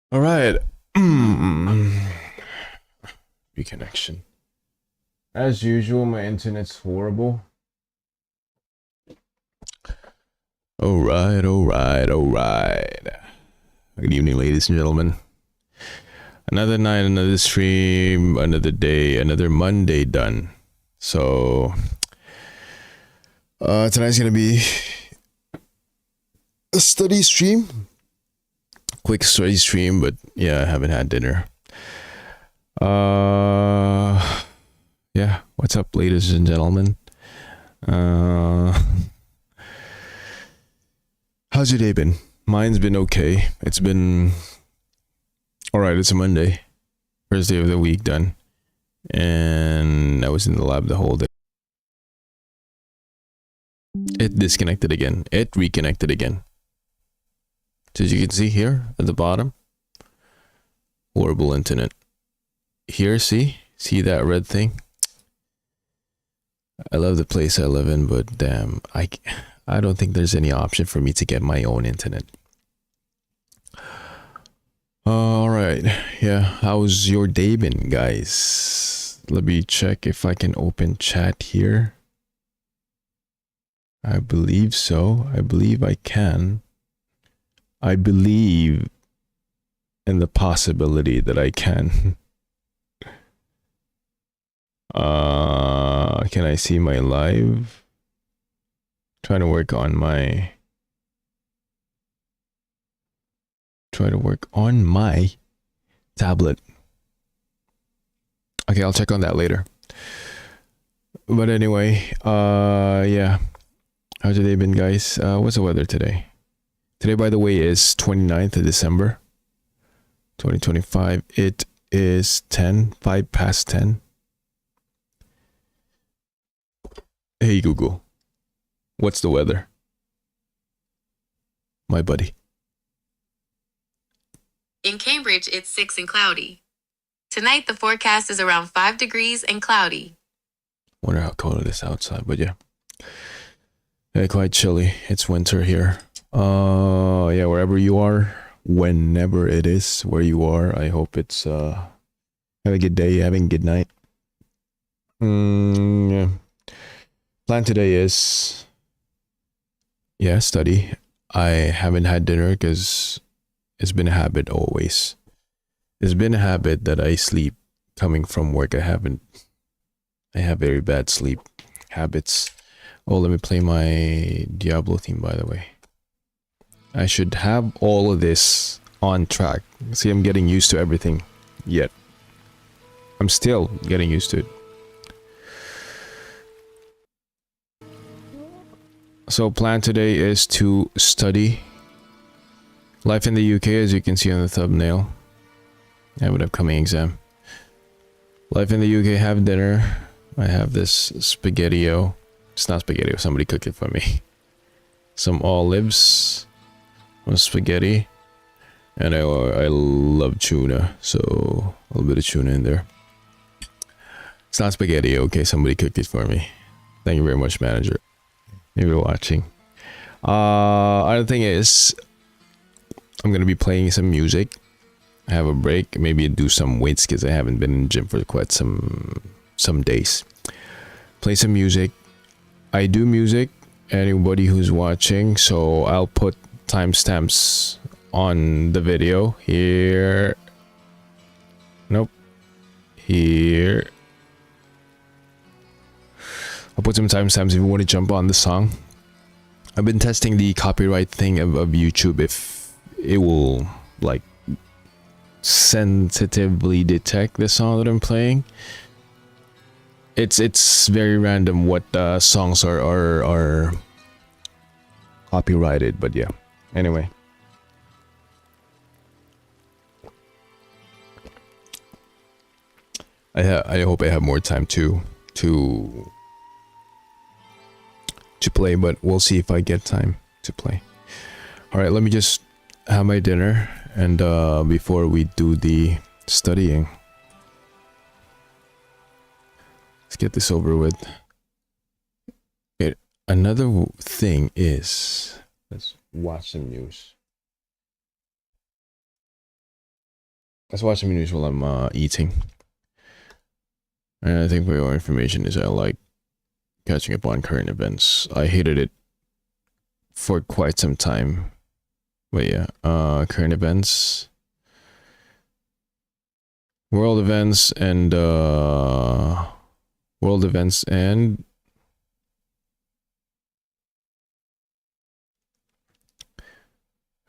All right. Reconnection. As usual, my internet's horrible. All right, all right, all right. Good evening, ladies and gentlemen. Another night, another stream, another day, another Monday done. So, tonight's gonna be a study stream. Quick study stream, but yeah, I haven't had dinner. Yeah. What's up, ladies and gentlemen? How's your day been? Mine's been okay. It's been all right. It's a Monday, first day of the week done, and I was in the lab the whole day. It disconnected again. It reconnected again. So as you can see here at the bottom, horrible internet. Here, see that red thing? I love the place I live in, but damn, I don't think there's any option for me to get my own internet. All right, yeah. How's your day been, guys? Let me check if I can open chat here. I believe so. I believe I can. I believe in the possibility that I can. Can I see my live? Trying to work on my tablet. Okay, I'll check on that later. But anyway, yeah. How's your day been, guys? What's the weather today? Today, by the way, is 29th of December, 2025. It is 5 past 10. Hey, Google. What's the weather? My buddy. In Cambridge, it's 6 and cloudy. Tonight, the forecast is around 5 degrees and cloudy. Wonder how cold it is outside, but yeah. Yeah, quite chilly. It's winter here. Yeah, wherever you are, whenever it is where you are, I hope it's have a good day, having a good night. Yeah. Plan today is study. I haven't had dinner because it's been a habit always. It's been a habit that I sleep coming from work. I have very bad sleep habits. Oh, let me play my Diablo theme, by the way. I should have all of this on track. See, I'm getting used to everything yet. I'm still getting used to it. So plan today is to study life in the UK, as you can see on the thumbnail. I have an upcoming exam. Life in the UK, have dinner. I have this spaghetti-o. It's not spaghetti, somebody cooked it for me. Some olives, some spaghetti, and I love tuna, so a little bit of tuna in there. It's not spaghetti, okay, somebody cooked it for me. Thank you very much, manager. If you're watching. Other thing is, I'm gonna be playing some music. I have a break, maybe do some weights because I haven't been in the gym for quite some days. Play some music. I do music, anybody who's watching, so I'll put timestamps on the video here. Nope. Here. I'll put some timestamps if you want to jump on the song. I've been testing the copyright thing of YouTube, if it will like sensitively detect the song that I'm playing. It's very random what songs are copyrighted, but yeah. Anyway. I hope I have more time to play, but we'll see if I get time to play. All right, let me just have my dinner and before we do the studying. Let's get this over with. Okay, another thing is, let's watch some news. Let's watch some news while I'm eating. And I think for your information is I like catching up on current events. I hated it for quite some time. But yeah, current events. World events and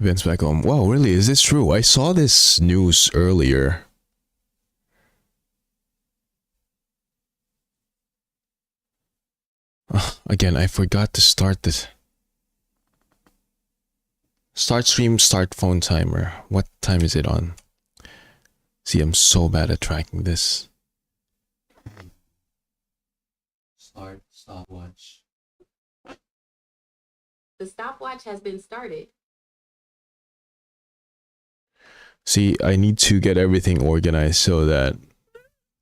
events back home. Wow, really? Is this true? I saw this news earlier. Again, I forgot to start this. Start stream, start phone timer. What time is it on? See, I'm so bad at tracking this. Start stopwatch. The stopwatch has been started. See, I need to get everything organized so that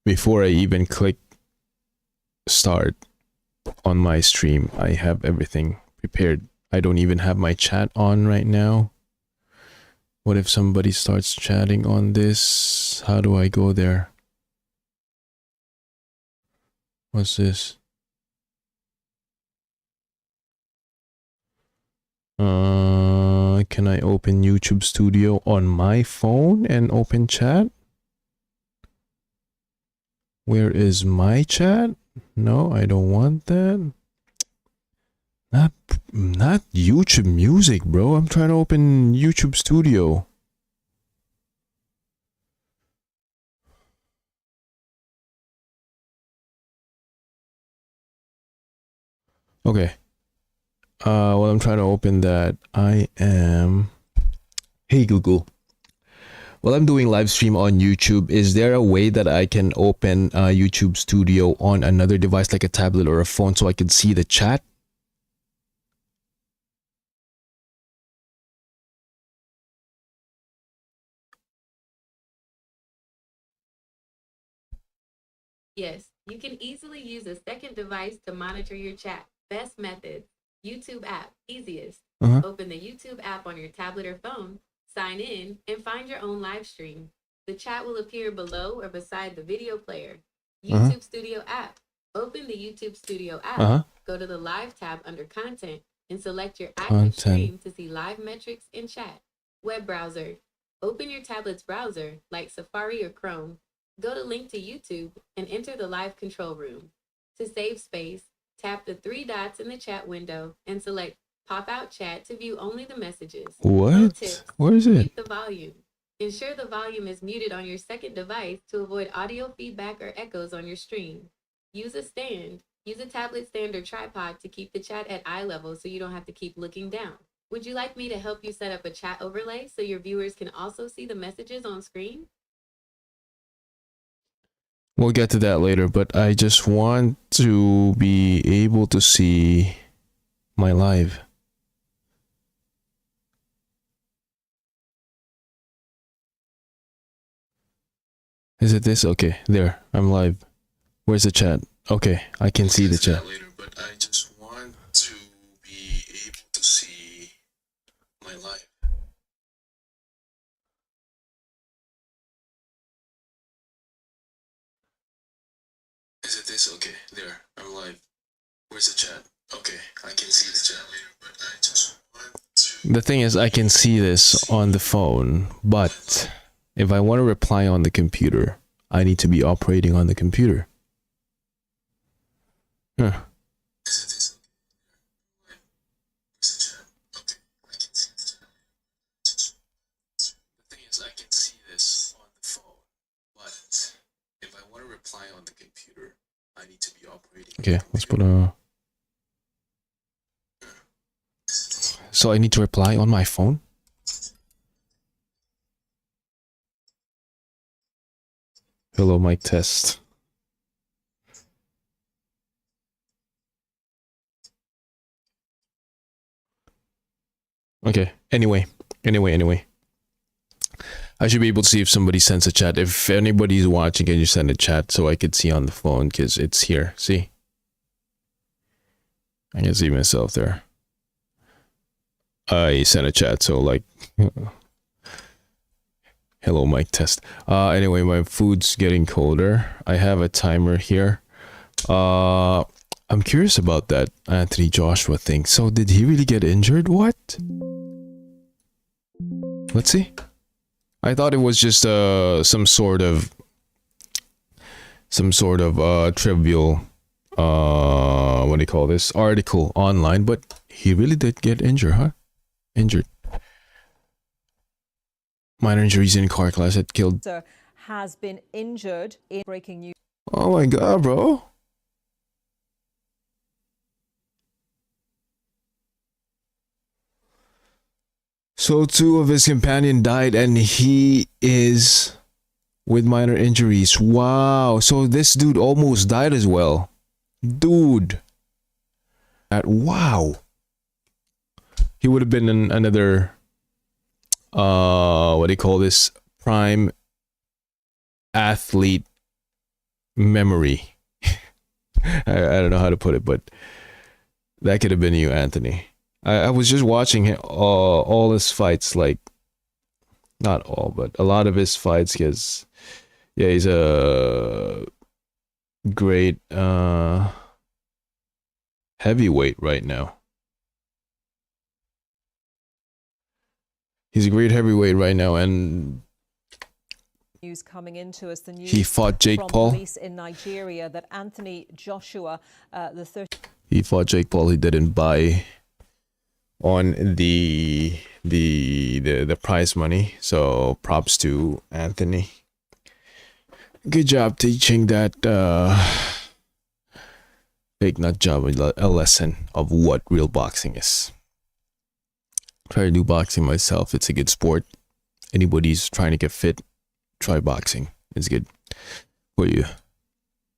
before I even click start on my stream, I have everything prepared. I don't even have my chat on right now. What if somebody starts chatting on this? How do I go there? What's this? Can I open YouTube Studio on my phone and open chat? Where is my chat? No, I don't want that. Not YouTube Music, bro. I'm trying to open YouTube Studio. Okay. Well, I'm trying to open that. I am. Hey Google. While I'm doing live stream on YouTube, is there a way that I can open YouTube Studio on another device like a tablet or a phone so I can see the chat? Yes, you can easily use a second device to monitor your chat. Best method. YouTube app, easiest. Open the YouTube app on your tablet or phone, sign in, and find your own live stream. The chat will appear below or beside the video player. YouTube Studio app. Open the YouTube Studio app, go to the live tab under content, and select your active stream to see live metrics and chat. Web browser. Open your tablet's browser, like Safari or Chrome. Go to link to YouTube and enter the live control room. To save space, tap the three dots in the chat window and select Pop Out Chat to view only the messages. What? No tips. Where is it? Mute the volume. Ensure the volume is muted on your second device to avoid audio feedback or echoes on your stream. Use a stand. Use a tablet stand or tripod to keep the chat at eye level so you don't have to keep looking down. Would you like me to help you set up a chat overlay so your viewers can also see the messages on screen? We'll get to that later, but I just want to be able to see my live. Is it this? Okay, there. I'm live. Where's the chat? Okay, I can see the chat. Later, but I just want to be able to see my live. Is it this? Okay, there. I'm live. Where's the chat? Okay, I can see the chat later, but I just want to... The thing is, I can see this on the phone, but if I want to reply on the computer, I need to be operating on the computer. Huh. Is it this? Where's the chat? Okay, I can see the chat. The thing is, I can see this on the phone, but if I want to reply on the computer, I need to be operating. Okay, let's put a... So I need to reply on my phone? Hello, mic test. Okay, anyway. I should be able to see if somebody sends a chat. If anybody's watching, can you send a chat so I could see on the phone? Because it's here. See? I can see myself there. I sent a chat, so like... Hello, mic test. Anyway, my food's getting colder. I have a timer here. I'm curious about that Anthony Joshua thing. So did he really get injured? What? Let's see. I thought it was just some sort of trivial what do you call this, article online, but he really did get injured, huh? Injured. Minor injuries in car crash that killed. Has been injured in breaking news. Oh my god, bro. So two of his companion died and he is with minor injuries. Wow. So this dude almost died as well. Dude. Wow. He would have been another what do you call this, prime athlete memory. I don't know how to put it, but that could have been you, Anthony. I was just watching all his fights, like, not all, but a lot of his fights, because, yeah, he's a great heavyweight right now. He's a great heavyweight right now, and news coming into us. The news he fought Jake from Paul. Police in Nigeria that Anthony Joshua, He fought Jake Paul. He didn't buy on the prize money. So props to Anthony. Good job teaching that fake nut job a lesson of what real boxing is. Try to do boxing myself. It's a good sport. Anybody's trying to get fit, try boxing. It's good for you.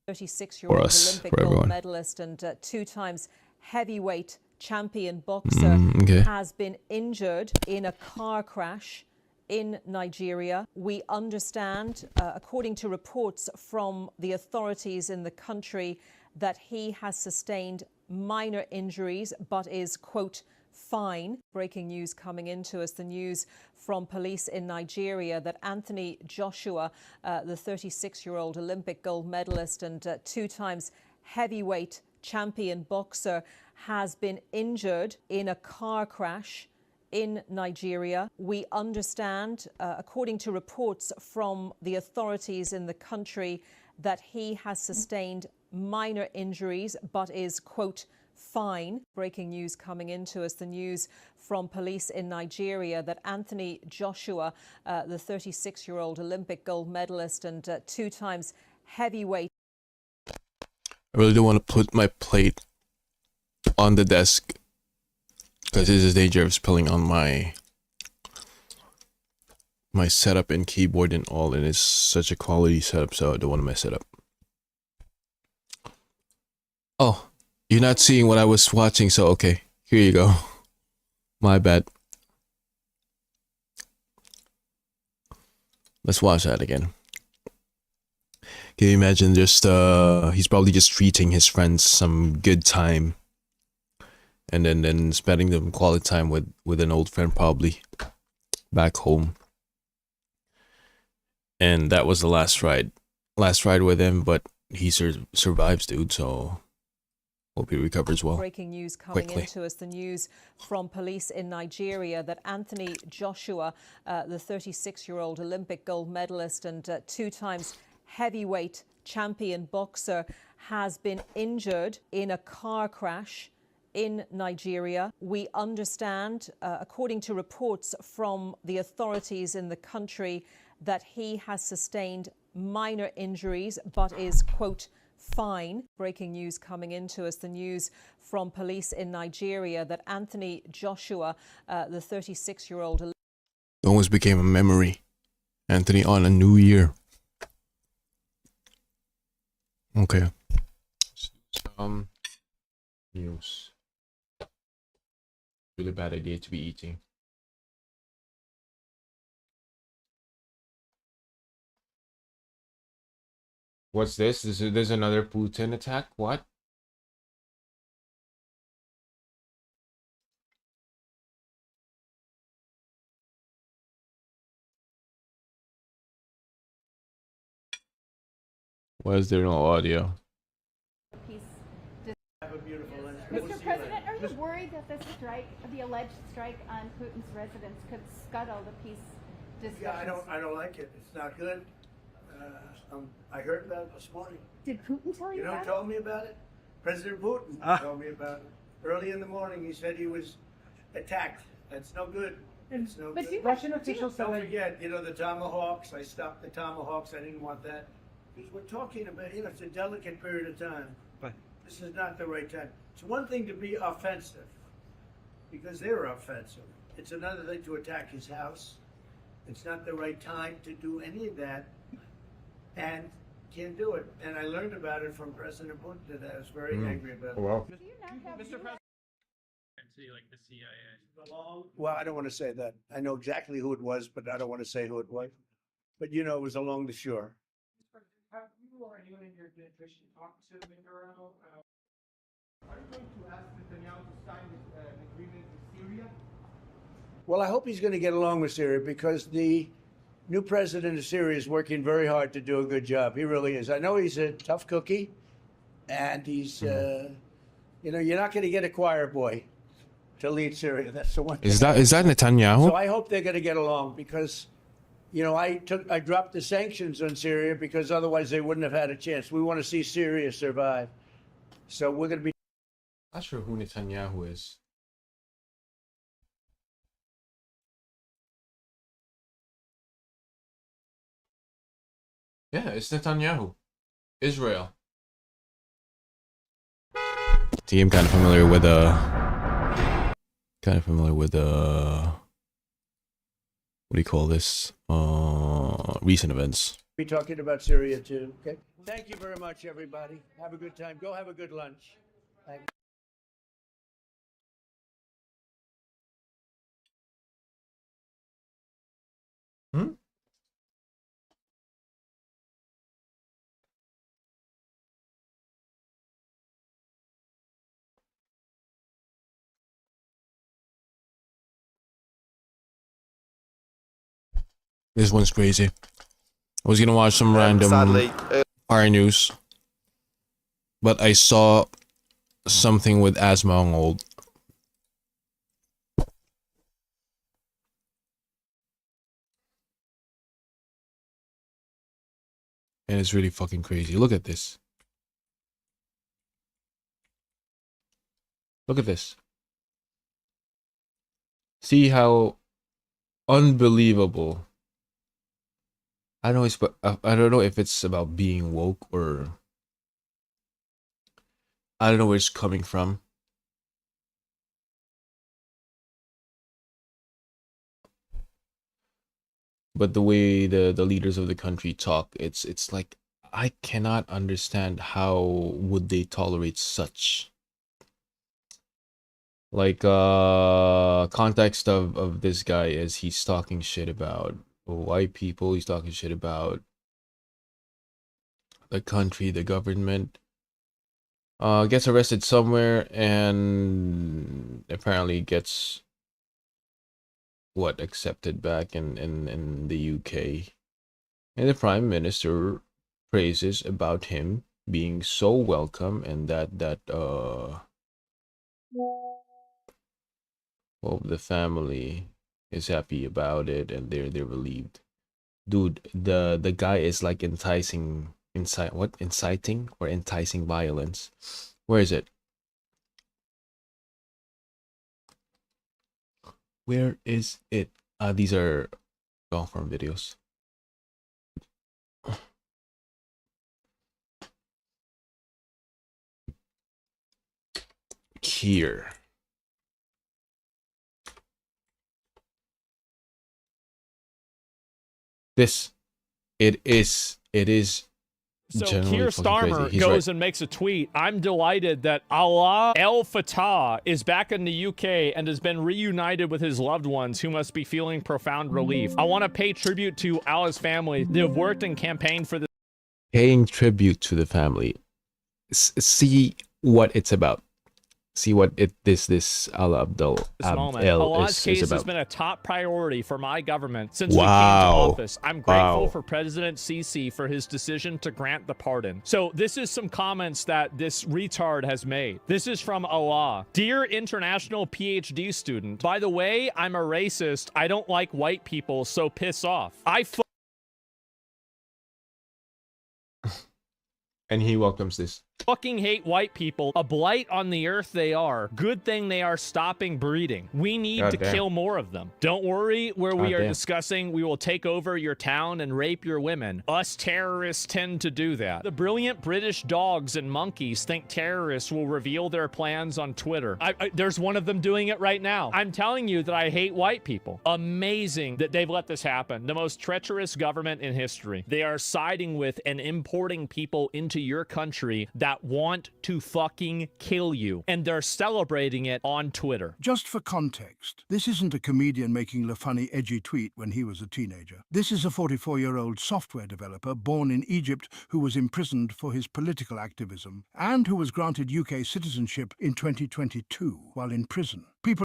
36-year-old Olympic gold medalist and 2 times heavyweight champion boxer has been injured in a car crash in Nigeria. We understand, according to reports from the authorities in the country, that he has sustained minor injuries but is, quote, fine. Breaking news coming into us. The news from police in Nigeria that Anthony Joshua, the 36-year-old Olympic gold medalist and 2 times heavyweight champion boxer, has been injured in a car crash in Nigeria. We understand, according to reports from the authorities in the country, that he has sustained minor injuries but is, quote, fine. Breaking news coming into us. The news from police in Nigeria that Anthony Joshua, the 36-year-old Olympic gold medalist and 2 times heavyweight. I really don't want to put my plate on the desk because this is danger of spilling on my setup and keyboard and all, and it's such a quality setup, so I don't want to mess it up. Oh, you're not seeing what I was watching, so okay, here you go. My bad. Let's watch that again. Can you imagine just he's probably just treating his friends some good time and then spending them quality time with an old friend probably back home. And that was the last ride with him, but he survives, dude, so hope he recovers well. Breaking news coming into us. The news from police in Nigeria that Anthony Joshua, the 36-year-old Olympic gold medalist and 2 times heavyweight champion boxer, has been injured in a car crash in Nigeria. We understand, according to reports from the authorities in the country, that he has sustained minor injuries but is, quote, fine. Breaking news coming into us. The news from police in Nigeria that Anthony Joshua, the 36-year-old... Almost became a memory. Anthony on a new year. Okay. News. Really bad idea to be eating. What's this? There's another Putin attack? What? Why is there no audio? Mr. President, are you worried that this strike, the alleged strike on Putin's residence, could scuttle the peace discussions? Yeah, I don't like it. It's not good. I heard about it this morning. Did Putin tell you You know about who told me about it? President Putin told me about it. Early in the morning, he said he was attacked. That's no good. It's no But good. Russian officials Don't forget, the Tomahawks. I stopped the Tomahawks. I didn't want that. Because we're talking about, it's a delicate period of time. But This is not the right time. It's one thing to be offensive, because they're offensive. It's another thing to attack his house. It's not the right time to do any of that, and can't do it. And I learned about it from President Putin today. I was very angry about it. Wow. Do you not have Mr. President, Like the CIA. Well, I don't want to say that. I know exactly who it was, but I don't want to say who it was. But it was along the shore. have you or anyone in your administration talked to Maduro? Are you going to ask Netanyahu to sign an agreement with Syria? Well, I hope he's going to get along with Syria, because the new president of Syria is working very hard to do a good job. He really is. I know he's a tough cookie, and he's, you're not going to get a choir boy to lead Syria. That's the one. Is that Netanyahu? So I hope they're going to get along, because, I dropped the sanctions on Syria because otherwise they wouldn't have had a chance. We want to see Syria survive. So we're going to be. Not sure who Netanyahu is. Yeah, it's Netanyahu. Israel. See, I'm kind of familiar with what do you call this? Recent events. Be talking about Syria too. Okay. Thank you very much, everybody. Have a good time. Go have a good lunch. Thank you. This one's crazy. I was gonna watch some random fire news, but I saw something with Asmongold. And it's really fucking crazy. Look at this. Look at this. See how unbelievable. I don't know if it's about being woke or I don't know where it's coming from. But the way the leaders of the country talk, it's like I cannot understand how would they tolerate such. Like context of this guy is he's talking shit about white people, he's talking shit about the country, the government. Gets arrested somewhere and apparently gets accepted back in the UK. And the Prime Minister praises about him being so welcome and that the family is happy about it and they're relieved. Dude, the guy is like inciting violence. Where is it? Where is it? These are long form videos. Here. It is. So Keir Starmer goes and makes a tweet. I'm delighted that Alaa El Fattah is back in the UK and has been reunited with his loved ones who must be feeling profound relief. I want to pay tribute to Alaa's family. They have worked and campaigned for this. Paying tribute to the family. See what it's about. see what this Alaa Abdel Alaa's case is about. has been a top priority for my government since we came to office. I'm grateful for President Sisi for his decision to grant the pardon. So this is some comments that this retard has made. This is from Alaa. Dear international PhD student, by the way, I'm a racist. I don't like white people, so piss off. And he welcomes this. Fucking hate white people. A blight on the earth they are. Good thing they are stopping breeding. We need to kill more of them. Don't worry, where we are discussing we will take over your town and rape your women. Us terrorists tend to do that. The brilliant British dogs and monkeys think terrorists will reveal their plans on Twitter. There's one of them doing it right now. I'm telling you that I hate white people. Amazing that they've let this happen. The most treacherous government in history. They are siding with and importing people into your country that want to fucking kill you, and they're celebrating it on Twitter. Just for context, this isn't a comedian making a funny, edgy tweet when he was a teenager. This is a 44-year-old software developer born in Egypt who was imprisoned for his political activism and who was granted UK citizenship in 2022 while in prison. People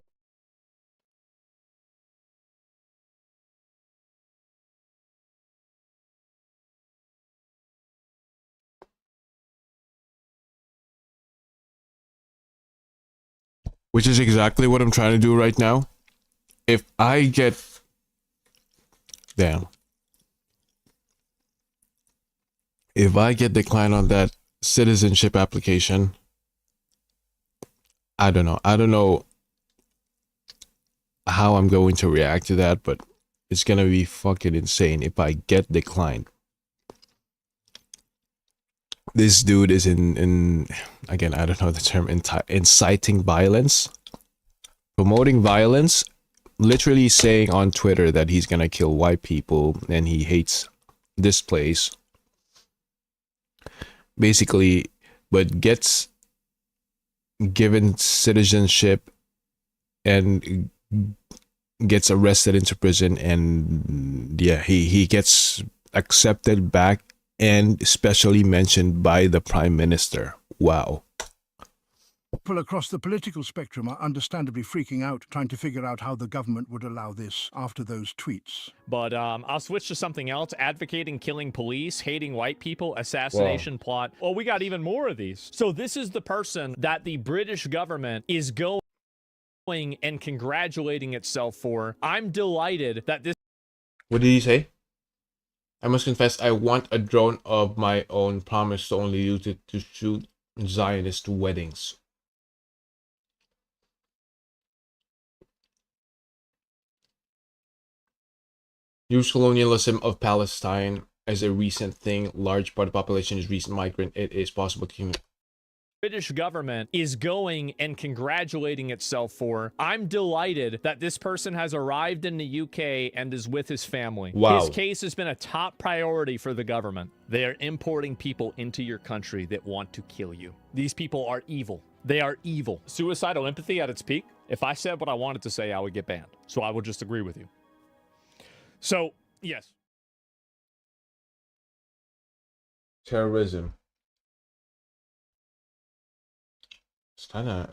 Which is exactly what I'm trying to do right now. If I get... Damn. If I get declined on that citizenship application, I don't know. I don't know how I'm going to react to that, but it's gonna be fucking insane if I get declined. This dude is in again, I don't know the term, inciting violence, promoting violence, literally saying on Twitter that he's gonna kill white people and he hates this place. Basically, but gets given citizenship and gets arrested into prison, and yeah, he gets accepted back and especially mentioned by the Prime Minister. Wow. People across the political spectrum are understandably freaking out, trying to figure out how the government would allow this after those tweets. But I'll switch to something else. Advocating killing police, hating white people, assassination plot. Well, we got even more of these. So this is the person that the British government is going and congratulating itself for. I'm delighted that this... What did he say? I must confess, I want a drone of my own. Promise to only use it to shoot Zionist weddings. Use colonialism of Palestine as a recent thing. Large part of the population is recent migrant. It is possible to... British government is going and congratulating itself for. I'm delighted that this person has arrived in the UK and is with his family. Wow. His case has been a top priority for the government. They are importing people into your country that want to kill you. These people are evil. They are evil. Suicidal empathy at its peak. If I said what I wanted to say, I would get banned. So I would just agree with you. So, yes. Terrorism.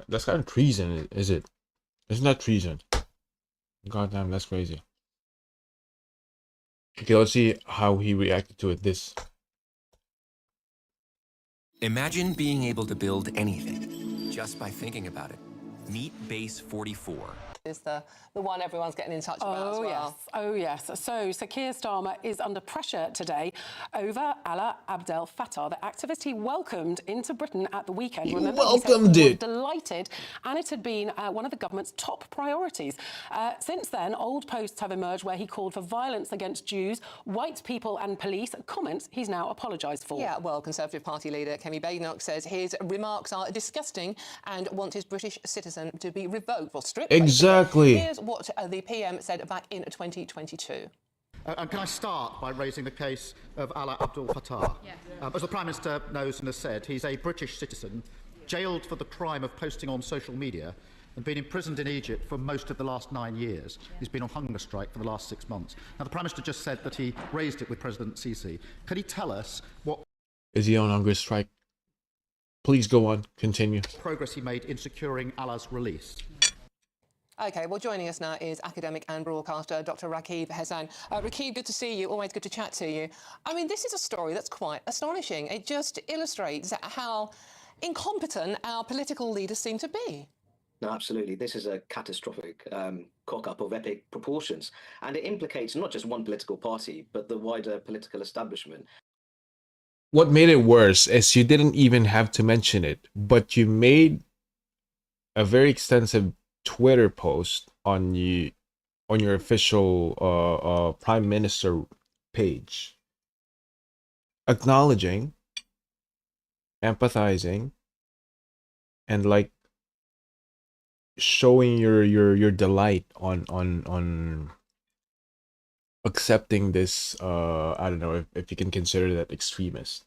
That's kind of treason, is it? Isn't that treason? Goddamn, that's crazy. Okay, let's see how he reacted to it. This. Imagine being able to build anything just by thinking about it. Meet Base 44. Is the one everyone's getting in touch about as well. Oh yes. So Keir Starmer is under pressure today over Alaa Abdel Fattah, the activist he welcomed into Britain at the weekend. Remember, welcomed he it. was delighted, and it had been one of the government's top priorities. Since then, old posts have emerged where he called for violence against Jews, white people and police, comments he's now apologised for. Yeah, well, Conservative Party leader Kemi Badenoch says his remarks are disgusting and wants his British citizen to be revoked or stripped. Exactly. Here's what the PM said back in 2022. And can I start by raising the case of Alaa Abdel Fattah? Yes. As the Prime Minister knows and has said, he's a British citizen, jailed for the crime of posting on social media and been imprisoned in Egypt for most of the last 9 years. He's been on hunger strike for the last 6 months. Now, the Prime Minister just said that he raised it with President Sisi. Can he tell us what... Is he on hunger strike? Please go on. Continue. Progress he made in securing Allah's release. OK, well, joining us now is academic and broadcaster Dr. Rakib Hessan. Rakib, good to see you. Always good to chat to you. I mean, this is a story that's quite astonishing. It just illustrates how incompetent our political leaders seem to be. No, absolutely. This is a catastrophic cock-up of epic proportions. And it implicates not just one political party, but the wider political establishment. What made it worse is you didn't even have to mention it, but you made a very extensive Twitter post on your official Prime Minister page, acknowledging, empathizing, and like showing your delight on accepting this I don't know if you can consider that extremist.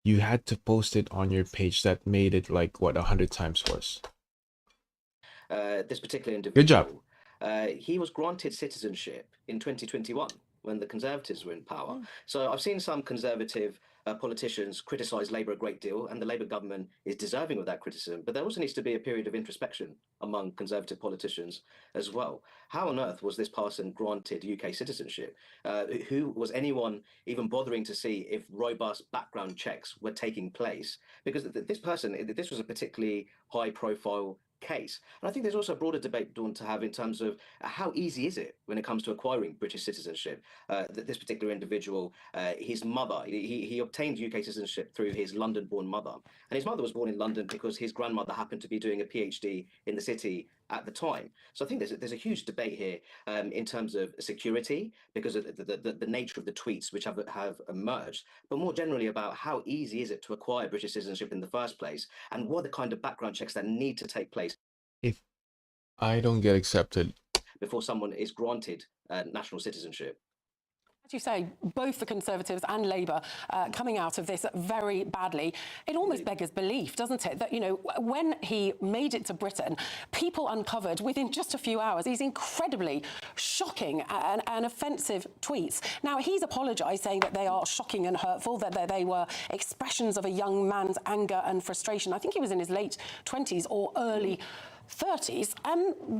You had to post it on your page. That made it like what, 100 times worse. This particular individual, good job. He was granted citizenship in 2021 when the Conservatives were in power. So I've seen some Conservative politicians criticise Labour a great deal, and the Labour government is deserving of that criticism. But there also needs to be a period of introspection among Conservative politicians as well. How on earth was this person granted UK citizenship? Who was anyone even bothering to see if robust background checks were taking place? Because this was a particularly high-profile case. And I think there's also a broader debate, Dawn, to have in terms of how easy is it when it comes to acquiring British citizenship. This particular individual, his mother, he obtained UK citizenship through his London-born mother. And his mother was born in London because his grandmother happened to be doing a PhD in the city at the time. So I think there's a huge debate here in terms of security, because of the nature of the tweets which have emerged, but more generally about how easy is it to acquire British citizenship in the first place, and what are the kind of background checks that need to take place if I don't get accepted before someone is granted national citizenship. As you say, both the Conservatives and Labour coming out of this very badly. It almost beggars belief, doesn't it, that, you know, when he made it to Britain, people uncovered within just a few hours these incredibly shocking and offensive tweets. Now, he's apologised, saying that they are shocking and hurtful, that they were expressions of a young man's anger and frustration. I think he was in his late 20s or early 30s.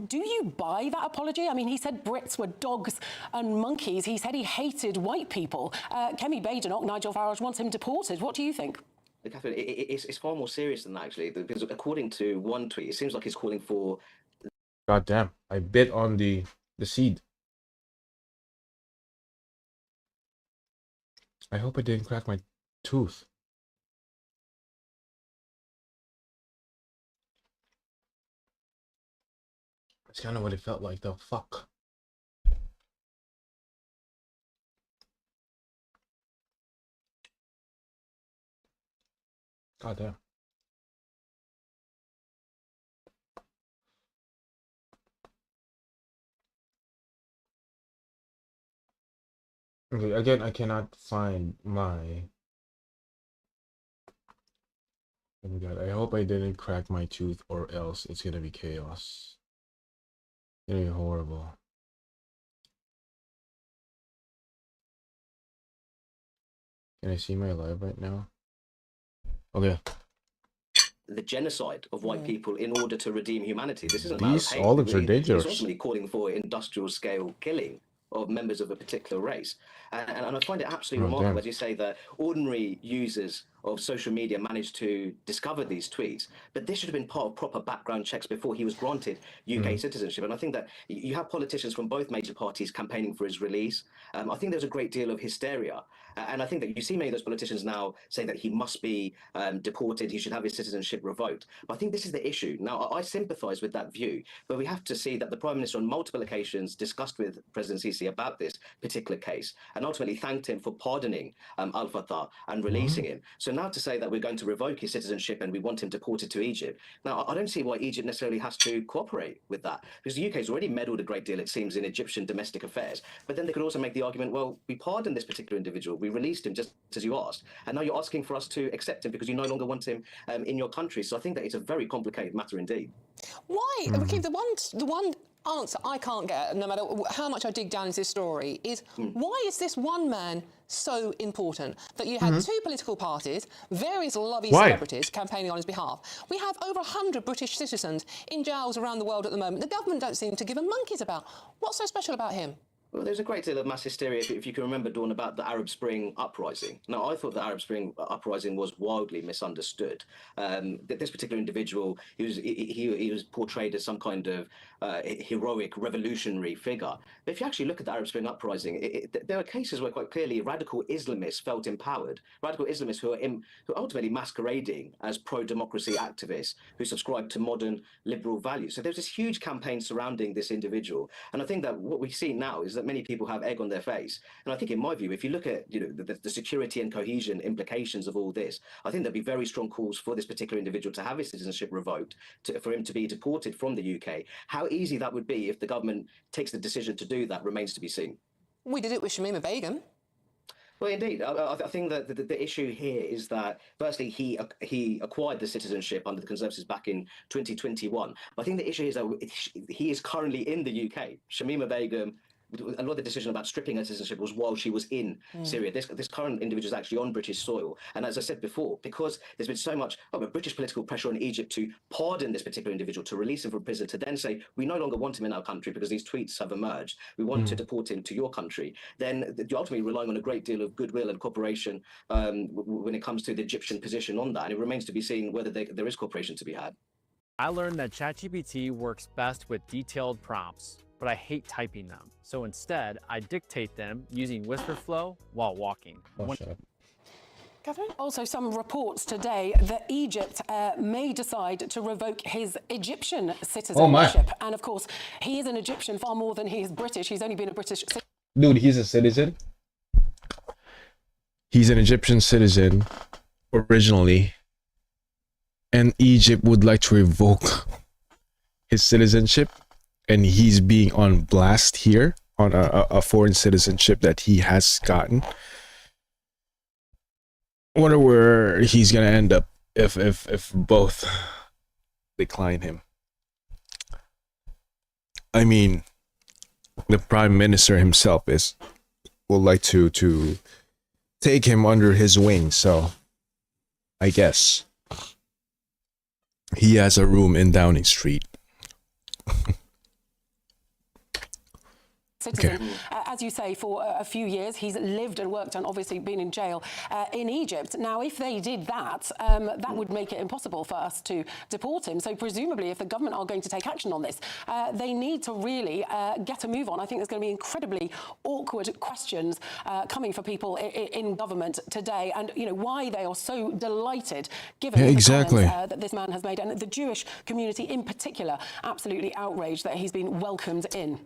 Do you buy that apology? I mean, he said Brits were dogs and monkeys. He said he hated white people. Kemi Badenoch, Nigel Farage wants him deported. What do you think? Catherine, it's far more serious than that, actually, because according to one tweet, it seems like he's calling for... God damn, I bit on the seed. I hope I didn't crack my tooth. That's kind of what it felt like, though. Fuck. God damn. Okay, again, I cannot find my... Oh my god, I hope I didn't crack my tooth, or else it's gonna be chaos. It's gonna be horrible. Can I see my live right now? Okay. The genocide of white people in order to redeem humanity. This isn't These olives are dangerous. It's ultimately calling for industrial scale killing of members of a particular race. And I find it absolutely remarkable, as you say, that ordinary users of social media managed to discover these tweets, but this should have been part of proper background checks before he was granted UK citizenship. And I think that you have politicians from both major parties campaigning for his release. I think there's a great deal of hysteria. And I think that you see many of those politicians now saying that he must be deported, he should have his citizenship revoked. But I think this is the issue. Now, I sympathise with that view, but we have to see that the Prime Minister on multiple occasions discussed with President Sisi about this particular case, and ultimately thanked him for pardoning Al-Fattah and releasing him. So now to say that we're going to revoke his citizenship and we want him deported to Egypt, now I don't see why Egypt necessarily has to cooperate with that, because the UK has already meddled a great deal, it seems, in Egyptian domestic affairs. But then they could also make the argument, well, we pardoned this particular individual, we released him just as you asked, and now you're asking for us to accept him because you no longer want him in your country. So I think that it's a very complicated matter indeed. Why? Okay, the one answer I can't get, no matter how much I dig down into this story, is why is this one man so important? That you had two political parties, various lovely celebrities campaigning on his behalf. We have over 100 British citizens in jails around the world at the moment. The government don't seem to give a monkey's about. What's so special about him? Well, there's a great deal of mass hysteria, if you can remember, Dawn, about the Arab Spring uprising. Now, I thought the Arab Spring uprising was wildly misunderstood. This particular individual, he was portrayed as some kind of heroic revolutionary figure. But if you actually look at the Arab Spring uprising, there are cases where quite clearly radical Islamists felt empowered. Radical Islamists who are ultimately masquerading as pro-democracy activists who subscribe to modern liberal values. So there's this huge campaign surrounding this individual. And I think that what we see now is that many people have egg on their face. And I think, in my view, if you look at the security and cohesion implications of all this, I think there'd be very strong calls for this particular individual to have his citizenship revoked, for him to be deported from the UK. How easy that would be if the government takes the decision to do that remains to be seen. We did it with Shamima Begum. Well, indeed. I think that the issue here is that, firstly, he acquired the citizenship under the Conservatives back in 2021. But I think the issue is that he is currently in the UK. Shamima Begum, a lot of the decision about stripping her citizenship was while she was in Syria. This current individual is actually on British soil. And as I said before, because there's been so much British political pressure on Egypt to pardon this particular individual, to release him from prison, to then say, we no longer want him in our country because these tweets have emerged. We want to deport him to your country. Then you're ultimately relying on a great deal of goodwill and cooperation when it comes to the Egyptian position on that. And it remains to be seen whether there is cooperation to be had. I learned that ChatGPT works best with detailed prompts, but I hate typing them. So instead, I dictate them using Whisperflow while walking. Catherine? Also, some reports today that Egypt may decide to revoke his Egyptian citizenship. And of course, he is an Egyptian far more than he is British. He's only been a British citizen. Dude, he's a citizen. He's an Egyptian citizen originally. And Egypt would like to revoke his citizenship. And he's being on blast here on a foreign citizenship that he has gotten. I wonder where he's gonna end up if both decline him. I mean, the Prime Minister himself would like to take him under his wing, so I guess he has a room in Downing Street. Citizen. As you say, for a few years, he's lived and worked and obviously been in jail in Egypt. Now, if they did that, that would make it impossible for us to deport him. So presumably, if the government are going to take action on this, they need to really get a move on. I think there's going to be incredibly awkward questions coming for people in government today, and why they are so delighted, given the comments that this man has made, and the Jewish community in particular, absolutely outraged that he's been welcomed in.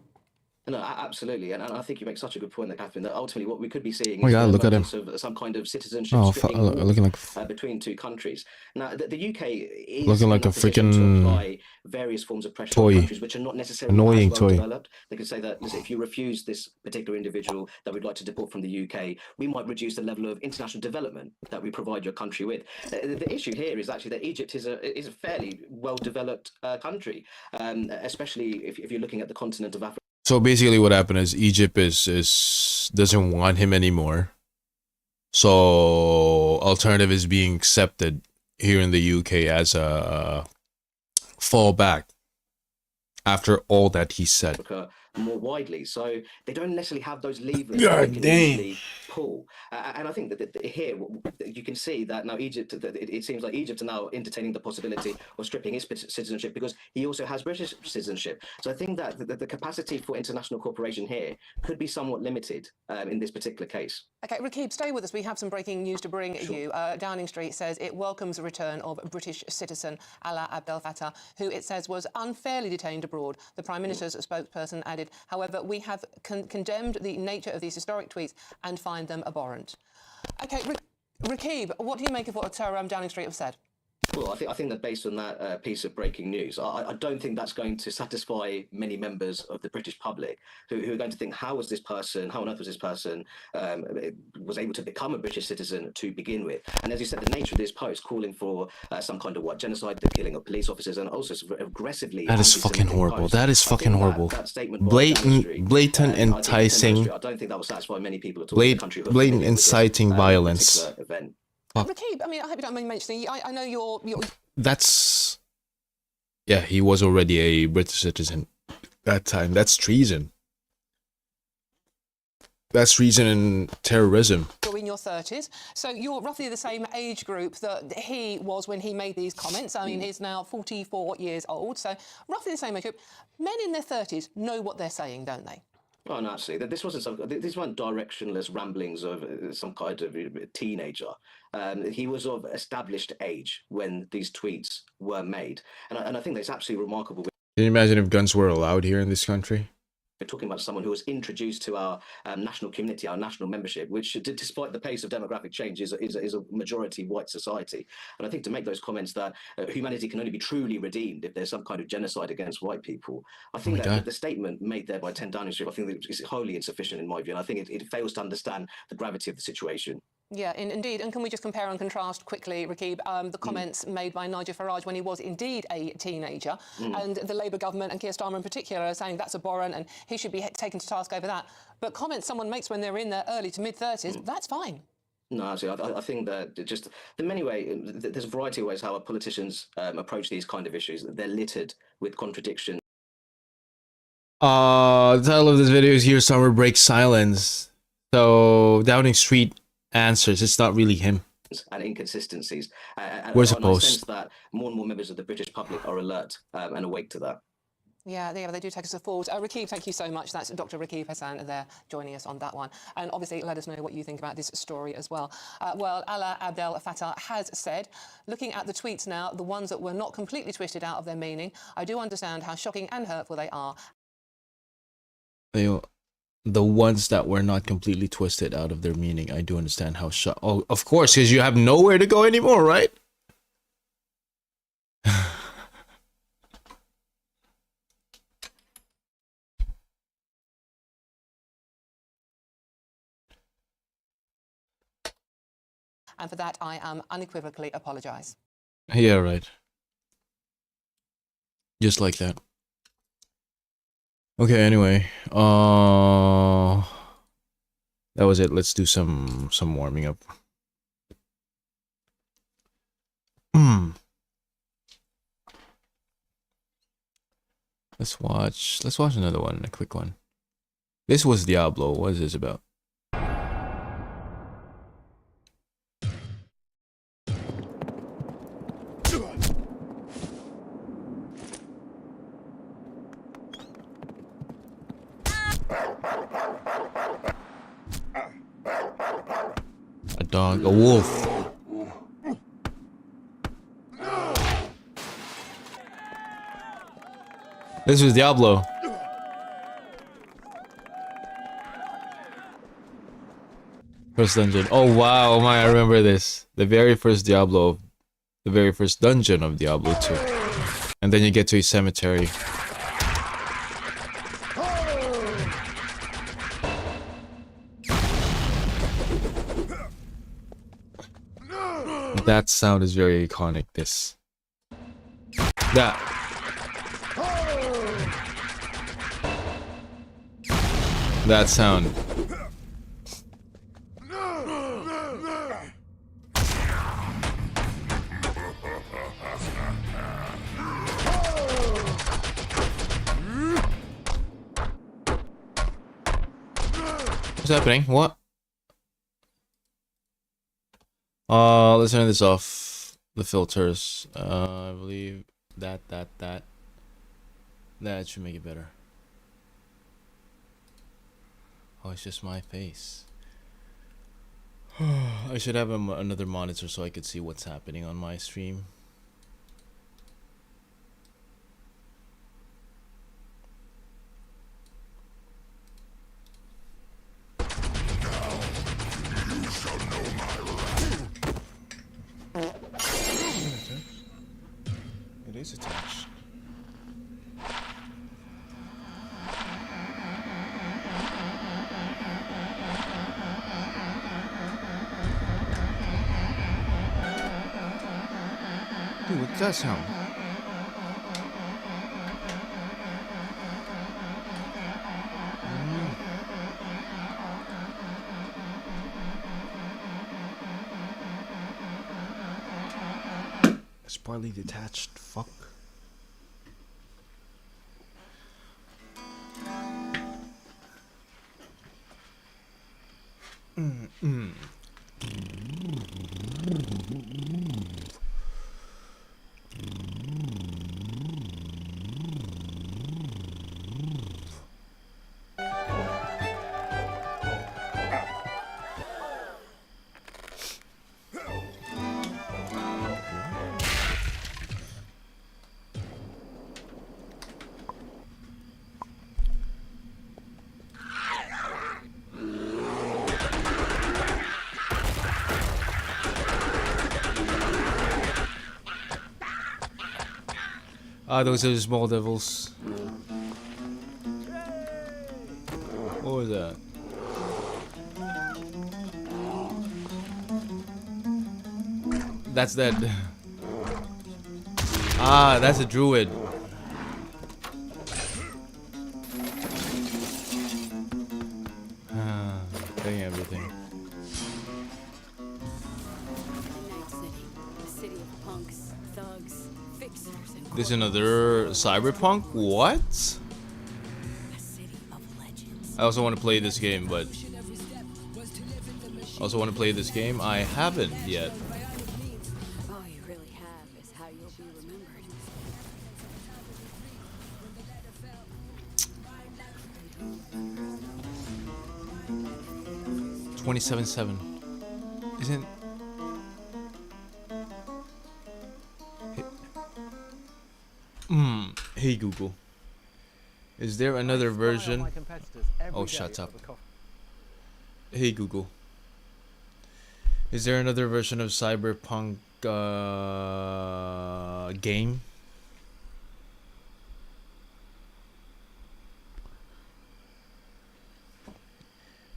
No, absolutely, and I think you make such a good point there, Catherine, that ultimately what we could be seeing is look at him. Some kind of citizenship looking like between two countries. Now, the UK is looking like a freaking apply various forms of pressure on countries which are not necessarily annoying as well developed. They could say that, listen, if you refuse this particular individual that we'd like to deport from the UK, we might reduce the level of international development that we provide your country with. The issue here is actually that Egypt is a fairly well-developed country, especially if you're looking at the continent of Africa. So basically what happened is Egypt doesn't want him anymore. So alternative is being accepted here in the UK as a fallback after all that he said. More widely, so they don't necessarily have those levers that they can easily pull. And I think that here you can see that now Egypt, it seems like Egypt are now entertaining the possibility of stripping his citizenship because he also has British citizenship. So I think that the capacity for international cooperation here could be somewhat limited in this particular case. Okay, Rakib, stay with us. We have some breaking news to bring you. Downing Street says it welcomes the return of British citizen Alaa Abdel Fattah, who it says was unfairly detained abroad. The Prime Minister's spokesperson added, however, we have condemned the nature of these historic tweets and find them abhorrent. Okay, Rakib, what do you make of what Downing Street have said? Well, I think that based on that piece of breaking news, I don't think that's going to satisfy many members of the British public who are going to think, how on earth was this person was able to become a British citizen to begin with? And as you said, the nature of this post calling for some kind of genocide, the killing of police officers, and also aggressively. That is fucking horrible. That is fucking horrible. That statement blatant enticing. I don't think that will satisfy many people at all. Blatant inciting violence. Event. Rakib, I mean, I hope you don't mind mentioning. I know you're. That's. Yeah, he was already a British citizen at that time. That's treason. That's treason and terrorism. You're in your 30s, so you're roughly the same age group that he was when he made these comments. I mean, he's now 44 years old, so roughly the same age group. Men in their 30s know what they're saying, don't they? Oh, no, absolutely. These weren't directionless ramblings of some kind of teenager. He was of established age when these tweets were made. And I think that's absolutely remarkable. Can you imagine if guns were allowed here in this country? We're talking about someone who was introduced to our national community, our national membership, which, despite the pace of demographic change, is a majority white society. And I think to make those comments that humanity can only be truly redeemed if there's some kind of genocide against white people, I think that the statement made there by 10 Downing Street, I think that is wholly insufficient in my view. And I think it fails to understand the gravity of the situation. Yeah, indeed. And can we just compare and contrast quickly, Rakib, the comments made by Nigel Farage when he was indeed a teenager, and the Labour government and Keir Starmer in particular are saying that's abhorrent and he should be taken to task over that. But comments someone makes when they're in their early to mid-30s, that's fine. No, absolutely. I think that just in many ways, there's a variety of ways how our politicians approach these kind of issues. They're littered with contradictions. The title of this video is Keir Starmer Breaks Silence. So Downing Street answers, it's not really him. And inconsistencies. We're supposed. I sense that more and more members of the British public are alert and awake to that. Yeah, they do take us forward. Rakib, thank you so much. That's Dr. Rakib Hassan there joining us on that one. And obviously, let us know what you think about this story as well. Well, Alaa Abdel Fattah has said, looking at the tweets now, the ones that were not completely twisted out of their meaning, I do understand how shocking and hurtful they are. The ones that were not completely twisted out of their meaning, I do understand how oh, of course, because you have nowhere to go anymore, right? And for that, I unequivocally apologise. Yeah, right. Just like that. Okay, anyway. That was it. Let's do some warming up. Let's watch another one, a quick one. This was Diablo. What is this about? A dog, a wolf. This was Diablo. First dungeon. Oh wow, oh my, I remember this. The very first Diablo, the very first dungeon of Diablo 2. And then you get to a cemetery. That sound is very iconic, this. That sound. What's happening? What? Let's turn this off. The filters. I believe that should make it better. Oh, it's just my face. I should have another monitor so I could see what's happening on my stream. it is attached. Dude, what's that sound? It's partly detached. Fuck. Ah, those are the small devils. What was that? That's that. Ah, that's a druid. Ah, getting everything. This is another Cyberpunk? What? I also want to play this game, but I haven't yet. All you really have is how you'll be remembered. 27/7. Isn't... Hey Google. Is there another version? Oh, shut up. Hey Google. Is there another version of Cyberpunk game?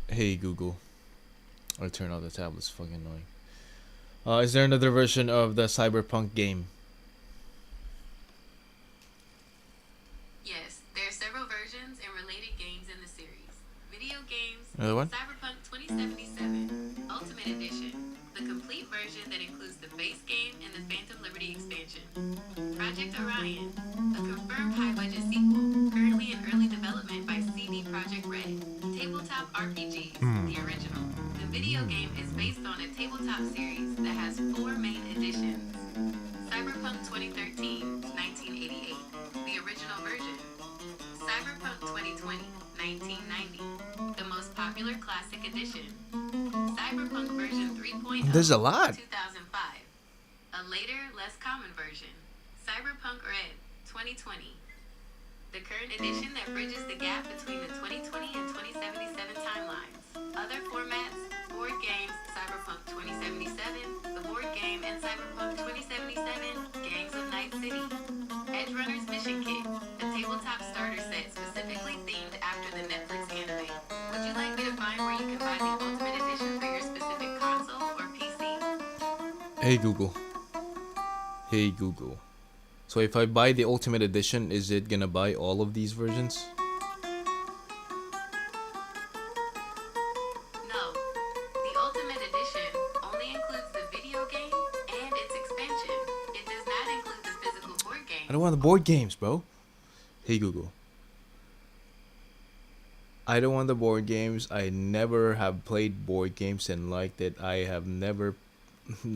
Hey Google. I'll turn on the tab, it's fucking annoying. Is there another version of the Cyberpunk game? Yes, there are several versions and related games in the series. Video games, Another one? Cyberpunk 2077 Ultimate Edition, the complete version that includes the base game and the Phantom Liberty expansion. Project Orion, a confirmed high-budget sequel, currently in early development by CD Projekt Red. Tabletop RPGs, the original. The video game is based on a tabletop series that has 4 main editions. Cyberpunk 2013, 1988, the original version. Cyberpunk 2020, 1990, the most popular classic edition. Cyberpunk version 3.0, There's a lot. 2005, a later, less common version. Cyberpunk Red, 2020, the current edition that bridges the gap between the 2020 and 2077 timelines. Other formats, board games, Cyberpunk 2077, the board game, and Cyberpunk 2077, Gangs of Night City. Edge Runner's Mission Kit, a tabletop starter set specifically themed after the Netflix anime. Would you like me to find where you can buy the Ultimate Edition for your specific console or PC? Hey Google. Hey Google. So if I buy the Ultimate Edition, is it gonna buy all of these versions? No. The Ultimate Edition only includes the video game and its expansion. It does not include the physical board game. I don't want the board games, bro. Hey Google. I don't want the board games. I never have played board games and liked it. I have never...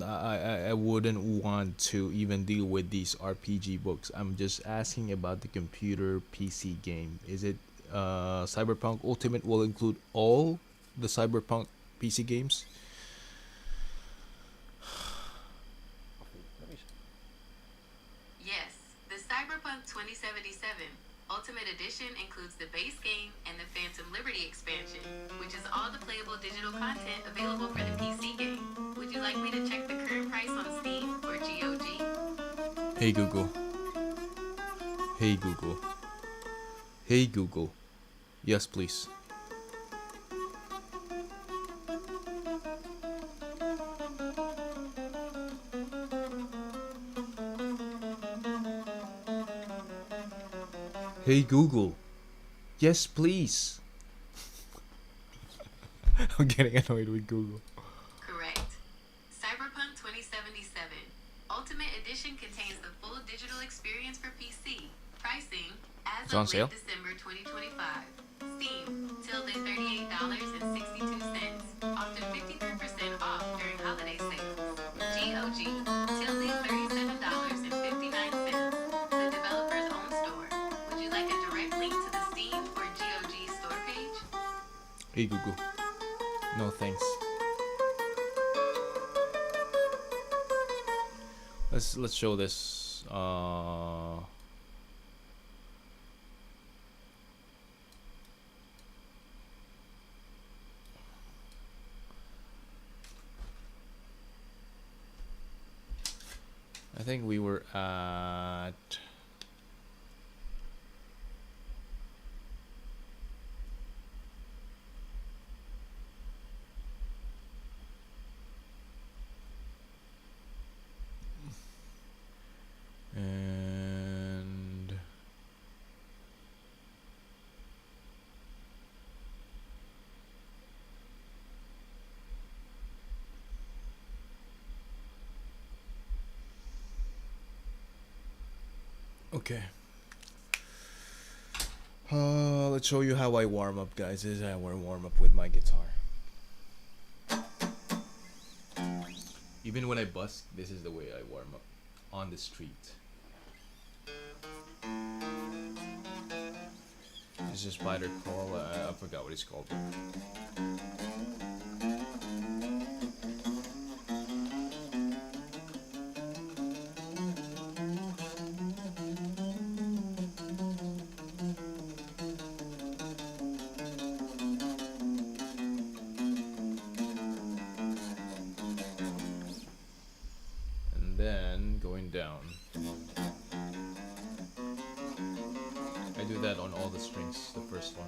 I wouldn't want to even deal with these RPG books. I'm just asking about the computer PC game. Is it Cyberpunk Ultimate will include all the Cyberpunk PC games? Yes, the Cyberpunk 2077 Ultimate Edition includes the base game and the Phantom Liberty expansion, which is all the playable digital content available for the PC game. Would you like me to check the current price on Steam or GOG? Hey Google. Hey Google. Hey Google. Yes, please. Hey Google. Yes, please. I'm getting annoyed with Google. Correct. Cyberpunk 2077 Ultimate Edition contains the full digital experience for PC. Pricing as It's on of sale. late December 2025. Steam till $38.62, up to 53% off during holiday sales. GOG till $37.59. The developer's own store. Would you like a direct link to the Steam or GOG store page? Hey Google. No thanks. Let's show this. I think we were at. And okay. Let's show you how I warm up, guys. This is how I warm up with my guitar. Even when I busk, this is the way I warm up on the street. This is Spider Crawl. I forgot what it's called. And then going down. I do that on all the strings, the first one.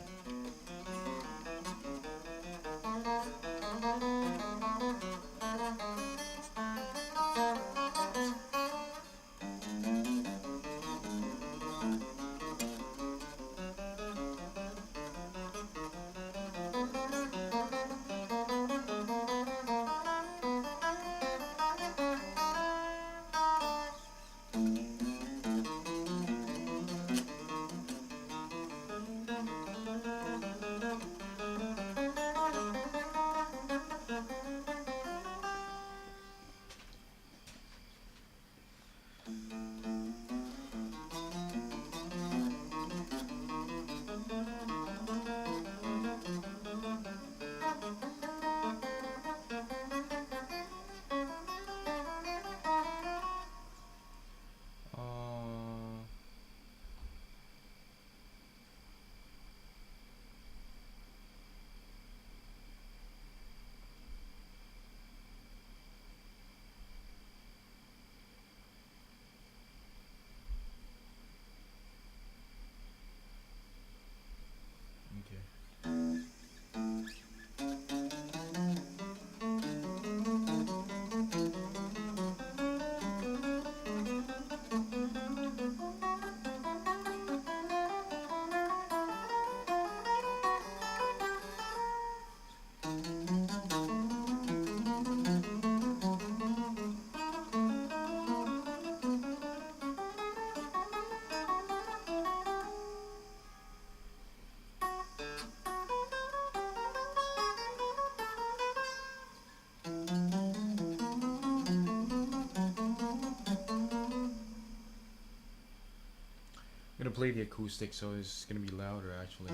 I'm gonna play the acoustic, so it's gonna be louder actually.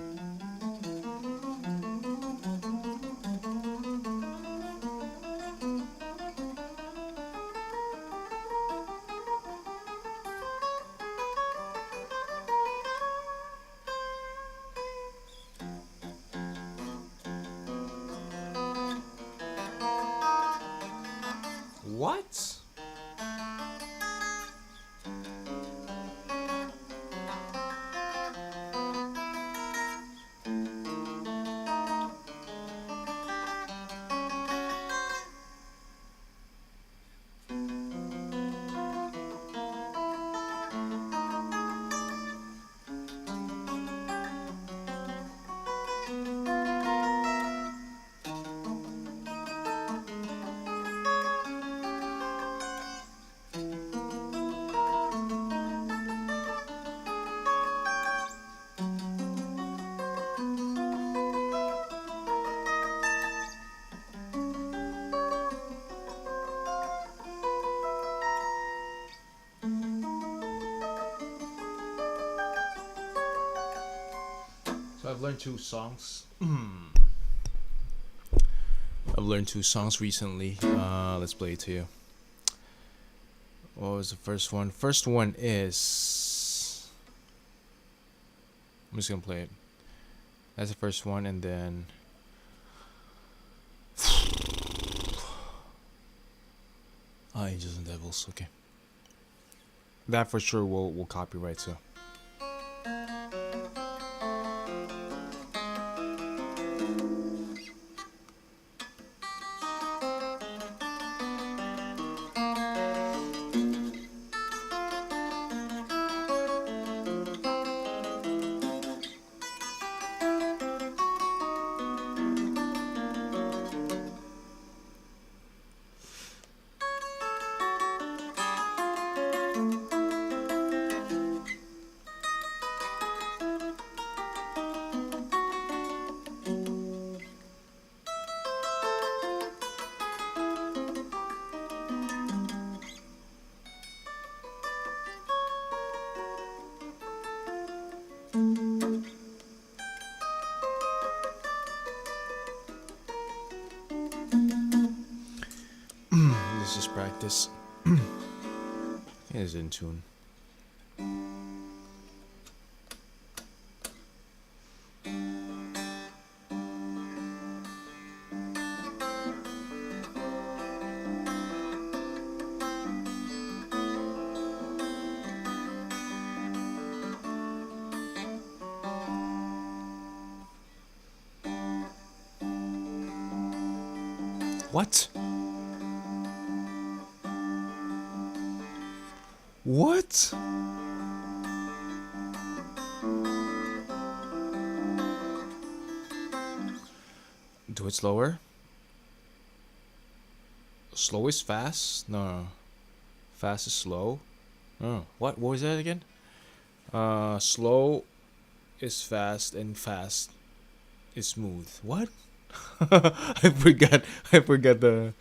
What? I've learned 2 songs. I've learned 2 songs recently. Let's play it to you. What was the first one? First one is... I'm just gonna play it. That's the first one, and then... Angels and Devils, okay. That for sure will copyright, so... Let's just practice. It is in tune. What? What? Do it slower. Slow is fast? No. Fast is slow? Oh, what was that again? Slow is fast and fast is smooth. What? I forgot the...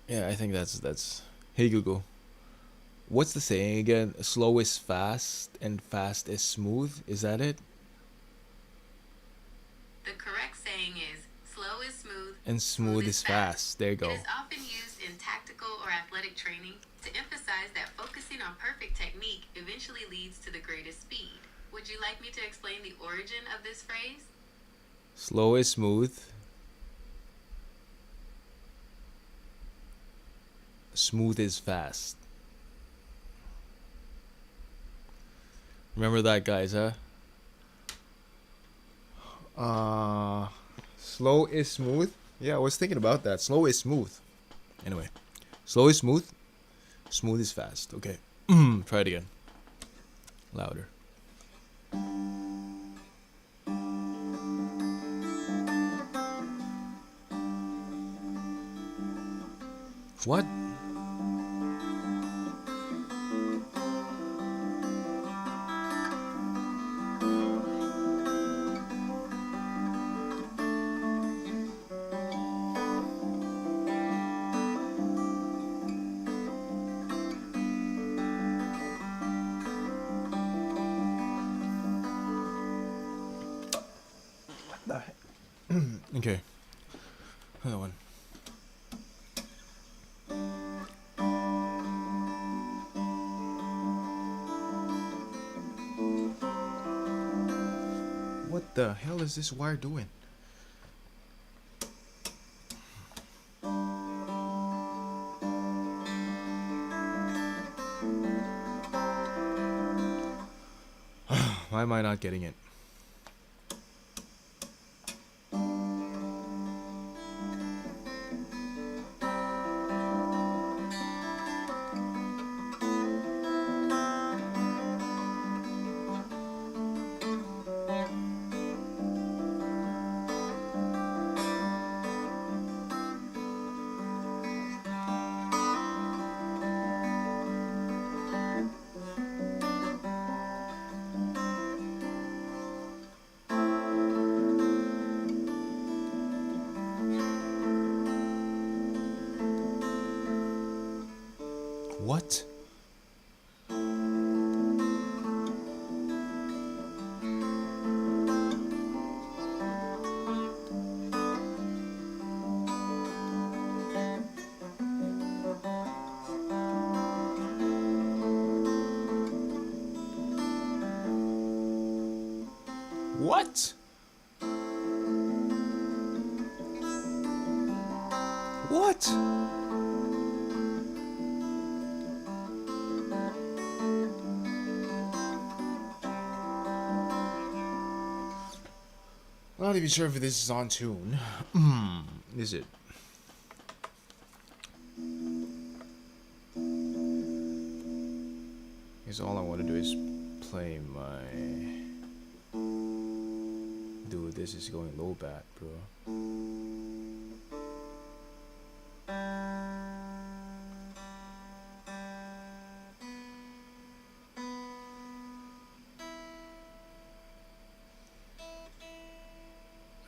Yeah, I think that's... Hey Google, what's the saying again? Slow is fast and fast is smooth? Is that it? The correct saying is slow is smooth And smooth is fast. There you go. It is often used in tactical or athletic training to emphasize that focusing on perfect technique eventually leads to the greatest speed. Would you like me to explain the origin of this phrase? Slow is smooth. Smooth is fast. Remember that, guys, huh? Slow is smooth. Yeah, I was thinking about that. Slow is smooth. Anyway, slow is smooth. Smooth is fast. Okay. Try it again. Louder. What? Okay. Another one. What the hell is this wire doing? Why am I not getting it? What? What? What? I'm not even sure if this is on tune. Is it? Because all I want to do is play my... Dude, this is going low bat, bro.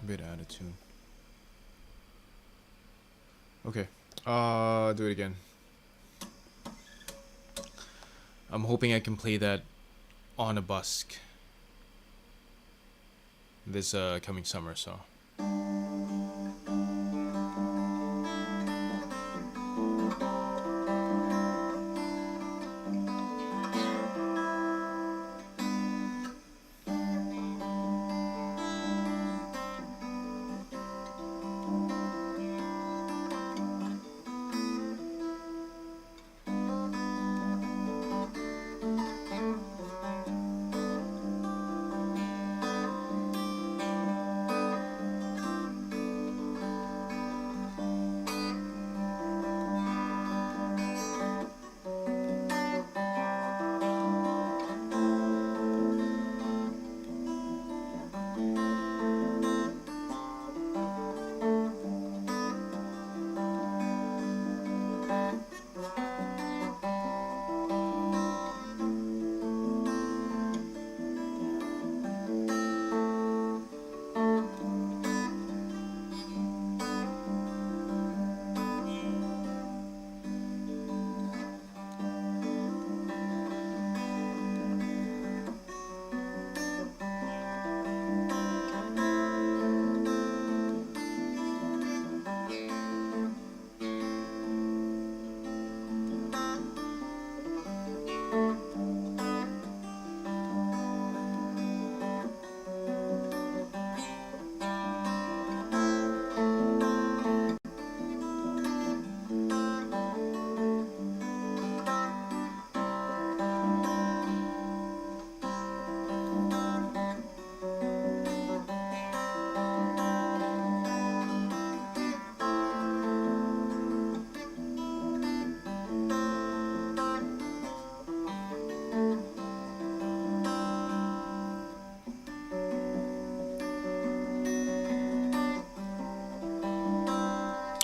A bit out of tune. Okay, do it again. I'm hoping I can play that on a busk this coming summer, so.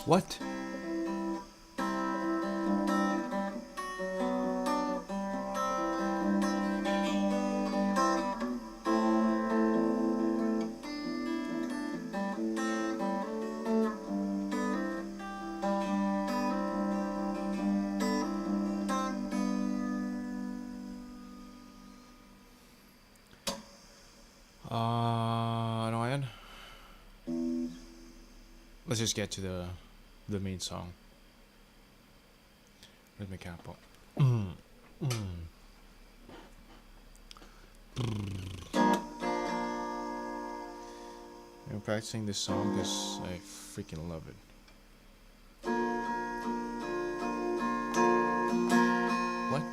What? Annoying. Let's just get to the main song. Rhythmic capo. I'm practicing this song because I freaking love it. What?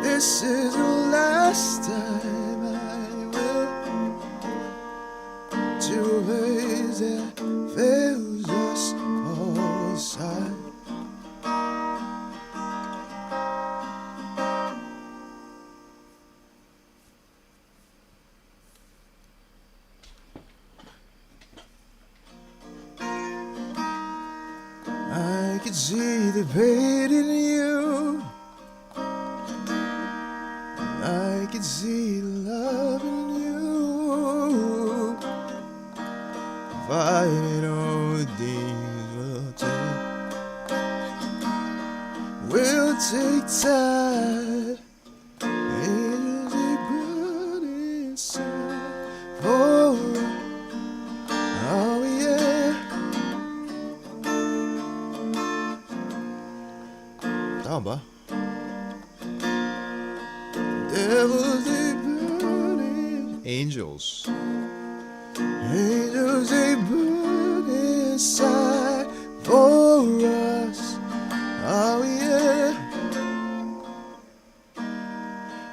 This is the last time I will do ways that fails us all side. see the pain in you. I can see the love in you. Fighting all the demons will take time. Angels they burn inside. Oh yeah. Down, ba. Devils they burn. Angels. Angels they burn inside for us. Oh yeah.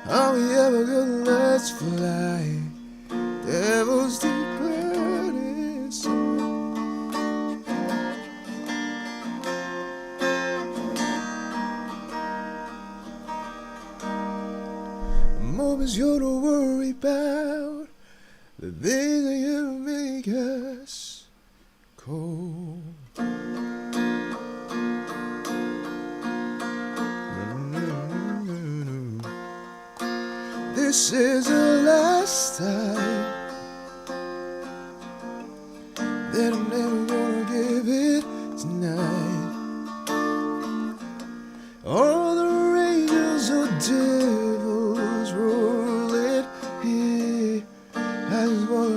Are we ever gonna let us fly? Devils they burn inside. Moments you don't worry about, the things that you make us cold. This is the last time that I'm never gonna give it tonight. All the angels or devils rolling here. I just want to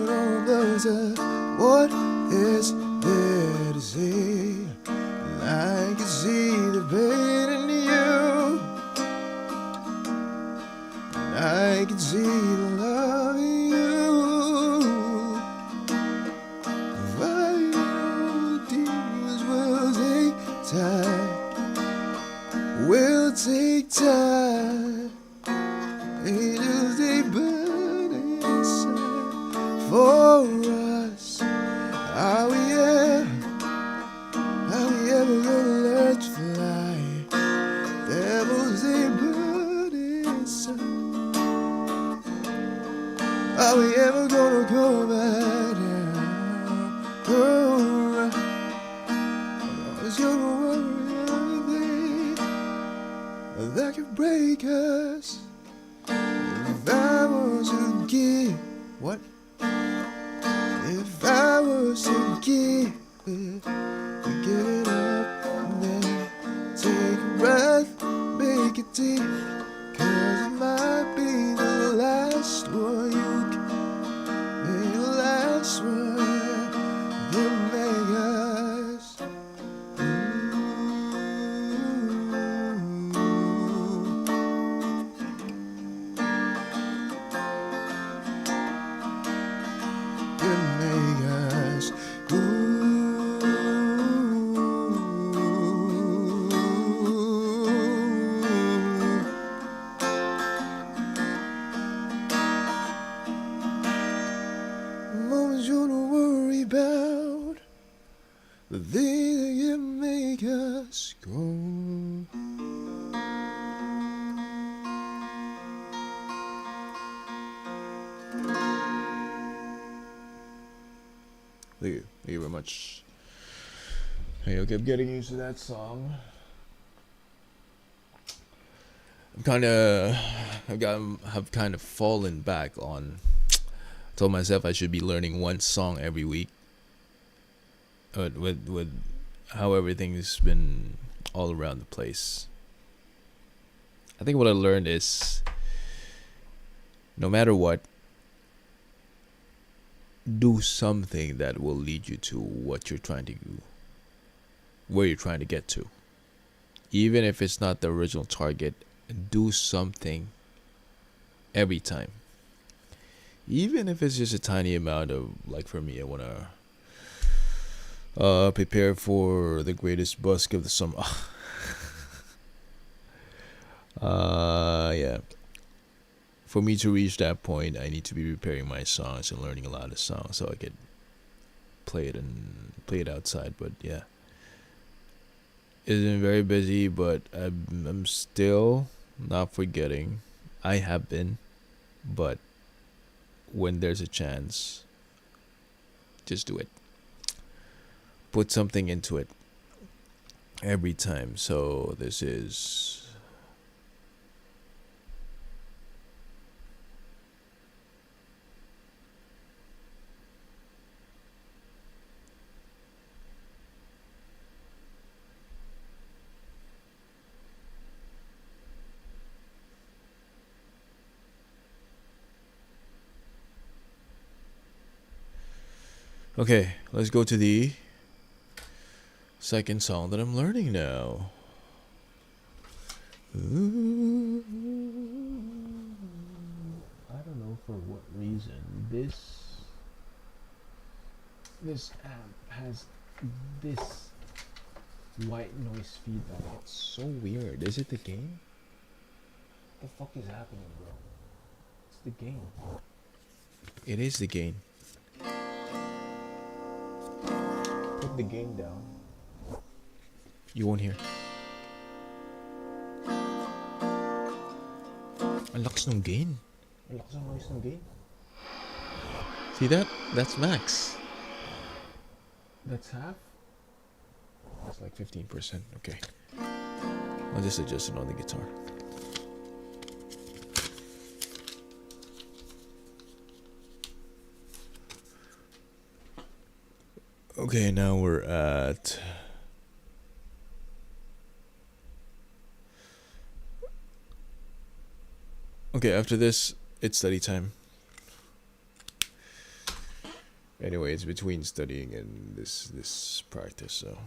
know what is there to say. I can see the pain in you. I can see the love in you. Fighting demons will take time. Will take time. Angels they burn inside for us. Are we ever gonna learn to fly? Devils they burn inside. Are we ever gonna go back down? Oh, I was gonna worry anything that could break us. If I was to give, what? If I was to give it up, and then take a breath, make it deep, 'cause it might be the last one you can, maybe the last one that make us. Moments you don't worry about, the things that you make us go. Thank you very much. Hey, I kept getting used to that song. I've kind of fallen back on. Told myself I should be learning one song every week. But with how everything's been all around the place, I think what I learned is, no matter what, do something that will lead you to what you're trying to do, where you're trying to get to. Even if it's not the original target, do something every time. Even if it's just a tiny amount of, like for me, I want to prepare for the greatest busk of the summer. Yeah. For me to reach that point, I need to be preparing my songs and learning a lot of songs so I could play it outside. But yeah, it's been very busy, but I'm still not forgetting. I have been, but when there's a chance, just do it. Put something into it. every time. So this is okay, let's go to the second song that I'm learning now. Ooh. I don't know for what reason this amp has this white noise feedback. It's so weird. Is it the gain? What the fuck is happening, bro? It's the gain. It is the gain. Put the gain down. You won't hear. Ang lakas ng gain. Ang lakas ng noise ng gain. See that? That's max. That's half. That's like 15%. Okay. I'll just adjust it on the guitar. Okay, now we're at okay, after this it's study time. Anyway, it's between studying and this practice, so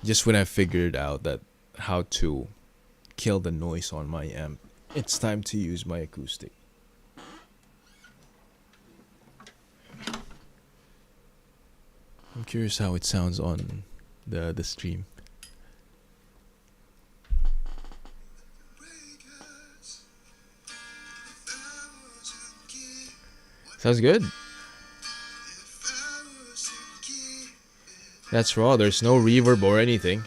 just when I figured out that how to kill the noise on my amp, it's time to use my acoustic. I'm curious how it sounds on the stream. Sounds good. That's raw, there's no reverb or anything.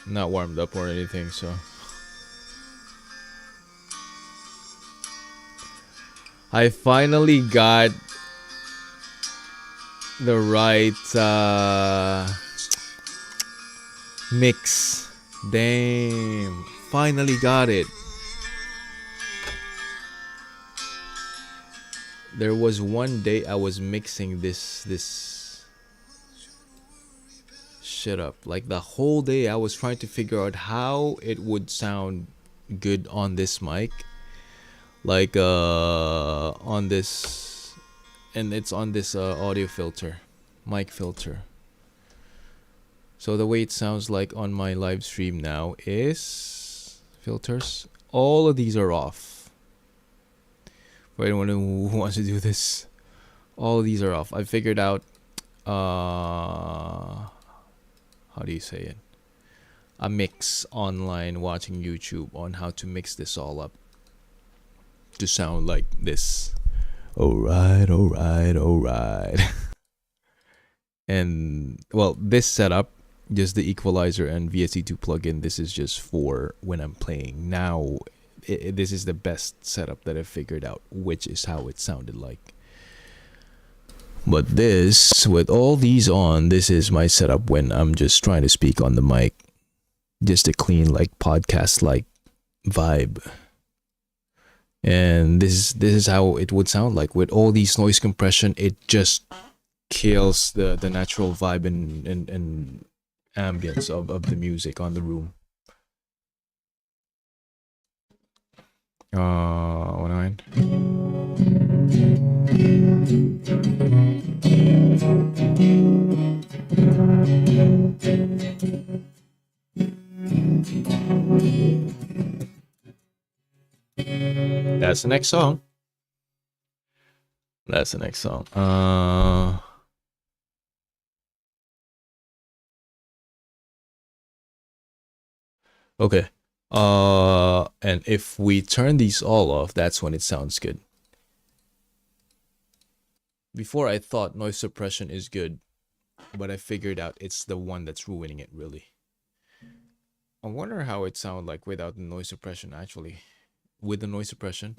Not warmed up or anything, so I finally got the right mix. Damn, finally got it. There was one day I was mixing this shit up. Like the whole day I was trying to figure out how it would sound good on this mic. Like on this, and it's on this audio filter, mic filter. So the way it sounds like on my live stream now is filters. All of these are off. For anyone who wants to do this, all of these are off. I figured out how do you say it? A mix online watching YouTube on how to mix this all up to sound like this. Alright. And well, this setup, just the equalizer and VST2 plugin, this is just for when I'm playing. Now, this is the best setup that I've figured out, which is how it sounded like. But this, with all these on, this is my setup when I'm just trying to speak on the mic. Just a clean, like, podcast-like vibe. And this is how it would sound like. With all these noise compression, it just kills the natural vibe and ambience of the music on the room. 109. That's the next song. Okay. And if we turn these all off, that's when it sounds good. Before I thought noise suppression is good, but I figured out it's the one that's ruining it, really. I wonder how it sounds like without the noise suppression, actually. With the noise suppression.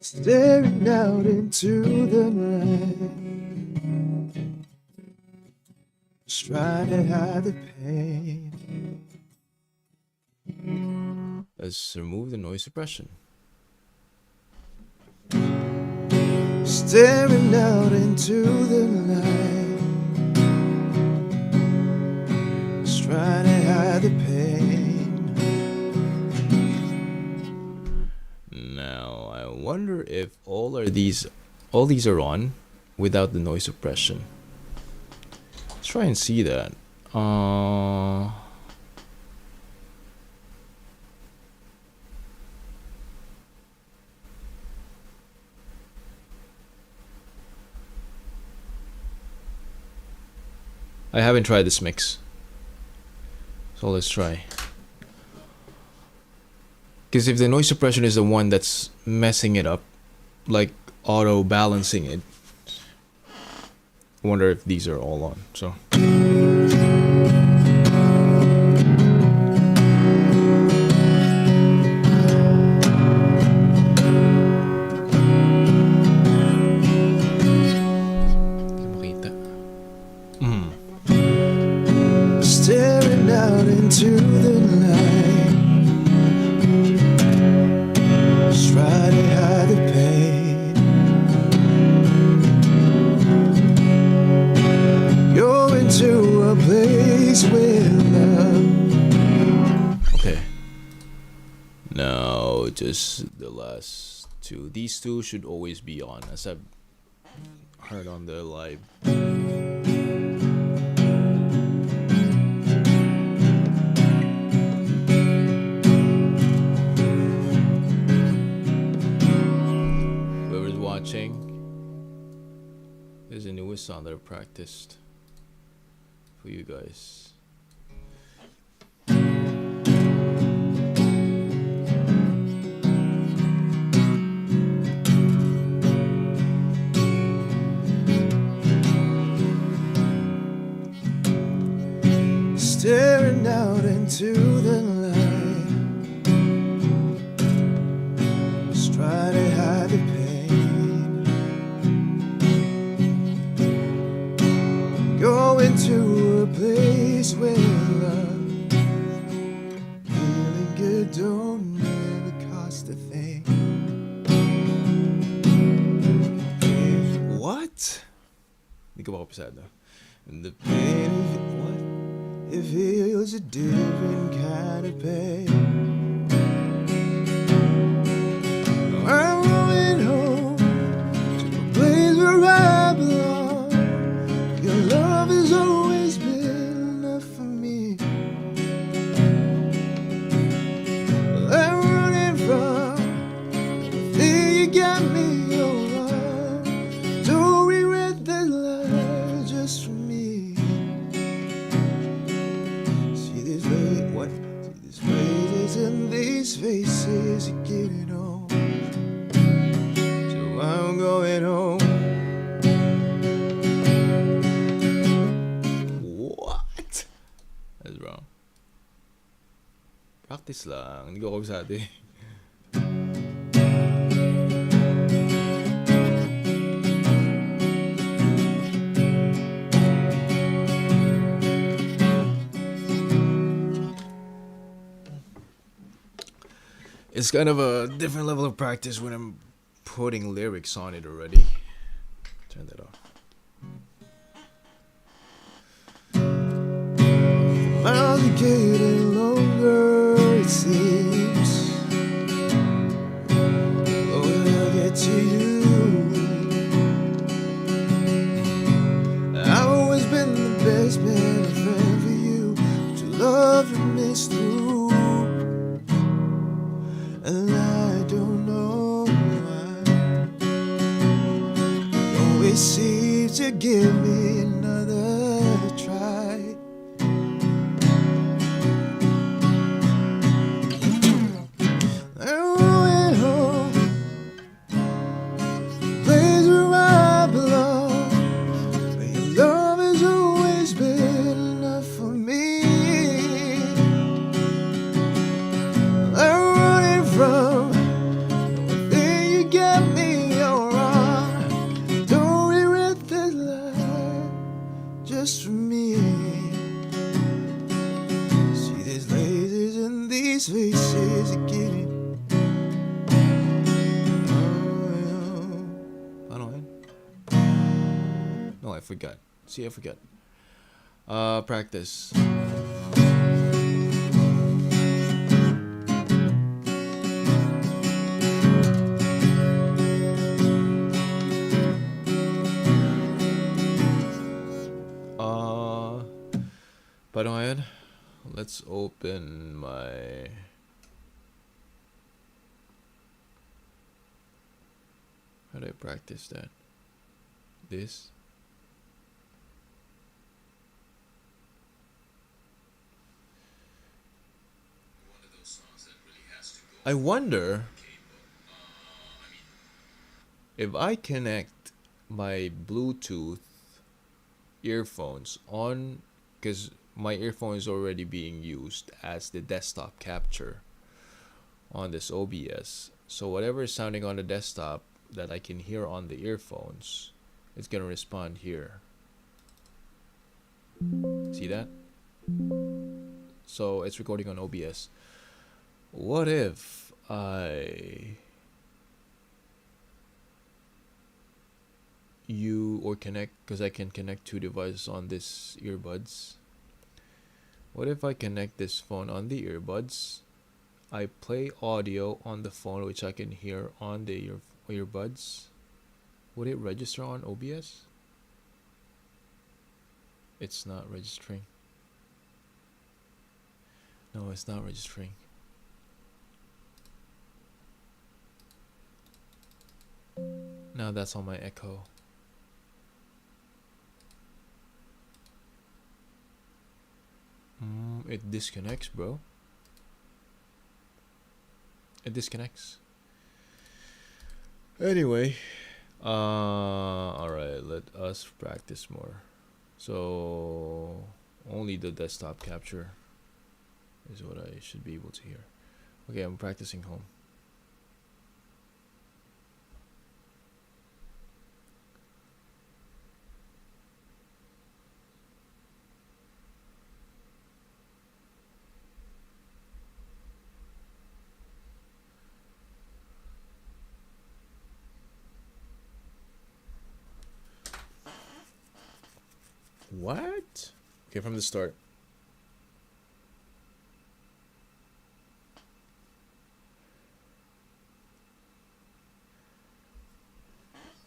Staring out into the night, just trying to hide the pain. Let's remove the noise suppression. Staring out into the night, just trying to hide the pain. Now I wonder if all these are on without the noise suppression. Let's try and see that. I haven't tried this mix, so let's try. Because if the noise suppression is the one that's messing it up, like auto balancing it, I wonder if these are all on. So. Staring out into the night, just trying to hide the pain. Going to a place where love. Okay. Now just the last two. These two should always be on, as I've heard on the live. This is the newest sound that I've practiced for you guys. Staring out into the light, just trying to hide the pain. Going to a place where love, feeling good don't never cost a thing. What? Hindi ko makapasad na. And the pain of it, what? It feels a different kind of pain. I'm going home to a place where I belong. Your love has always been enough for me. I'm running from the thing you got me over. Don't regret that life just for me. See this way, what? See these faces and these faces are getting old. So I'm going home. That's wrong. Practice lang. Hindi ko kabisado eh. It's kind of a different level of practice when I'm putting lyrics on it already. Turn that off. Miles are getting longer, it seems. The closer I get to you, I've always been the best man, a friend for you, to love and miss through. And I don't know why you always seem to give me another Oh, I forgot. See, I forgot. Practice. Padawan, let's open my... How do I practice that? This? I wonder if I connect my Bluetooth earphones on, because my earphone is already being used as the desktop capture on this OBS. So whatever is sounding on the desktop that I can hear on the earphones, it's gonna respond here. See that? So it's recording on OBS. What if I connect, because I can connect two devices on this earbuds. What if I connect this phone on the earbuds? I play audio on the phone which I can hear on the earbuds. Would it register on OBS? It's not registering. No, it's not registering. Now that's on my Echo. It disconnects, bro. It disconnects. Anyway, alright, let us practice more. So only the desktop capture is what I should be able to hear. Okay, I'm practicing home. What? Okay, from the start.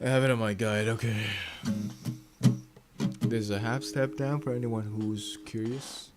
I have it on my guide, okay. There's a half step down for anyone who's curious.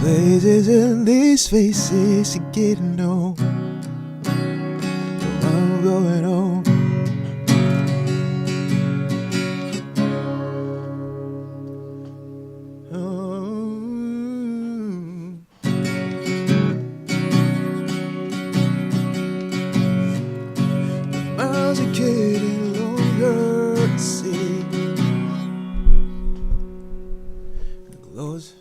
Places and these faces are getting old. I'm going home. Miles are getting longer to see. Close.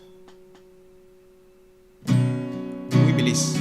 Muy feliz.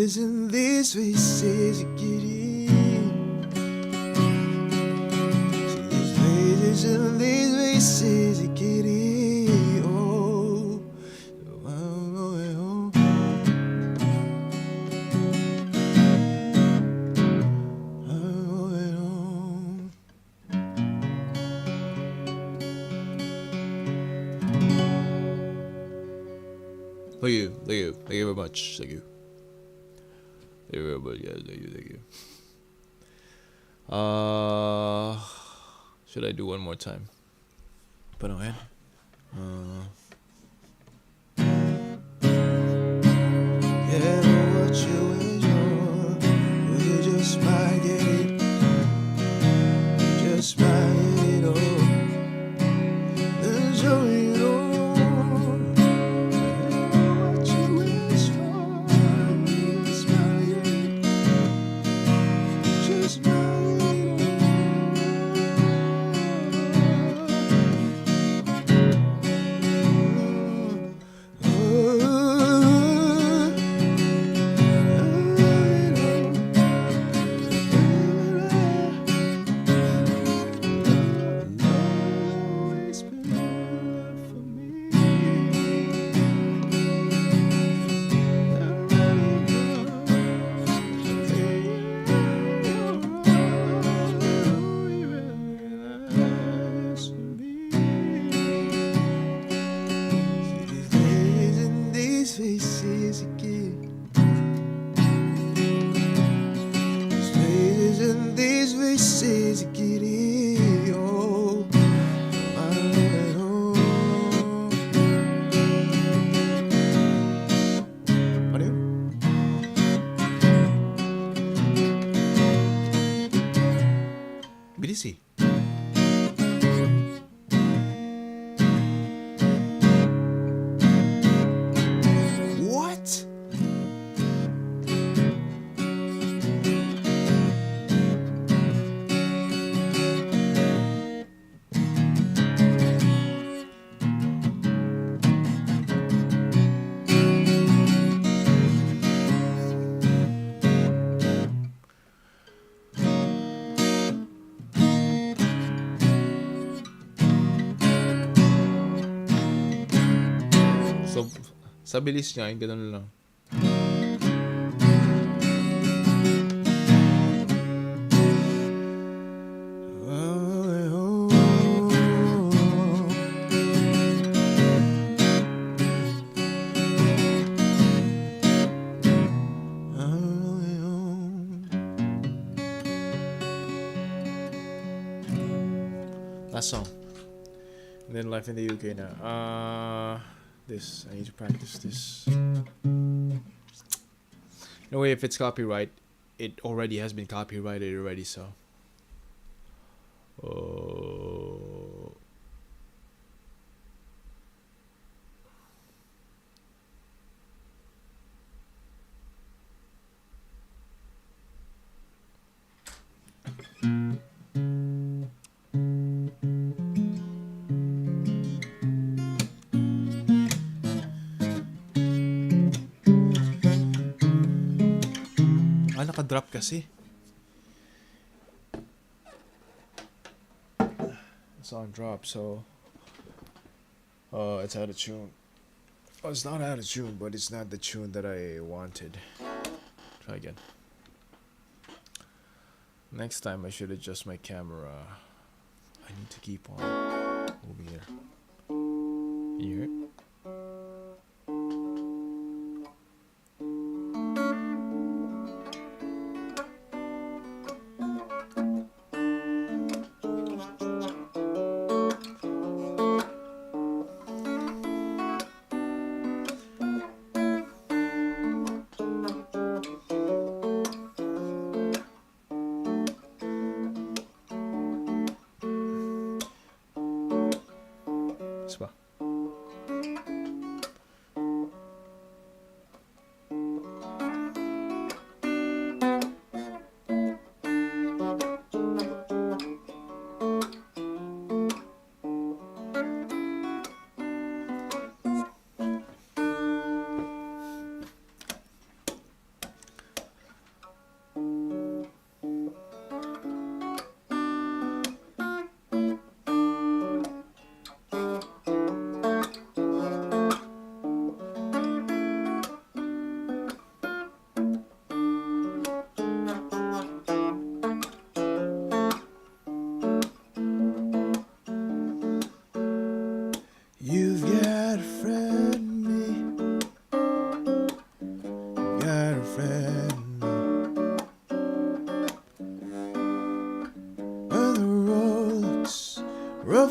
faces and these faces are getting. These faces and these faces are getting. Oh, I'm going home. I'm going home. Thank you very much. Thank you very much, guys. Thank you. Should I do one more time? Put on hand. Yeah, what you enjoy, you just might get it. You just might get it all. Enjoy it all. What you wish for, you just might get it. You just might get it these faces again. These faces and these faces again. Oh, I'm going home. Mario? BDC. What? So, sa bilis niya, yung ganun lang. Last song. And then Life in the UK now. This, I need to practice this. No way, if it's copyright, it already has been copyrighted already, so. Oh. Naka-drop kasi. It's on drop, so it's out of tune. Oh, it's not out of tune, but it's not the tune that I wanted. Try again. Next time I should adjust my camera. I need to keep on moving here. Can you hear it?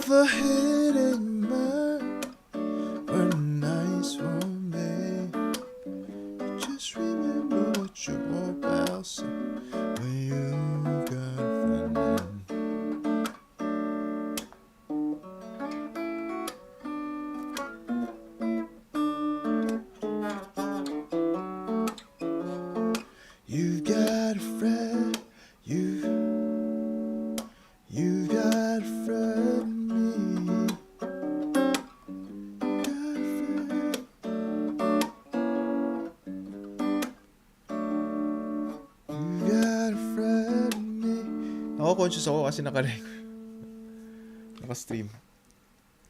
of a hidden mind were nice for me. Just remember what you're about, so when you got a friend. You've got a friend, you've got a friend in me. Got a friend. You got a friend in me. Ako conscious ako kasi naka-stream.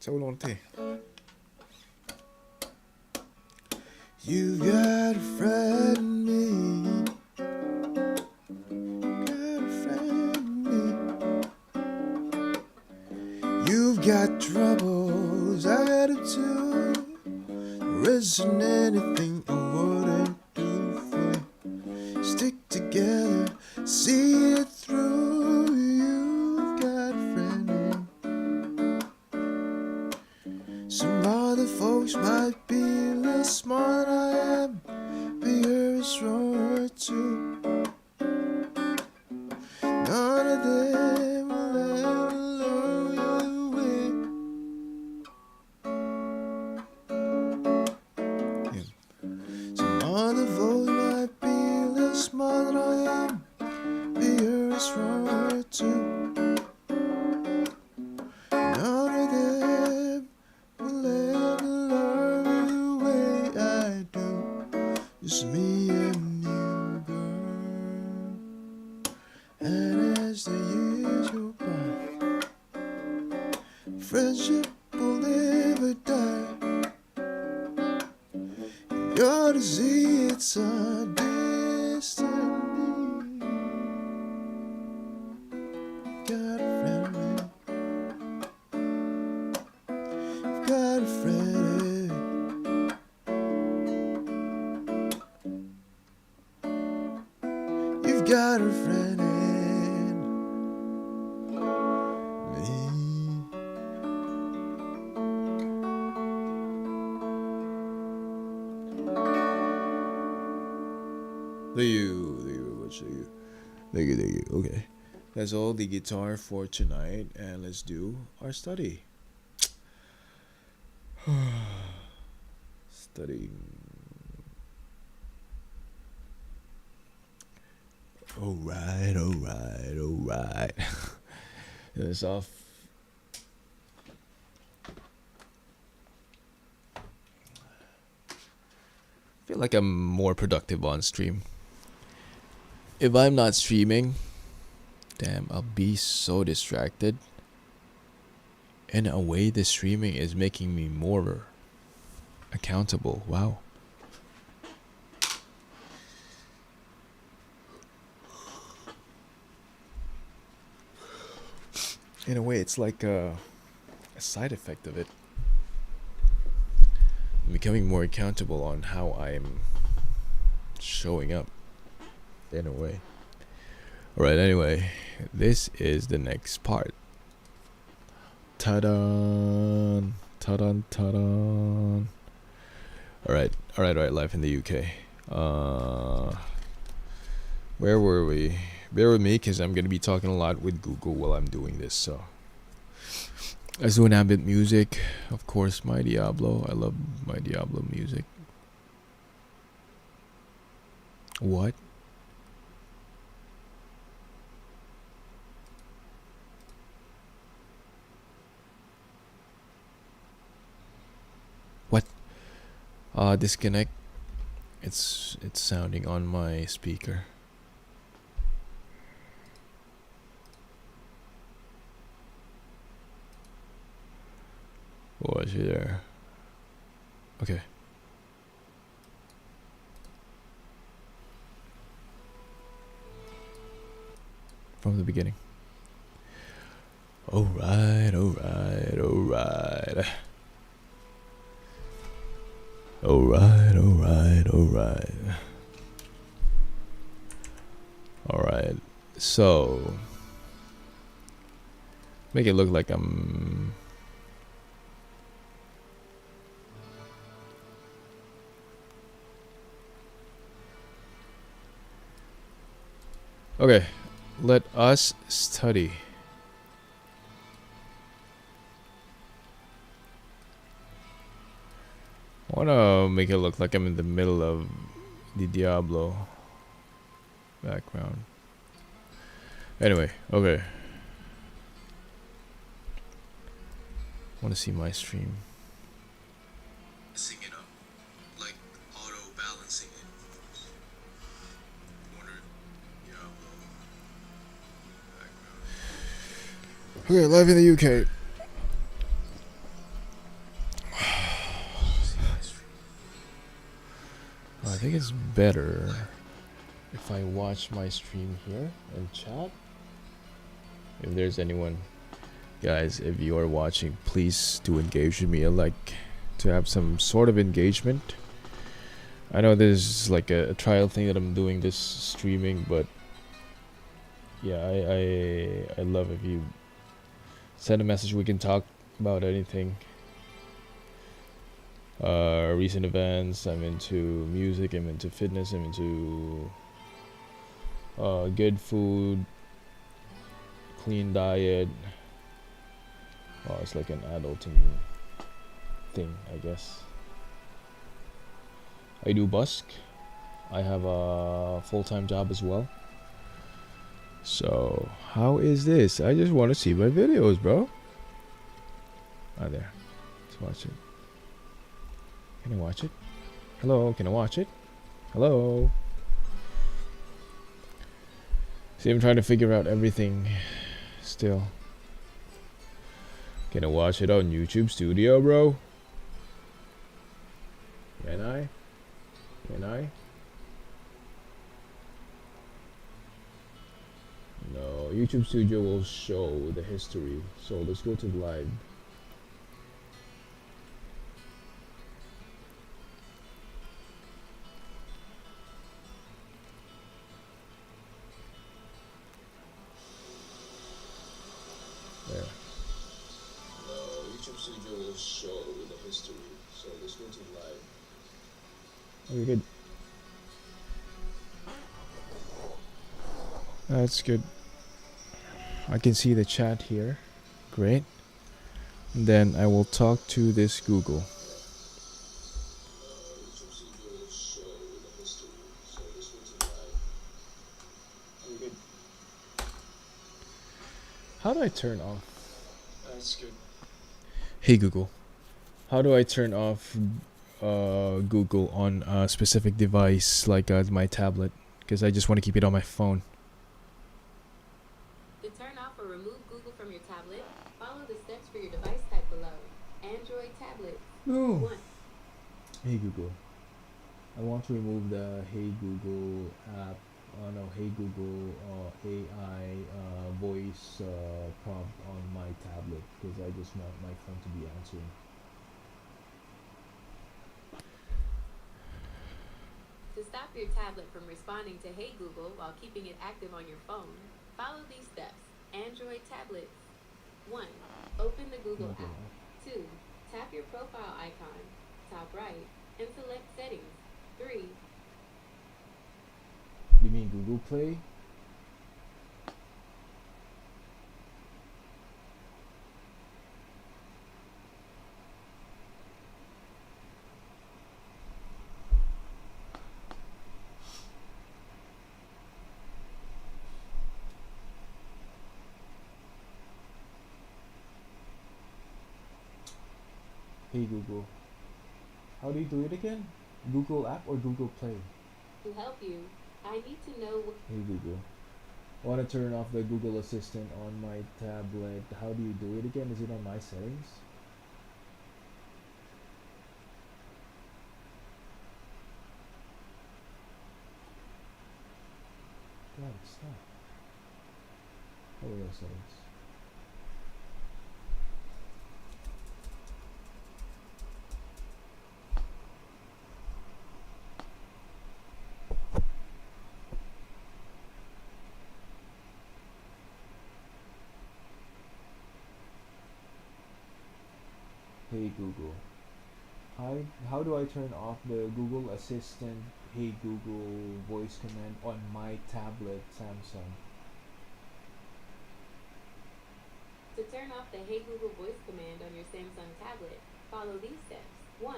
Sa ulo ko eh. You got a friend in me. You've got troubles, I got it too. There isn't anything I wouldn't do for you. Stick together, see it through. You've got a friend in. Some other folks might be a little smarter than I am, but you're a stronger too. None of them will ever lure you away. Yeah. Some other folks might be a little smarter than I am, but you're a stronger too. None of them will ever love you the way I do. Just me and you, girl. And as the years go by, friendship will never die. You're to see it's our destiny. Got a friend, man. You've got a friend. You've got a friend in me. Thank you very much. Thank you. Okay, that's all the guitar for tonight, and let's do our study. Studying. All right. It's off. I feel like I'm more productive on stream. If I'm not streaming, damn, I'll be so distracted. In a way, the streaming is making me more accountable. Wow. In a way, it's like a side effect of it. I'm becoming more accountable on how I'm showing up. In a way. Alright, anyway, this is the next part. Ta-da! Ta-da! Alright, life in the UK. Where were we? Bear with me, because I'm going to be talking a lot with Google while I'm doing this, so. Let's do an ambient music. Of course, My Diablo. I love My Diablo music. What? What? Disconnect. It's sounding on my speaker. Was she there? Okay. From the beginning. Alright. Alright. So make it look like I'm Okay, let us study. I wanna make it look like I'm in the middle of the Diablo background. Anyway, okay. Want to see my stream? It up, like auto balancing it. Okay, live in the UK. I think it's better if I watch my stream here and chat. If there's anyone, guys, if you are watching, please do engage with me. I like to have some sort of engagement. I know this is like a trial thing that I'm doing, this streaming, but yeah, I love if you send a message. We can talk about anything. Recent events. I'm into music. I'm into fitness. I'm into good food, clean diet. Oh, it's like an adulting thing, I guess. I do busk. I have a full-time job as well. So how is this? I just want to see my videos, bro. Ah, there. Let's watch it. Can I watch it? Hello, can I watch it? Hello. See, I'm trying to figure out everything still. Can I watch it on YouTube Studio, bro? Can I? Can I? No, YouTube Studio will show the history. So let's go to live. There. No, YouTube Studio will show the history. So let's go to live. Okay, good. That's good. I can see the chat here. Great. Then I will talk to this Google. How do I turn off? That's good. Hey Google, how do I turn off Google on a specific device like my tablet? Because I just want to keep it on my phone. To turn off or remove Google from your tablet, follow the steps for your device type below. Android tablet. No. 1. Hey Google, I want to remove the Hey Google app. No, Hey Google AI voice prompt on my tablet because I just want my phone to be answering. To stop your tablet from responding to Hey Google while keeping it active on your phone, follow these steps. Android tablet. 1. Open the Google app. 2. Tap your profile icon, top right, and select settings. 3. You mean Google Play? Hey Google, how do you do it again? Google app or Google Play? To help you, I need to know what... Hey Google, I want to turn off the Google Assistant on my tablet. How do you do it again? Is it on my settings? God, stop. How are those settings? Hey Google, How do I turn off the Google Assistant Hey Google voice command on my tablet Samsung? To turn off the Hey Google voice command on your Samsung tablet, follow these steps. 1.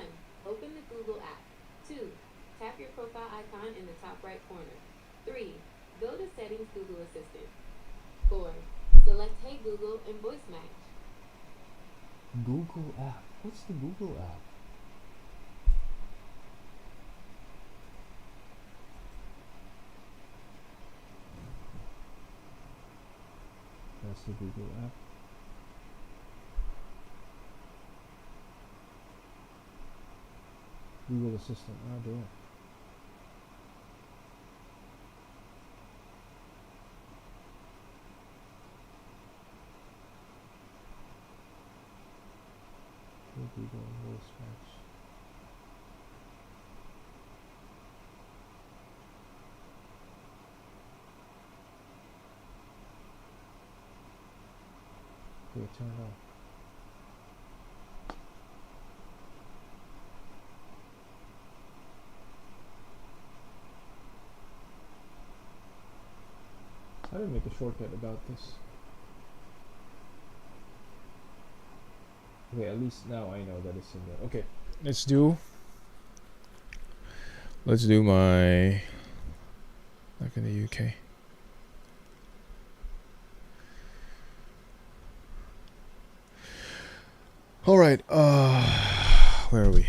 Open the Google app. 2. Tap your profile icon in the top right corner. 3. Go to Settings Google Assistant. 4. Select Hey Google and voice match. Google app. What's the Google app? That's the Google app. Google Assistant. Oh dear. Google voice match. Okay, turn it on. I didn't make a shortcut about this. Okay, at least now I know that it's in there. Okay, let's do my back in the UK. All right, where are we?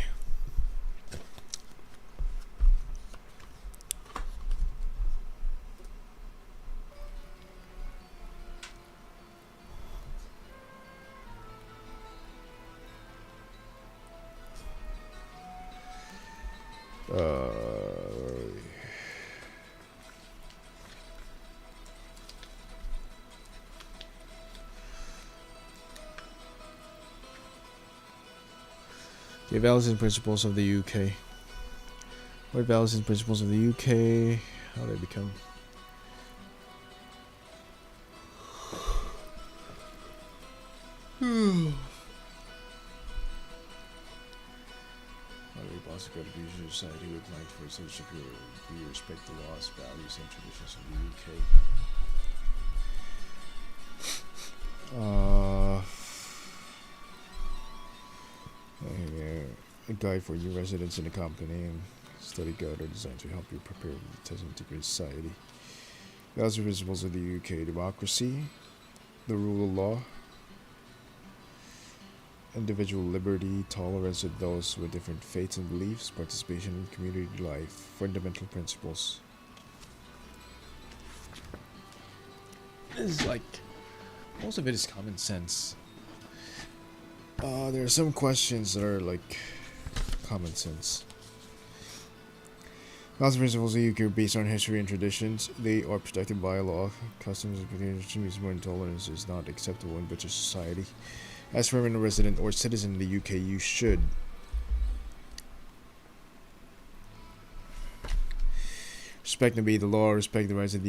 The values and principles of the UK. What values and principles of the UK? How they become? Boss got abuse of society would like for such a we respect the laws, values, and traditions of the UK. A guide for new residents in the company and study guide are designed to help you prepare to integrate society. Values and principles of the UK: democracy, the rule of law, individual liberty, tolerance of those with different faiths and beliefs, participation in community life, fundamental principles. This is like, most of it is common sense. There are some questions that are like common sense. Values and principles of the UK are based on history and traditions. They are protected by law. Customs and traditions and tolerance is not acceptable in British society. As for a resident or citizen in the UK, you should respect and obey the law, respect the rights of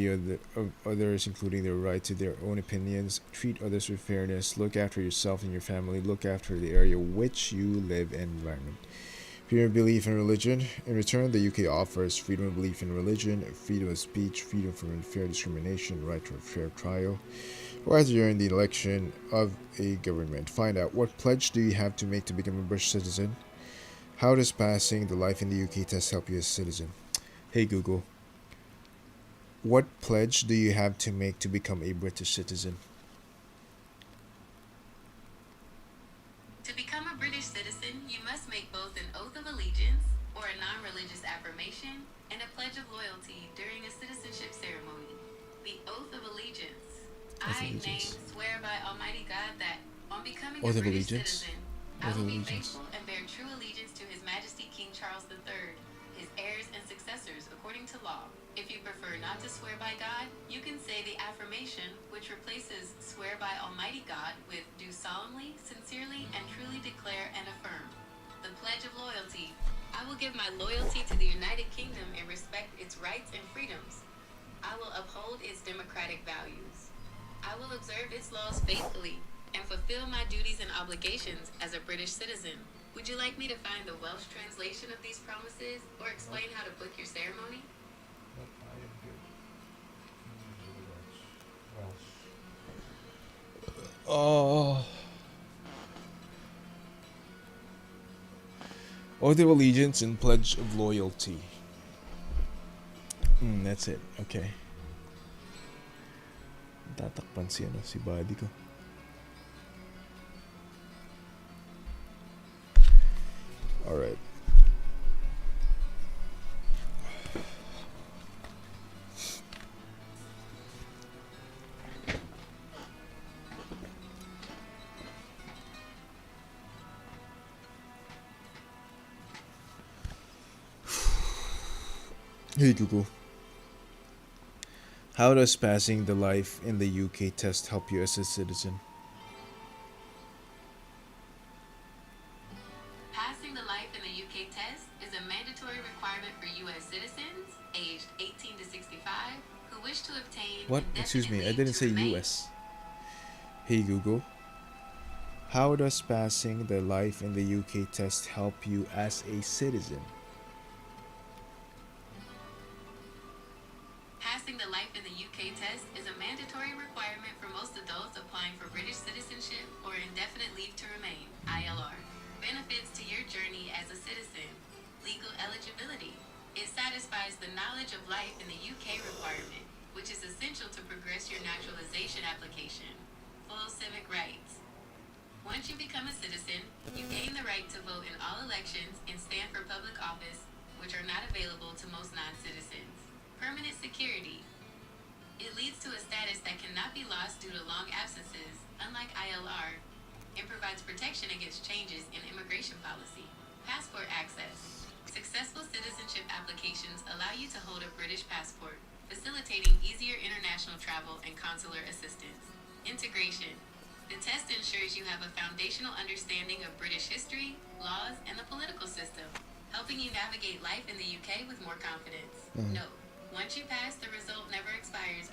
others, including their right to their own opinions, treat others with fairness, look after yourself and your family, look after the area which you live and environment. Freedom of belief in religion. In return, the UK offers freedom of belief in religion, freedom of speech, freedom from unfair discrimination, right to a fair trial, right during the election of a government. Find out, what pledge do you have to make to become a British citizen? How does passing the Life in the UK test help you as a citizen? Hey Google, what pledge do you have to make to become a British citizen? To become a British citizen, you must make both an oath of allegiance, or a non-religious affirmation, and a pledge of loyalty during a citizenship ceremony. The oath of allegiance. I, name, swear by Almighty God that, on becoming a British citizen, I will be faithful and bear true allegiance to His Majesty King Charles III, his heirs and successors according to law. If you prefer not to swear by God, you can say the affirmation, which replaces swear by Almighty God with do solemnly, sincerely, and truly declare and affirm. The Pledge of Loyalty. I will give my loyalty to the United Kingdom and respect its rights and freedoms. I will uphold its democratic values. I will observe its laws faithfully and fulfill my duties and obligations as a British citizen Would you like me to find the Welsh translation of these promises or explain how to book your ceremony? Oh. Oath of allegiance and pledge of loyalty. That's it. Okay. Tatakpan si body ko. Alright. Hey Google. How does passing the Life in the UK test help you as a citizen? Passing the Life in the UK test is a mandatory requirement for U.S. citizens aged 18 to 65 who wish to obtain. What? Excuse me, I didn't say US. Hey Google. How does passing the Life in the UK test help you as a citizen? Passing the Life in the UK test is a mandatory requirement for most adults applying for British citizenship or indefinite leave to remain, ILR. Benefits to your journey as a citizen. Legal eligibility. It satisfies the knowledge of life in the UK requirement, which is essential to progress your naturalization application. Full civic rights. Once you become a citizen, you gain the right to vote in all elections and stand for public office, which are not available to most non-citizens. Permanent security. It leads to a status that cannot be lost due to long absences, unlike ILR, and provides protection against changes in immigration policy. Passport access. Successful citizenship applications allow you to hold a British passport, facilitating easier international travel and consular assistance. Integration. The test ensures you have a foundational understanding of British history, laws, and the political system, helping you navigate life in the UK with more confidence. Note. Once you pass, the result never expires,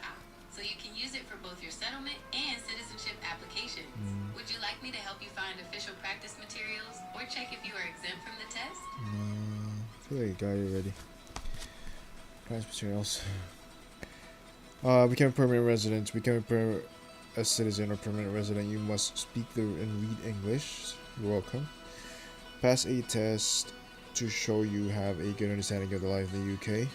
so you can use it for both your settlement and citizenship applications. Would you like me to help you find official practice materials or check if you are exempt from the test? I feel like you got it already. Practice materials. Become a permanent resident. Become a citizen or permanent resident, you must speak and read English. You're welcome. Pass a test to show you have a good understanding of the life in the UK.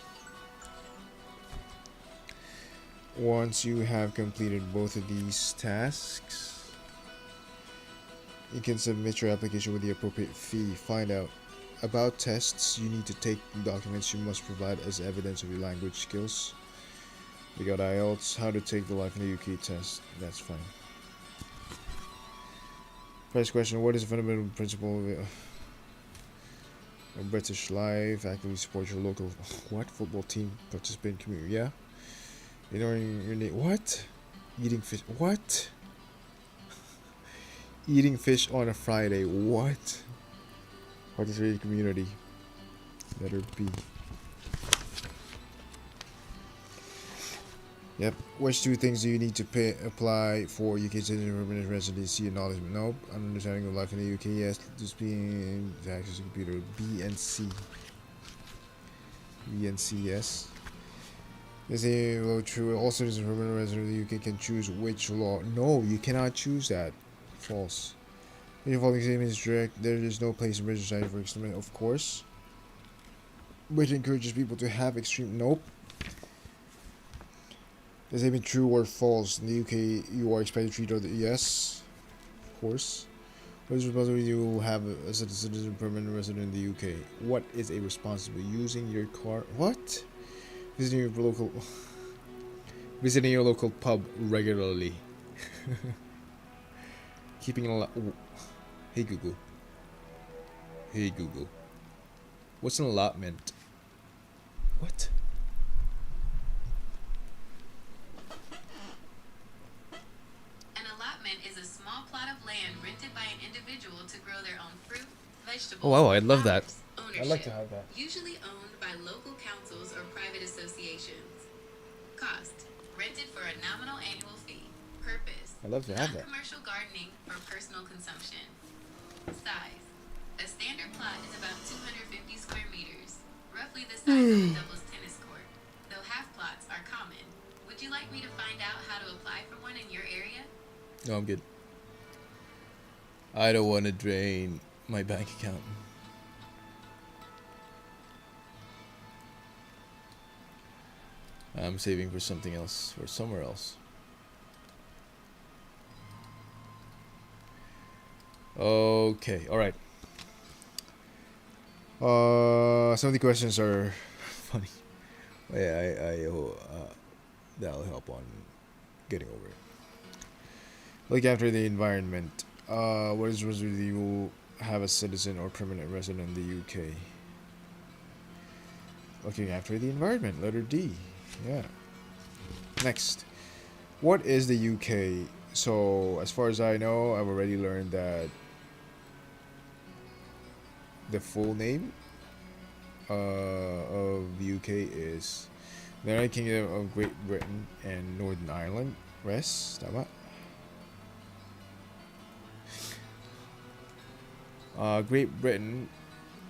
Once you have completed both of these tasks, you can submit your application with the appropriate fee. Find out about tests. You need to take documents you must provide as evidence of your language skills. We got IELTS, how to take the Life in the UK test. That's fine. First question, what is the fundamental principle of British life? Actively support your local football team, participate in community. Yeah. Ignoring your name. What? Eating fish. What? Eating fish on a Friday. What? Participate in community. Letter B. Yep. Which two things do you need to apply for UK citizen permanent residency? Acknowledgement. Nope. Understanding of life in the UK. Yes. Just being access to computer. B and C. B and C. Yes. Is a true? All citizens and permanent residents of the UK can choose which law. No, you cannot choose that. False. The following statement is direct. There is no place in British society for extreme. Of course. Which encourages people to have extreme. Nope. Is it true or false? In the UK, you are expected to treat other. Yes. Of course. What is responsibility you have as a citizen permanent resident in the UK? What is a responsibility? Using your car. What? Visiting your local pub regularly. Keeping a lot. Hey Google. Hey Google. What's an allotment? What? An allotment is a small plot of land rented by an individual to grow their own fruit, vegetables. Oh wow, I'd love that. Ownership, I'd like to have that. Usually owned by local councils or private associations. Cost, rented for a nominal annual fee. Purpose, I'd love to have that. commercial gardening for personal consumption. Size, A standard plot is about 250 square meters, roughly the size of a doubles tennis court, though half plots are common. Would you like me to find out how to apply for one in your area? No, I'm good. I don't want to drain my bank account. I'm saving for something else, or somewhere else. Okay, alright. Some of the questions are funny. That'll help on getting over it. Look after the environment. What is whether you have a citizen or permanent resident in the UK? Looking after the environment, letter D. Yeah. Next. What is the UK? So, as far as I know, I've already learned that the full name of the UK is the United Kingdom of Great Britain and Northern Ireland. Rest, tama? Great Britain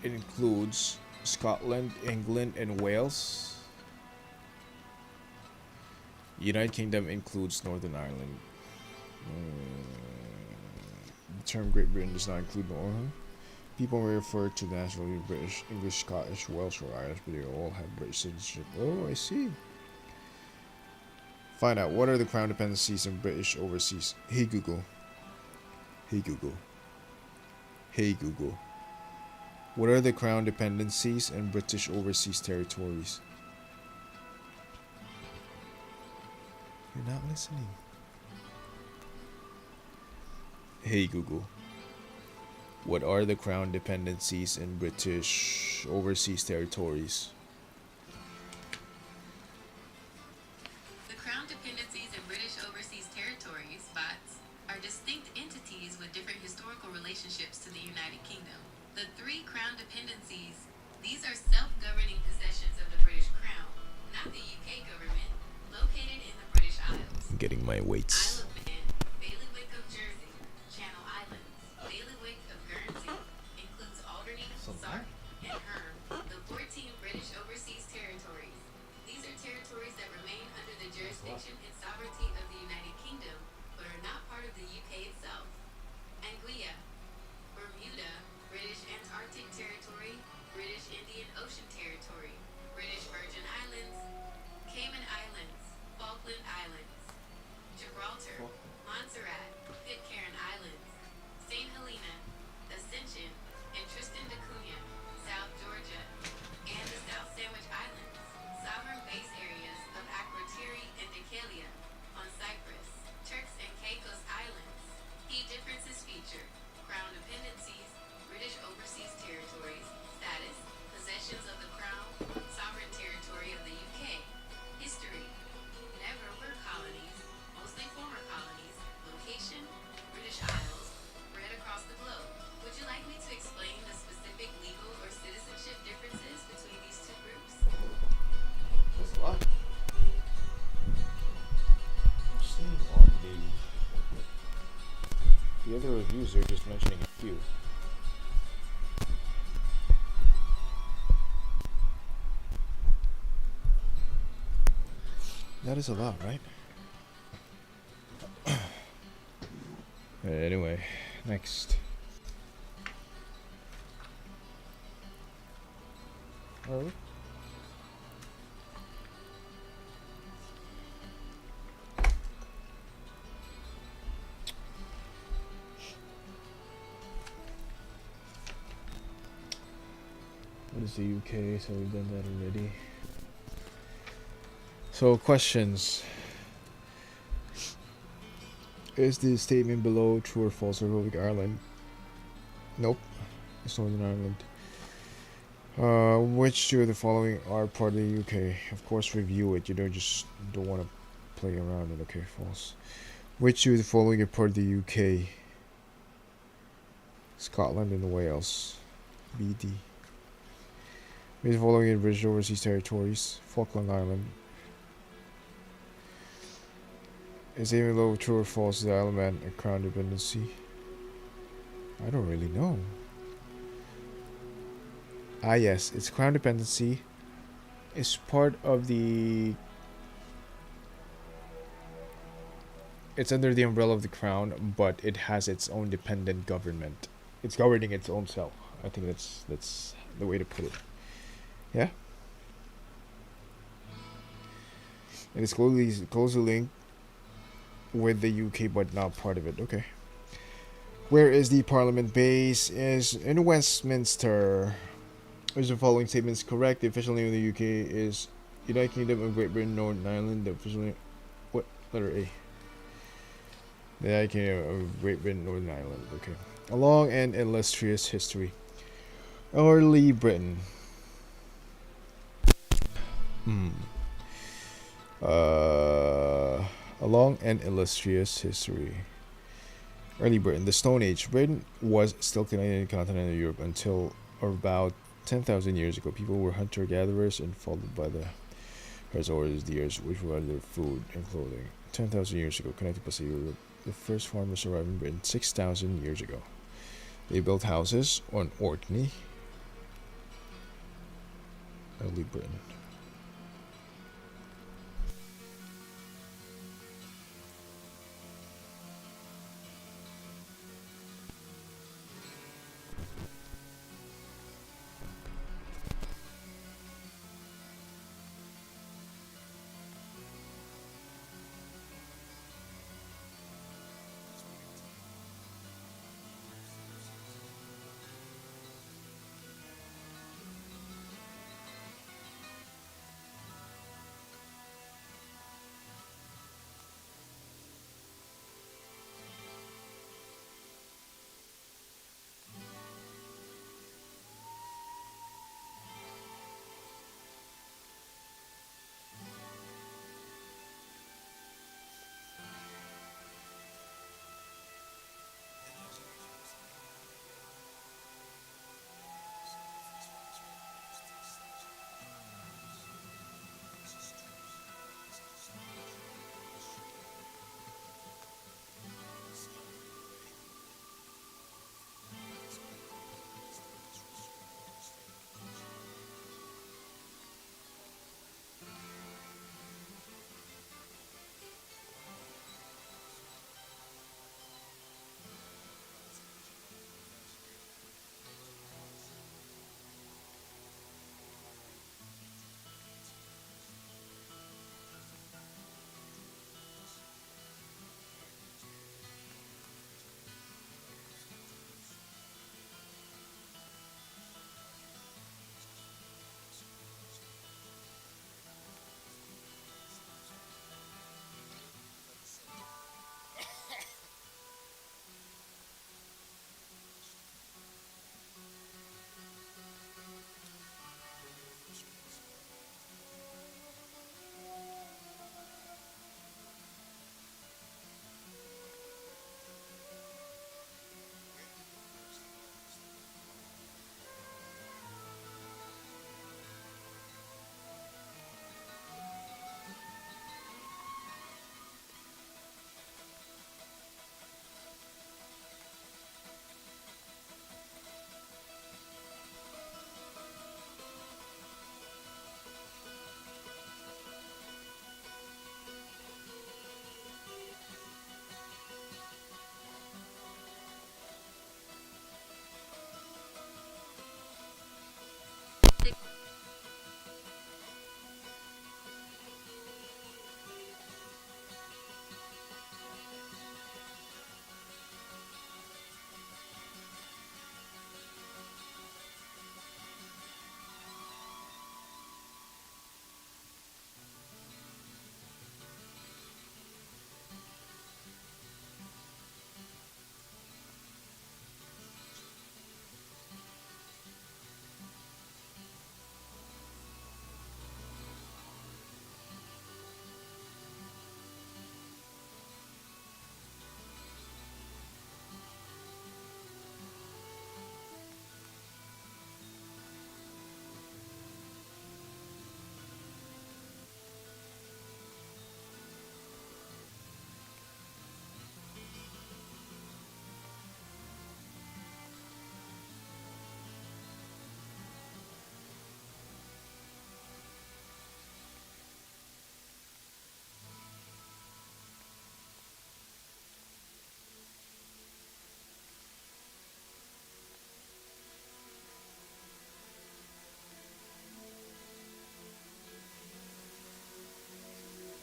includes Scotland, England, and Wales. United Kingdom includes Northern Ireland. The term Great Britain does not include Northern. People may refer to nationally British, English, Scottish, Welsh, or Irish, but they all have British citizenship. Oh, I see. Find out what are the crown dependencies in British overseas. Hey Google. Hey Google. Hey Google. What are the crown dependencies and British overseas territories? You're not listening. Hey Google. What are the crown dependencies and British overseas territories? The crown dependencies and British overseas territories, BOTS, are distinct entities with different historical relationships to the United Kingdom. The three crown dependencies, these are self-governing possessions of the British Crown, not the UK government, located in the British Isles. I'm getting my weights. Isle of Man, Bailiwick of Jersey, Channel Islands, Bailiwick of Guernsey, includes Alderney, Sark, and Herm, the 14 British overseas territories. These are territories that remain under the jurisdiction and sovereignty of the United Kingdom, but are not part of the UK itself. Anguilla, Bermuda, British Antarctic Territory, British Indian Ocean Territory, British Virgin Islands, Cayman Islands, Falkland Islands, Gibraltar, Montserrat, Pitcairn Islands, St. Helena, Ascension, and Tristan da Cunha, South Georgia, and the South Sandwich Islands, sovereign base areas of Akrotiri and Dhekelia on Cyprus, Turks and Caicos Islands. Key differences feature crown dependencies, British overseas territories, status, possessions of the Crown, sovereign territory of the UK, history, never were colonies, mostly former colonies, location, British Isles, spread across the globe. Would you like me to explain the specific legal or citizenship differences between these two groups? That's a lot. I'm seeing on the other reviews are just mentioning a few. That is a lot, right? Anyway, next. Oh. What is the UK? So we've done that already. So questions. Is the statement below true or false? Republic of Ireland? Nope. It's Northern Ireland. Which two of the following are part of the UK? Of course, review it. You don't want to play around with. Okay, false. Which two of the following are part of the UK? Scotland and Wales. BD. Which of the following are British overseas territories? Falkland Island. Is aiming low true or false? Is the Isle of Man a crown dependency? I don't really know. Ah, yes, its crown dependency is part of the... It's under the umbrella of the crown, but it has its own dependent government. It's governing its own self. I think that's the way to put it. Yeah? And it's closely linked with the UK, but not part of it. Okay. Where is the Parliament base? Is in Westminster. Is the following statements correct? The official name of the UK is United Kingdom of Great Britain, Northern Ireland. The official name... What? Letter A. The United Kingdom of Great Britain, Northern Ireland. Okay. A long and illustrious history. Early Britain. A long and illustrious history. Early Britain. The Stone Age. Britain was still connected in continental Europe until about 10,000 years ago. People were hunter-gatherers and followed by the herds the earth, which provided their food and clothing. 10,000 years ago, connected by Europe. The first farmers arrived in Britain 6,000 years ago. They built houses on Orkney. Early Britain.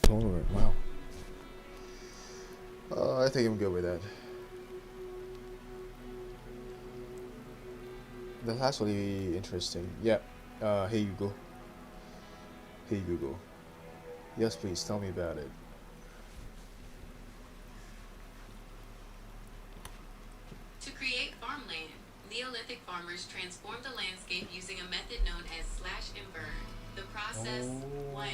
tolerant. Wow. I think I'm good with that. That's actually interesting. Yeah. Hey Google. Hey Google. Yes, please tell me about it. To create farmland, Neolithic farmers transformed the landscape using a method known as slash and burn. The process, 1.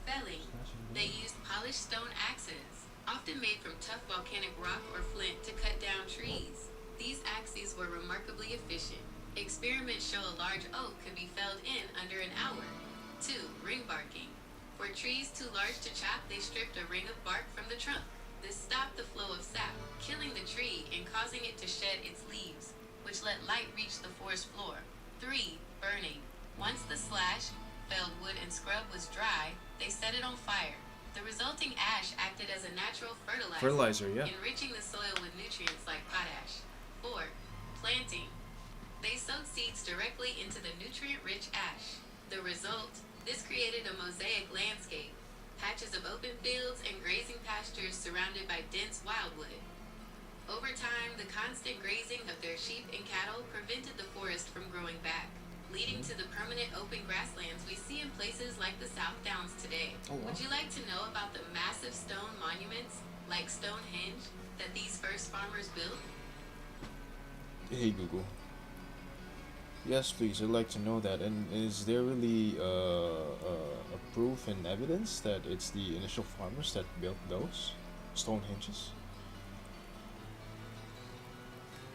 Felling. They used polished stone axes, often made from tough volcanic rock or flint, to cut down trees. These axes were remarkably efficient. Experiments show a large oak could be felled in under an hour. 2. Ring barking. For trees too large to chop, they stripped a ring of bark from the trunk. This stopped the flow of sap, killing the tree and causing it to shed its leaves, which let light reach the forest floor. 3. Burning. Once the slash, felled wood and scrub was dry, they set it on fire. The resulting ash acted as a natural fertilizer, enriching the soil with nutrients like potash. 4. Planting. They sowed seeds directly into the nutrient-rich ash. The result, this created a mosaic landscape, patches of open fields and grazing pastures surrounded by dense wildwood. Over time, the constant grazing of their sheep and cattle prevented the forest from growing back, leading to the permanent open grasslands we see in places like the South Downs today. Would you like to know about the massive stone monuments, like Stonehenge, that these first farmers built? Hey Google. Yes, please. I'd like to know that. And is there really a proof and evidence that it's the initial farmers that built those Stonehenges?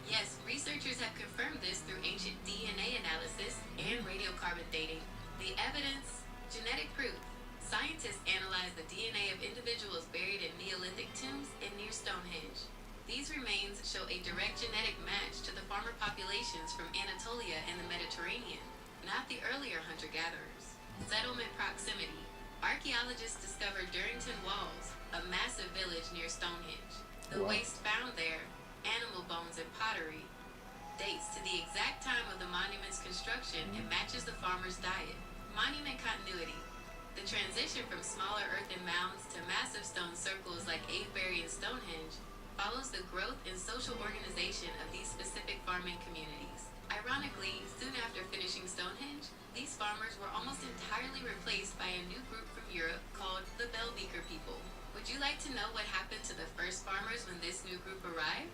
Yes, researchers have confirmed this through ancient DNA analysis and radiocarbon dating. The evidence, genetic proof. Scientists analyzed the DNA of individuals buried in Neolithic tombs and near Stonehenge. These remains show a direct genetic match to the farmer populations from Anatolia and the Mediterranean, not the earlier hunter-gatherers. Settlement proximity. Archaeologists discovered Durrington Walls, a massive village near Stonehenge. The waste found there, animal bones and pottery, dates to the exact time of the monument's construction and matches the farmer's diet. Monument continuity. The transition from smaller earthen mounds to massive stone circles like Avebury and Stonehenge follows the growth and social organization of these specific farming communities. Ironically, soon after finishing Stonehenge, these farmers were almost entirely replaced by a new group from Europe called the Bell Beaker people. Would you like to know what happened to the first farmers when this new group arrived?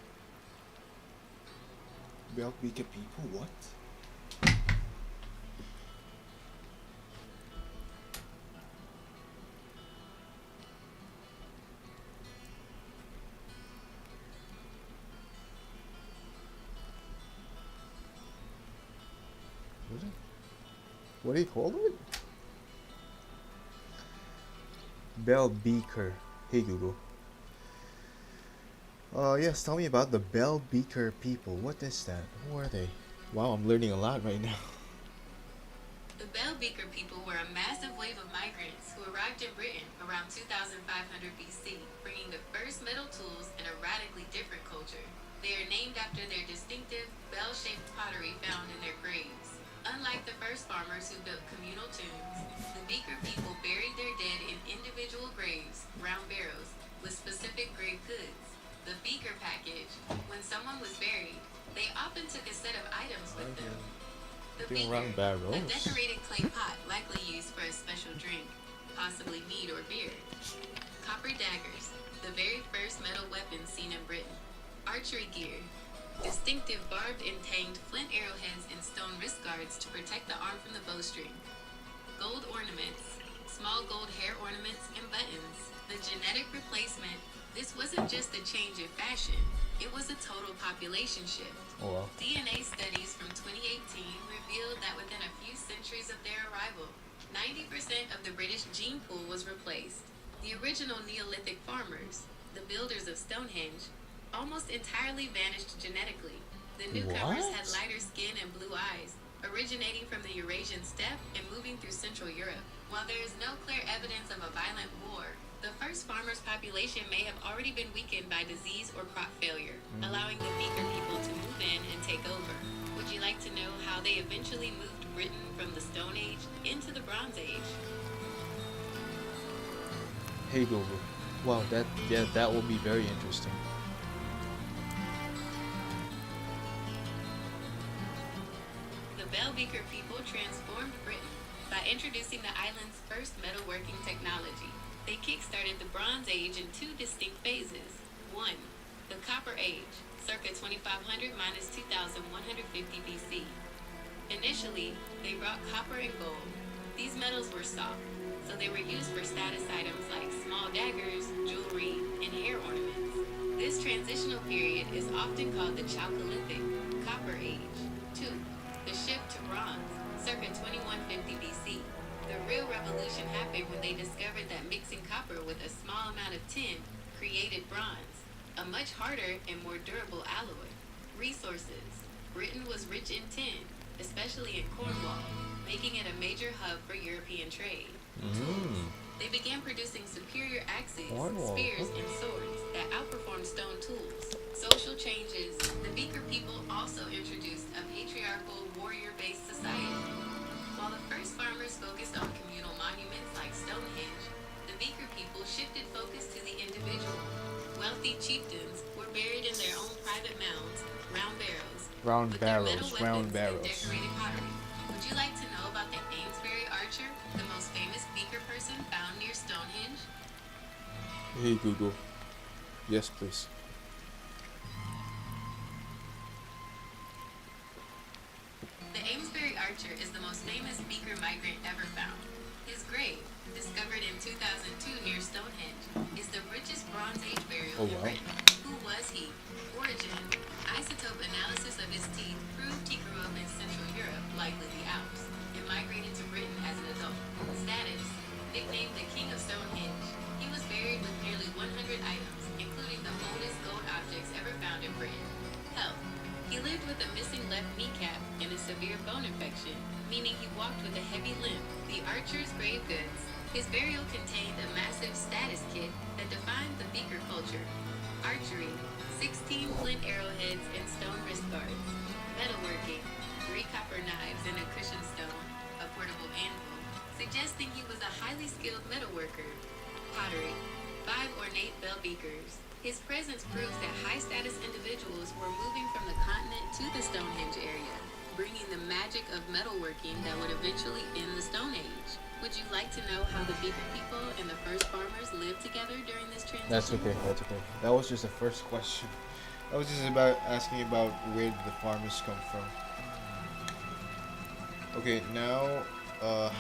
Bell Beaker people? What? What do you call it? Bell Beaker. Hey Google. Yes, tell me about the Bell Beaker people. What is that? Who are they? Wow, I'm learning a lot right now. The Bell Beaker people were a massive wave of migrants who arrived in Britain around 2500 BC, bringing the first metal tools and a radically different culture. They are named after their distinctive bell-shaped pottery found in their graves. Unlike the first farmers who built communal tombs, the Beaker people buried their dead in individual graves, round barrows, with specific grave goods. The Beaker package, when someone was buried, they often took a set of items with them. The Beaker, a decorated clay pot likely used for a special drink, possibly mead or beer. Copper daggers, the very first metal weapon seen in Britain. Archery gear, distinctive barbed and tanged flint arrowheads and stone wrist guards to protect the arm from the bowstring. Gold ornaments, small gold hair ornaments and buttons. The genetic replacement, this wasn't just a change in fashion, it was a total population shift. Oh, wow. DNA studies from 2018 revealed that within a few centuries of their arrival, 90% of the British gene pool was replaced. The original Neolithic farmers, the builders of Stonehenge, almost entirely vanished genetically. The newcomers had lighter skin and blue eyes, originating from the Eurasian steppe and moving through Central Europe. While there is no clear evidence of a violent war, the first farmers' population may have already been weakened by disease or crop failure, allowing the Beaker people to move in and take over. Would you like to know how they eventually moved Britain from the Stone Age into the Bronze Age? Hey Google. Wow, that will be very interesting. The Bell-Beaker people transformed Britain by introducing the island's first metalworking technology. They kick-started the Bronze Age in two distinct phases. One, the Copper Age, circa 2500 minus 2150 BC. Initially, they brought copper and gold. These metals were soft, so they were used for status items like small daggers, jewelry, and hair ornaments. This transitional period is often called the Chalcolithic, Copper Age. 2. The shift to bronze, circa 2150 BC. The real revolution happened when they discovered that mixing copper with a small amount of tin created bronze, a much harder and more durable alloy. Resources. Britain was rich in tin, especially in Cornwall, making it a major hub for European trade. They began producing superior axes, spears, and swords that outperformed stone tools. Social changes. The Beaker people also introduced a patriarchal, warrior-based society. While the first farmers focused on communal monuments like Stonehenge, the Beaker people shifted focus to the individual. Wealthy chieftains were buried in their own private mounds, round barrows, Round barrels. and decorated pottery. Would you like to know about the Amesbury Archer, the most famous Beaker person found near Stonehenge? Hey Google. Yes, please. The Amesbury Archer is the most famous Beaker migrant ever found. His grave, discovered in 2002 near Stonehenge, is the richest Bronze Age burial in Britain. Who was he? Origin. Isotope analysis of his teeth proved he grew up in Central Europe, likely the Alps, and migrated to Britain as an adult. Status. Nicknamed the King of Stonehenge, he was buried with nearly 100 items, including the oldest gold objects ever found in Britain. Health. He lived with a missing left kneecap and a severe bone infection, meaning he walked with a heavy limp. The Archer's grave goods. His burial contained a massive status kit that defined the Beaker culture. Archery. 16 flint arrowheads and stone wrist guards. Metalworking. 3 copper knives and a cushion stone, a portable anvil, suggesting he was a highly skilled metalworker. Pottery. 5 ornate bell beakers. His presence proves that high-status individuals were moving from the continent to the Stonehenge area, bringing the magic of metalworking that would eventually end the Stone Age. Would you like to know how the Beaker people and the first farmers lived together during this transition? That's okay. That was just the first question. I was just asking about where did the farmers come from. Okay, now,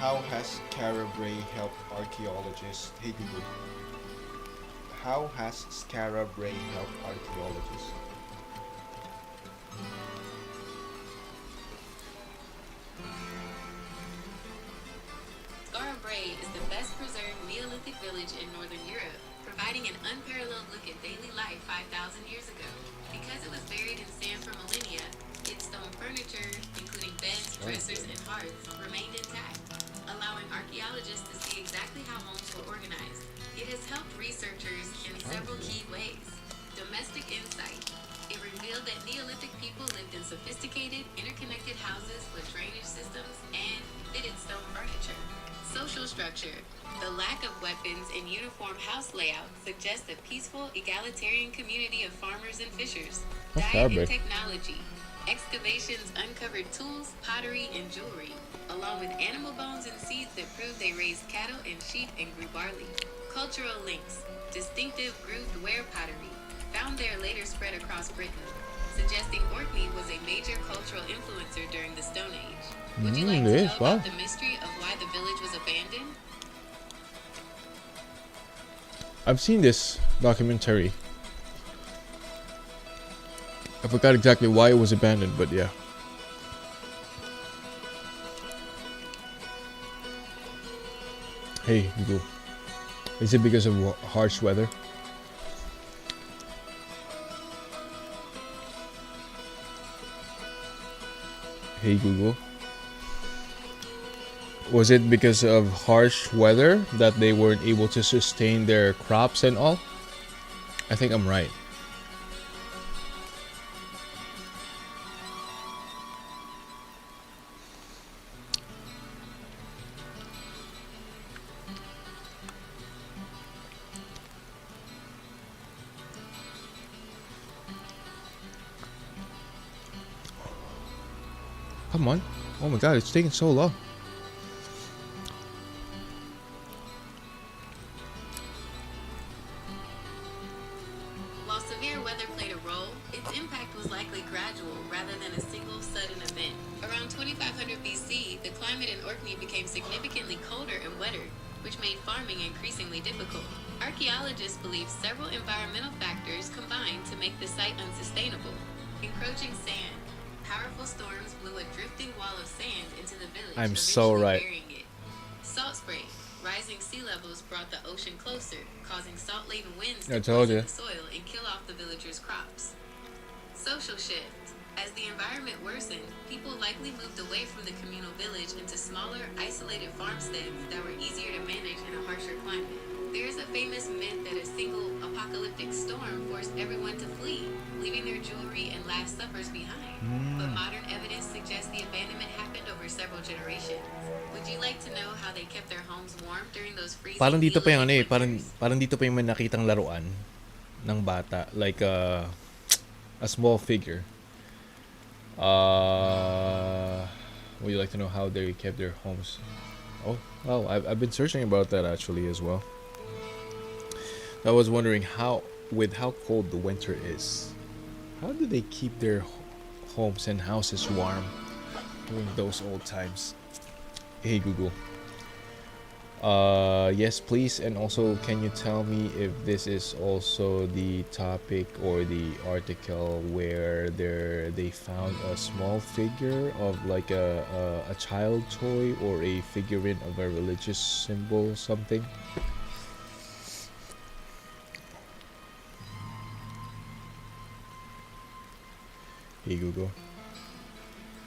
how has Skara Brae helped archaeologists? Hey Google. How has Skara Brae helped archaeologists? Skara Brae is the best preserved Neolithic village in Northern Europe, providing an unparalleled look at daily life 5,000 years ago. Because it was buried in sand for millennia, its stone furniture, including beds, dressers, and hearths, remained intact, allowing archaeologists to see exactly how homes were organized. It has helped researchers in several key ways. Domestic insight. It revealed that Neolithic people lived in sophisticated, interconnected houses with drainage systems and fitted stone furniture. Social structure. The lack of weapons and uniform house layout suggests a peaceful, egalitarian community of farmers and fishers. Diet and technology. Excavations uncovered tools, pottery, and jewelry, along with animal bones and seeds that proved they raised cattle and sheep and grew barley. Cultural links. Distinctive grooved ware pottery, found there later spread across Britain, suggesting Orkney was a major cultural influencer during the Stone Age. Would you like to know about the mystery of why the village was abandoned? I've seen this documentary. I forgot exactly why it was abandoned, but yeah. Hey Google, is it because of harsh weather? Hey Google, was it because of harsh weather that they weren't able to sustain their crops and all? I think I'm right. Come on. Oh my god, it's taking so long. While severe weather played a role, its impact was likely gradual rather than a single sudden event. Around 2500 BC, the climate in Orkney became significantly colder and wetter, which made farming increasingly difficult. Archaeologists believe several environmental factors combined to make the site unsustainable. Encroaching sand. Powerful storms blew a drifting wall of sand into the village, I'm so right. burying it. Salt spray. Rising sea levels brought the ocean closer, causing salt-laden winds to poison the soil and kill off the villagers' crops. Social shift. As the environment worsened, people likely moved away from the communal village into smaller, isolated farmsteads that were easier to manage in a harsher climate. There's a famous myth that a single apocalyptic storm forced everyone to flee, leaving their jewelry and last suppers behind. But modern evidence suggests the abandonment happened over several generations. Would you like to know how they kept their homes warm during those freezing Parang dito pa yung parang dito pa yung may nakitang laruan ng bata, like a small figure. Would you like to know how they kept their homes? Oh, well, I've been searching about that actually as well. I was wondering how cold the winter is, how do they keep their homes and houses warm during those old times? Hey Google. Yes please, and also can you tell me if this is also the topic or the article where they found a small figure of like a child toy or a figurine of a religious symbol or something? Hey Google.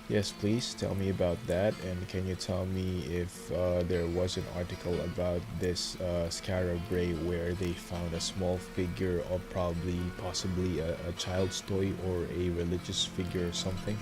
Yes, please tell me about that, and can you tell me if there was an article about this Skara Brae where they found a small figure of possibly a child's toy or a religious figure or something?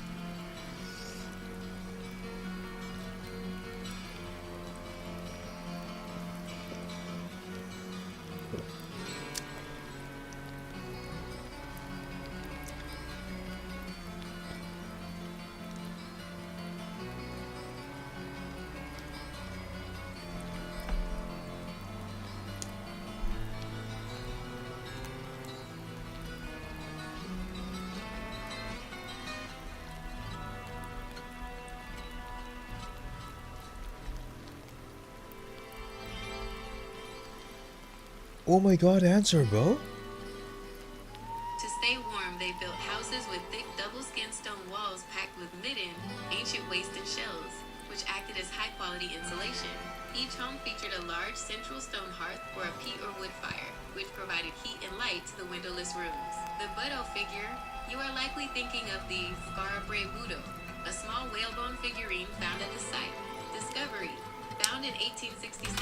Oh my god, answer, bro. To stay warm, they built houses with thick double-skin stone walls packed with midden, ancient wasted shells, which acted as high-quality insulation. Each home featured a large central stone hearth or a peat or wood fire, which provided heat and light to the windowless rooms. The Budo figure, you are likely thinking of the Skara Brae Budo, a small whalebone figurine found at the site. Discovery, found in 1867,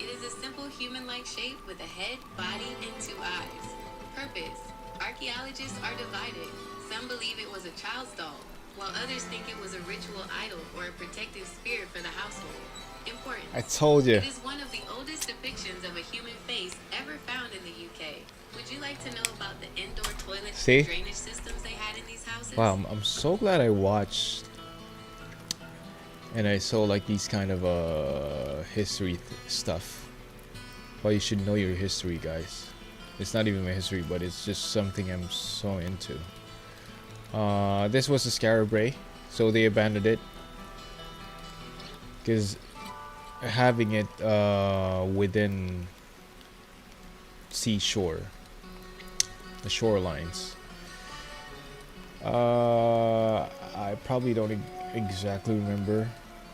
it is a simple human-like shape with a head, body, and 2 eyes. Purpose, archaeologists are divided. Some believe it was a child's doll, while others think it was a ritual idol or a protective spirit for the household. Important. I told you. It is one of the oldest depictions of a human face ever found in the UK. Would you like to know about the indoor toilets and drainage systems they had in these houses? Wow, I'm so glad I watched and I saw like these kind of history stuff. Well, you should know your history, guys. It's not even my history, but it's just something I'm so into. This was the Skara Brae, so they abandoned it because having it within seashore, the shorelines. I probably don't exactly remember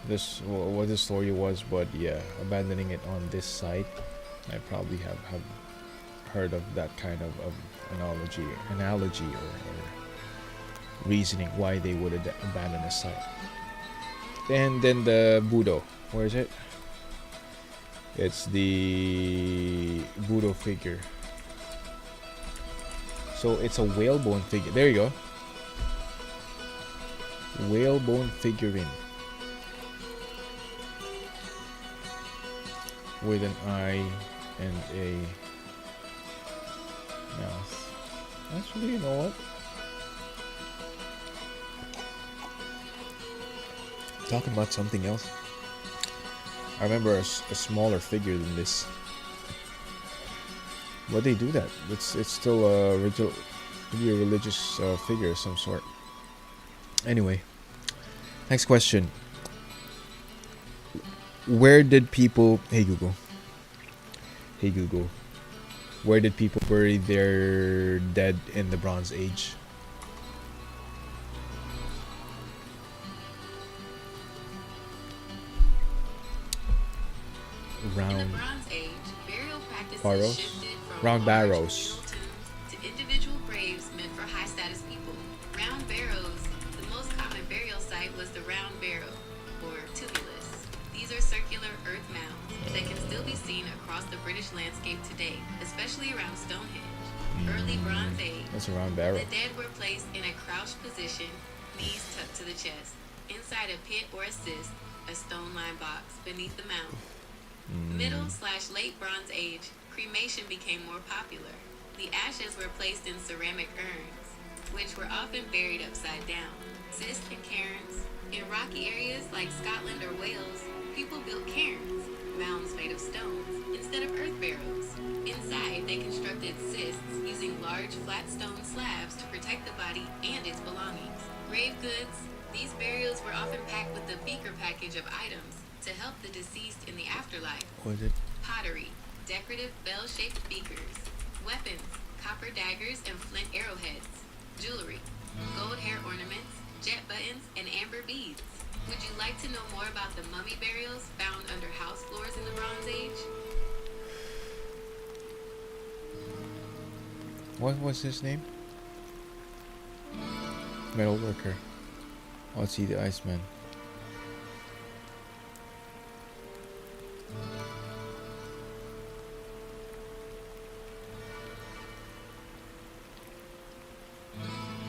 what the story was, but yeah, abandoning it on this site, I probably have heard of that kind of analogy or reasoning why they would abandon a site. And then the Budo, where is it? It's the Budo figure. So it's a whalebone figure. There you go. Whalebone figurine with an eye and a mouth. Actually, you know what? Talking about something else. I remember a smaller figure than this. Why'd they do that? It's still maybe a religious figure of some sort. Anyway, next question. Where did people... Hey Google. Hey Google. Where did people bury their dead in the Bronze Age? In the Bronze Age, burial practices barrows? shifted from Round large barrows. communal tombs to individual graves meant for high-status people. Round barrows, the most common burial site was the round barrow, or tumulus. These are circular earth mounds that can still be seen across the British landscape today, especially around Stonehenge. Early Bronze Age, That's a round barrow. the dead were placed in a crouched position, knees tucked to the chest. Inside a pit or a cist, a stone-lined box beneath the mound. Middle/late Bronze Age, cremation became more popular. The ashes were placed in ceramic urns, which were often buried upside down. Cists and cairns. In rocky areas like Scotland or Wales, people built cairns, mounds made of stones, instead of earth barrows. Inside, they constructed cists using large flat stone slabs to protect the body and its belongings. Grave goods. These burials were often packed with a beaker package of items to help the deceased in the afterlife. What is it? Pottery, decorative bell-shaped beakers. Weapons, copper daggers and flint arrowheads. Jewelry, gold hair ornaments, jet buttons, and amber beads. Would you like to know more about the mummy burials found under house floors in the Bronze Age? What was his name? Metal worker. Oh, let's see the Iceman.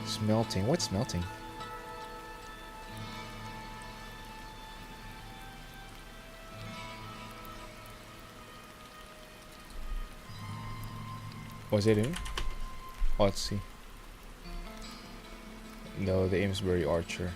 Smelting. What's smelting? Was it in? Oh, let's see. No, the Amesbury Archer.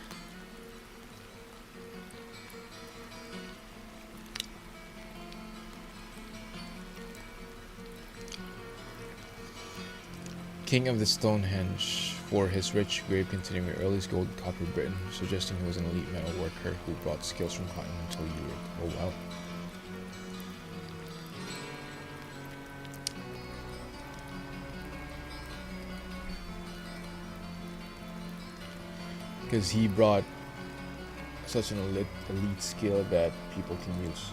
King of the Stonehenge for his rich grave containing the earliest gold and copper Britain, suggesting he was an elite metal worker who brought skills from continental Europe. Oh wow. Because he brought such an elite skill that people can use.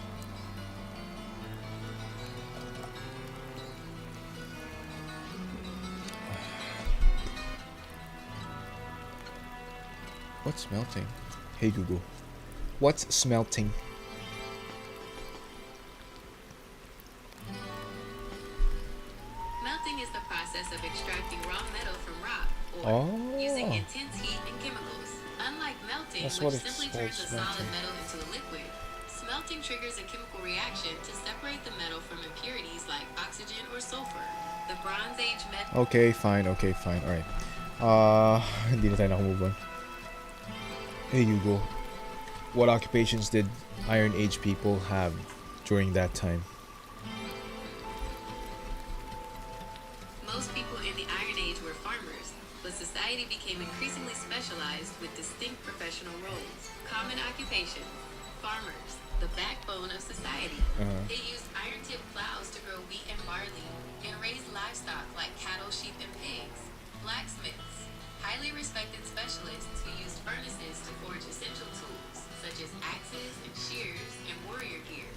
What's smelting? Hey Google. What's smelting? Melting is the process of extracting raw metal from rock or using intense heat and chemicals. Unlike melting, That's which what it's simply called, turns a smelting. solid metal into a liquid, smelting triggers a chemical reaction to separate the metal from impurities like oxygen or sulfur. The Bronze Age method. Okay, fine. Alright. Hindi na tayo nakamove on. Hey Google. What occupations did Iron Age people have during that time? Most people in the Iron Age were farmers, but society became increasingly specialized with distinct professional roles. Common occupations: farmers, the backbone of society. They used iron-tipped plows to grow wheat and barley, and raised livestock like cattle, sheep, and pigs. Blacksmiths, highly respected specialists who used furnaces to forge essential tools, such as axes and shears and warrior gear.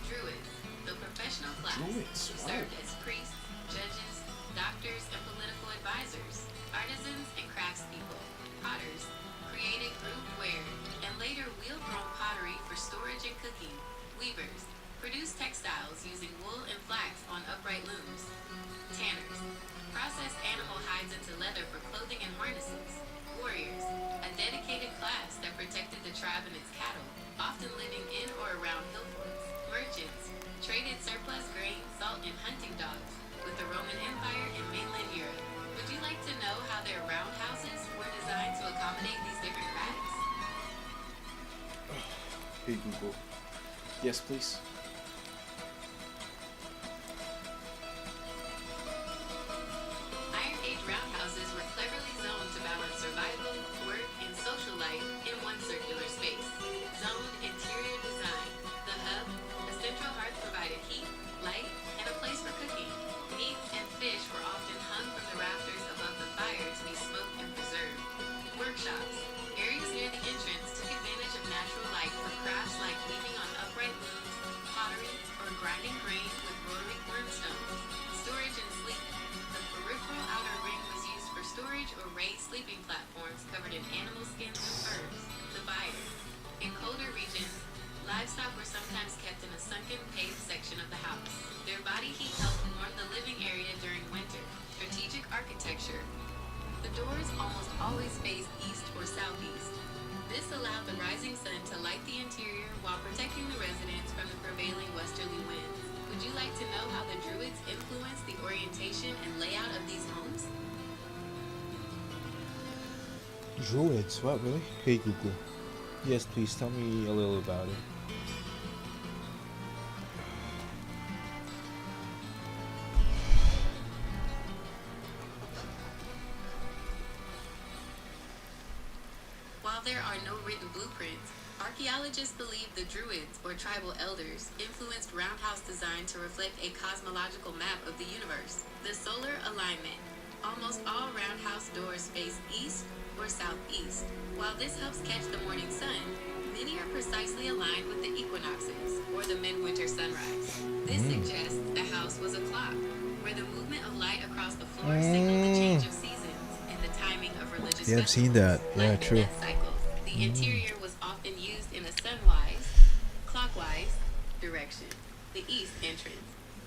Druids, the professional class, who served as priests, judges, doctors, and political advisors. Artisans and craftspeople. Potters created grooved ware and later wheel-thrown pottery for storage and cooking. Weavers produced textiles using wool and flax on upright looms. Tanners processed animal hides into leather for clothing and harnesses. Warriors, a dedicated class that protected the tribe and its cattle, often living in or around hill forts. Merchants traded surplus grain, salt, and hunting dogs with the Roman Empire and mainland Europe. Would you like to know how their roundhouses were designed to accommodate these different crafts? Hey Google. Yes, please. Iron Age roundhouses were cleverly zoned to balance survival, work, and social life in one circular space. Zoned interior design. The hub, a central hearth provided heat, light, and a place for cooking. Meats and fish were often hung from the rafters above the fire to be smoked and preserved. Workshops. Areas near the entrance took advantage of natural light for crafts like weaving on upright looms, pottery, or grinding grain with rotary wormstones. Storage and sleep. The peripheral outer ring was used for storage or raised sleeping platforms covered in animal skins and furs. The byre. In colder regions, livestock were sometimes kept in a sunken paved section of the house. Their body heat helped warm the living area during winter. Strategic architecture. The doors almost always face east or southeast. This allowed the rising sun to light the interior while protecting the residents from the prevailing westerly winds. Would you like to know how the Druids influenced the orientation and layout of these homes? Druids? What, really? Hey Google. Yes, please tell me a little about it. While there are no written blueprints, archaeologists believe the Druids, or tribal elders, influenced roundhouse design to reflect a cosmological map of the universe. The solar alignment. Almost all roundhouse doors face east or southeast. While this helps catch the morning sun, many are precisely aligned with the equinoxes, or the midwinter sunrise. This suggests the house was a clock, where the movement of light across the floor signaled the change of seasons and the timing of religious Yeah, I've seen that. Yeah, true. The interior was often used in a sunwise, clockwise direction. The east entrance,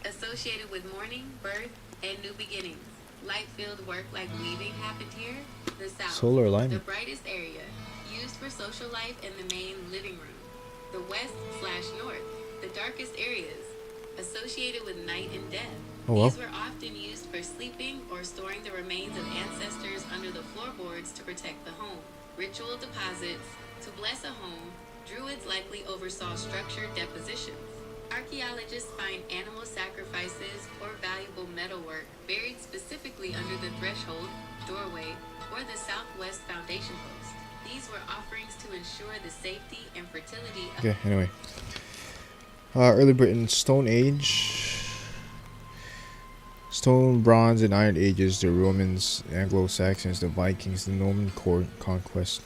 associated with morning, birth, and new beginnings. Light-filled work like weaving happened here. The south, Solar alignment. the brightest area, used for social life in the main living room. The west/north, the darkest areas, associated with night and death. Oh, well. These were often used for sleeping or storing the remains of ancestors under the floorboards to protect the home. Ritual deposits. To bless a home, Druids likely oversaw structured depositions. Archaeologists find animal sacrifices or valuable metalwork buried specifically under the threshold, doorway, or the southwest foundation post. These were offerings to ensure the safety and fertility of... Okay, anyway. Early Britain, Stone Age. Stone, Bronze, and Iron Ages, the Romans, Anglo-Saxons, the Vikings, the Norman conquest.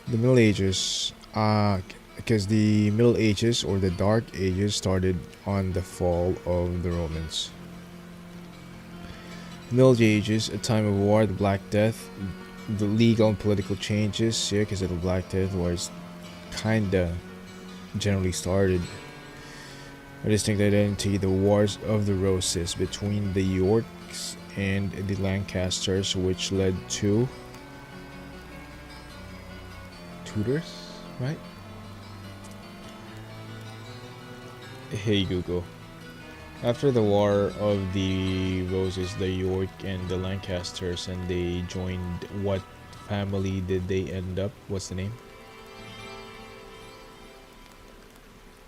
The Middle Ages, because the Middle Ages or the Dark Ages started on the fall of the Romans. Middle Ages, a time of war, the Black Death, the legal and political changes, here because of the Black Death was kinda generally started. A distinct identity, the Wars of the Roses between the Yorks and the Lancasters, which led to Tudors, right? Hey Google. After the War of the Roses, the York and the Lancasters, and they joined, what family did they end up? What's the name?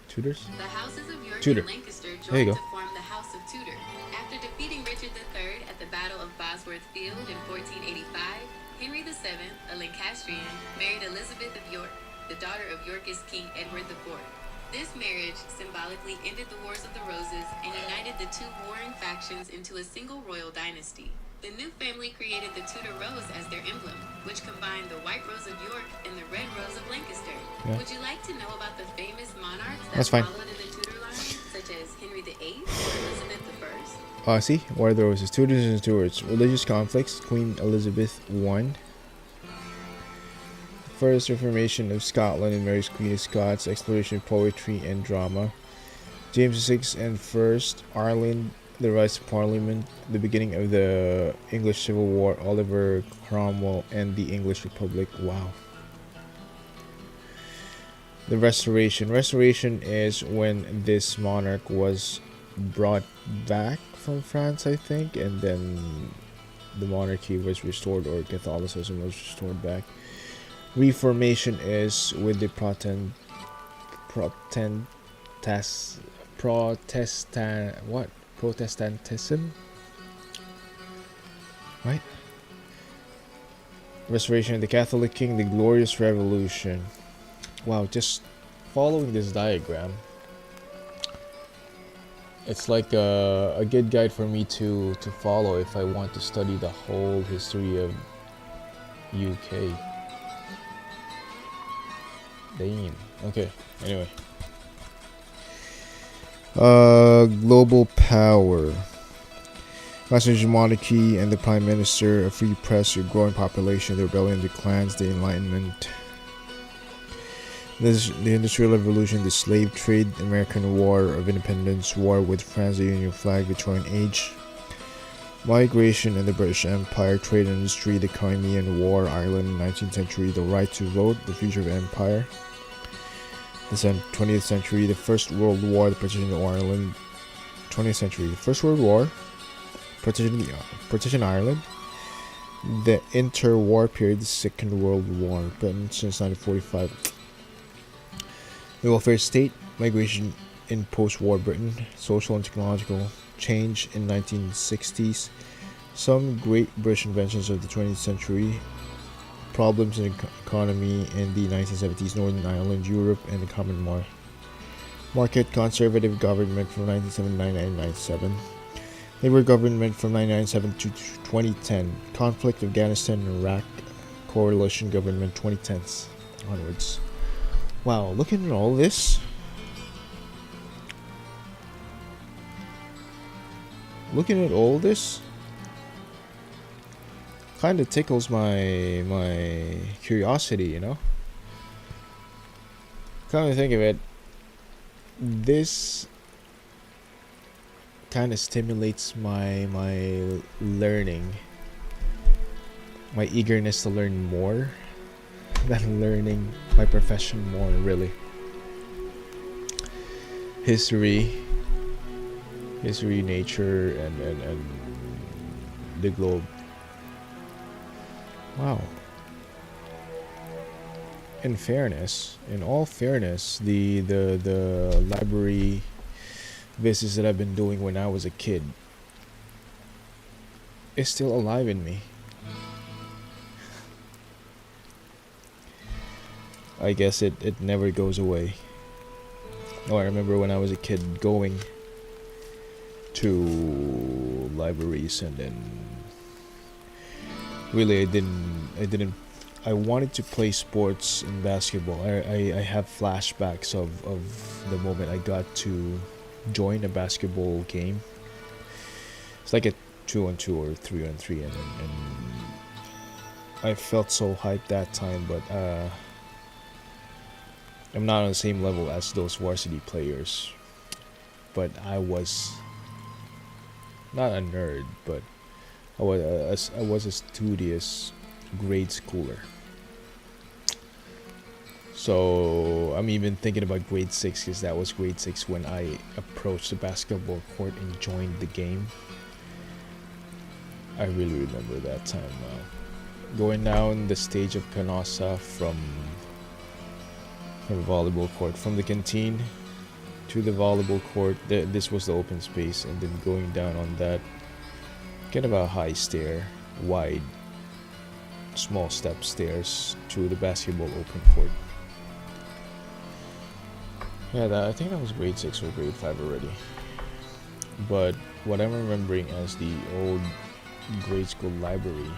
Tudors? The houses of York Tudor. and Lancaster There you joined go. to form the House of Tudor. After defeating Richard III at the Battle of Bosworth Field in 1485, Henry VII, a Lancastrian, married Elizabeth of York, the daughter of Yorkist King Edward IV. This marriage symbolically ended the Wars of the Roses and united the two warring factions into a single royal dynasty. The new family created the Tudor Rose as their emblem, which combined the white rose of York and the red rose of Lancaster. Yeah. Would you like to know about the famous monarchs that That's fine. followed in the Tudor line, such as Henry VIII or Elizabeth I? See? War of the Roses. Tudors and Stuarts. Religious conflicts. Queen Elizabeth I. First Reformation of Scotland and Mary's Queen of Scots. Exploration, poetry, and drama. James VI and First Ireland. The rise of Parliament. The beginning of the English Civil War. Oliver Cromwell and the English Republic. Wow. The Restoration. Restoration is when this monarch was brought back from France, I think, and then the monarchy was restored, or Catholicism was restored back. Reformation is with the Protestantism, right? Restoration of the Catholic King, the Glorious Revolution. Wow, just following this diagram, it's like a good guide for me to follow if I want to study the whole history of UK. Damn. Okay, anyway. Global power. Constitutional monarchy and the prime minister, a free press, your growing population, the rebellion, the clans, the enlightenment, the industrial revolution, the slave trade, American war of independence, war with France, the Union flag, Victorian age, migration and the British Empire, trade and industry, the Crimean War, Ireland, 19th century, the right to vote, the future of empire, the 20th century, the First World War, the partition of Ireland, 20th century, the First World War, partition Ireland, the interwar period, the Second World War, Britain since 1945, the welfare state, migration in post-war Britain, social and technological change in 1960s, some great British inventions of the 20th century, problems in the economy in the 1970s, Northern Ireland, Europe, and the common market, conservative government from 1979 and 1997, Labour government from 1997 to 2010, conflict of Afghanistan and Iraq, coalition government 2010s onwards. Wow, looking at all this, kind of tickles my curiosity, you know. Come to think of it, this kind of stimulates my learning, my eagerness to learn more than learning my profession more, really. History, nature, and the globe. Wow. In all fairness, the library visits that I've been doing when I was a kid is still alive in me. I guess it never goes away. Oh, I remember when I was a kid going to libraries, and then really I wanted to play sports and basketball. I have flashbacks of the moment I got to join a basketball game. It's like a 2-on-2 or 3-on-3, and I felt so hyped that time, but I'm not on the same level as those varsity players. But I was not a nerd, but I was a studious grade schooler. So I'm even thinking about grade 6, because that was grade 6 when I approached the basketball court and joined the game. I really remember that time. Going down the stage of Canossa from the volleyball court, from the canteen to the volleyball court. This was the open space, and then going down on that kind of a high stair, wide, small step stairs to the basketball open court. Yeah, I think that was grade 6 or grade 5 already. But what I'm remembering as the old grade school library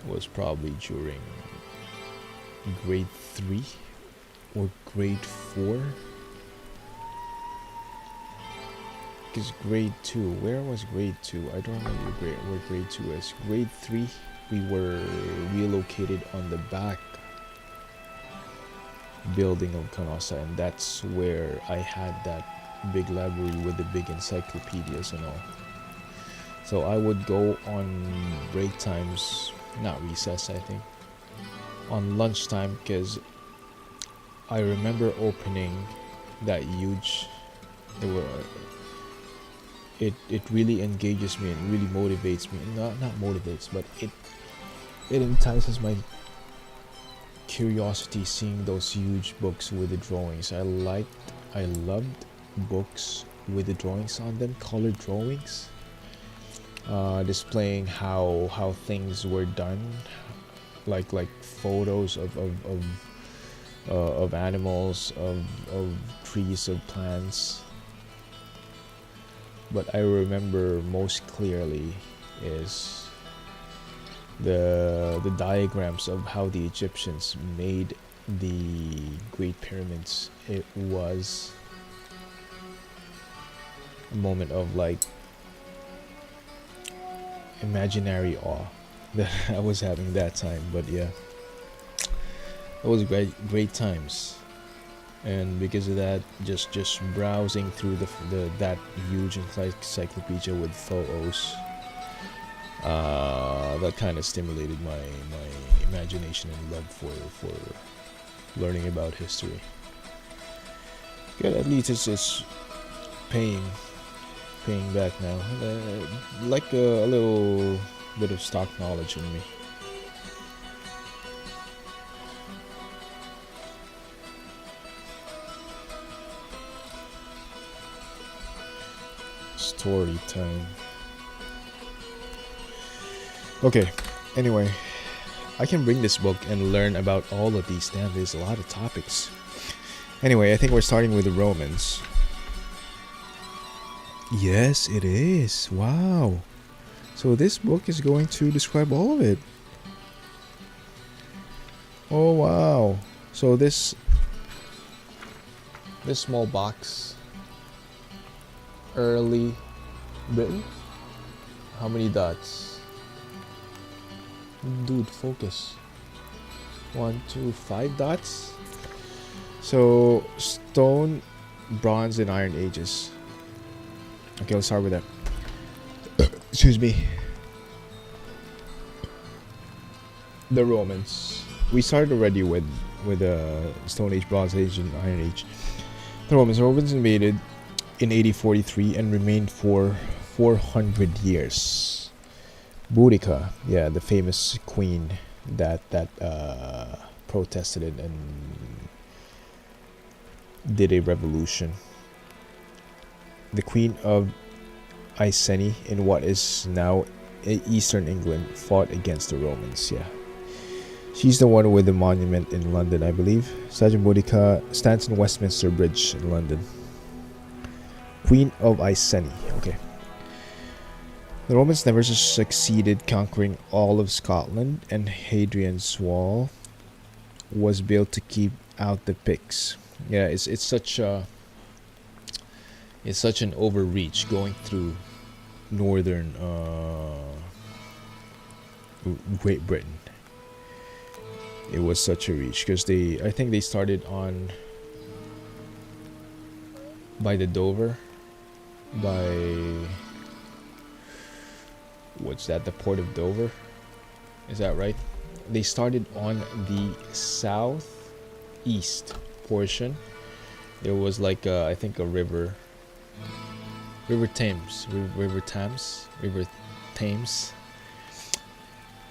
was probably during grade 3 or grade 4. Because grade 2, where was grade 2? I don't remember where grade 2 is. Grade 3, we were relocated on the back building of Canossa, and that's where I had that big library with the big encyclopedias and all. So I would go on break times, not recess, I think, on lunchtime, because I remember opening that huge. It really engages me and really motivates me. Not motivates, but it entices my curiosity seeing those huge books with the drawings. I loved books with the drawings on them, colored drawings, displaying how things were done, like photos of animals, of trees, of plants. But I remember most clearly is the diagrams of how the Egyptians made the Great Pyramids. It was a moment of like imaginary awe that I was having that time. But yeah, it was great times. And because of that, just browsing through that huge encyclopedia with photos, that kind of stimulated my imagination and love for learning about history. Good, at least it's paying back now. Like a little bit of stock knowledge in me. Story time. Okay, anyway, I can bring this book and learn about all of these. Damn, there's a lot of topics. Anyway, I think we're starting with the Romans. Yes, it is. Wow. So this book is going to describe all of it. Oh wow. So this small box, early Britain. How many dots? Dude, focus. 1, 2, 5 dots. So stone, bronze, and iron ages. Okay, let's start with that. Excuse me. The Romans. We started already with Stone Age, Bronze Age, and Iron Age. The Romans invaded in AD 43 and remained for 400 years. Boudica, yeah, the famous queen that protested it and did a revolution. The Queen of Iceni in what is now eastern England fought against the Romans. Yeah, she's the one with the monument in London, I believe. Sergeant Boudica stands in Westminster Bridge in London. Queen of Iceni. Okay. The Romans never succeeded conquering all of Scotland, and Hadrian's Wall was built to keep out the Picts. Yeah, it's such an overreach going through northern Great Britain. It was such a reach because I think they started by the Dover, what's that, the port of Dover, is that right? They started on the southeast portion. There was like I think a river Thames.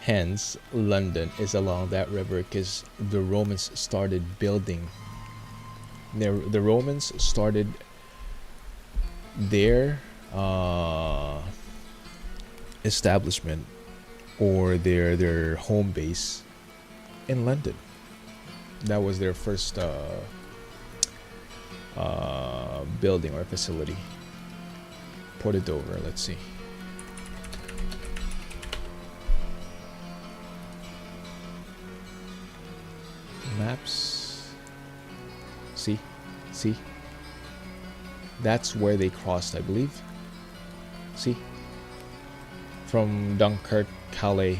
Hence, London is along that river because the Romans started building. The Romans started their establishment or their home base in London. That was their first building or facility. Port of Dover, let's see. Maps. See? That's where they crossed, I believe. See? From Dunkirk, Calais.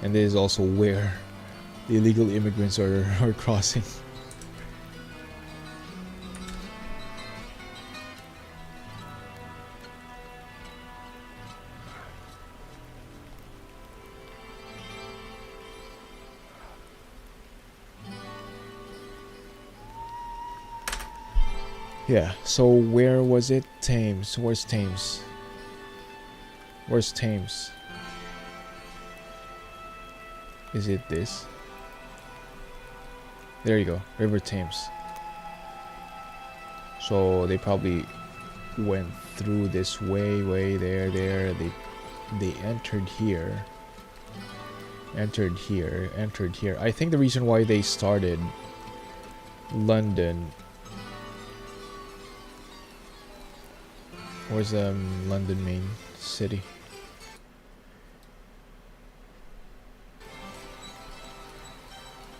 And this is also where the illegal immigrants are crossing. Yeah, so where was it? Thames. Where's Thames? Where's Thames? Is it this? There you go, River Thames. So they probably went through this way there. They entered here. Entered here. I think the reason why they started London. Where's London main city?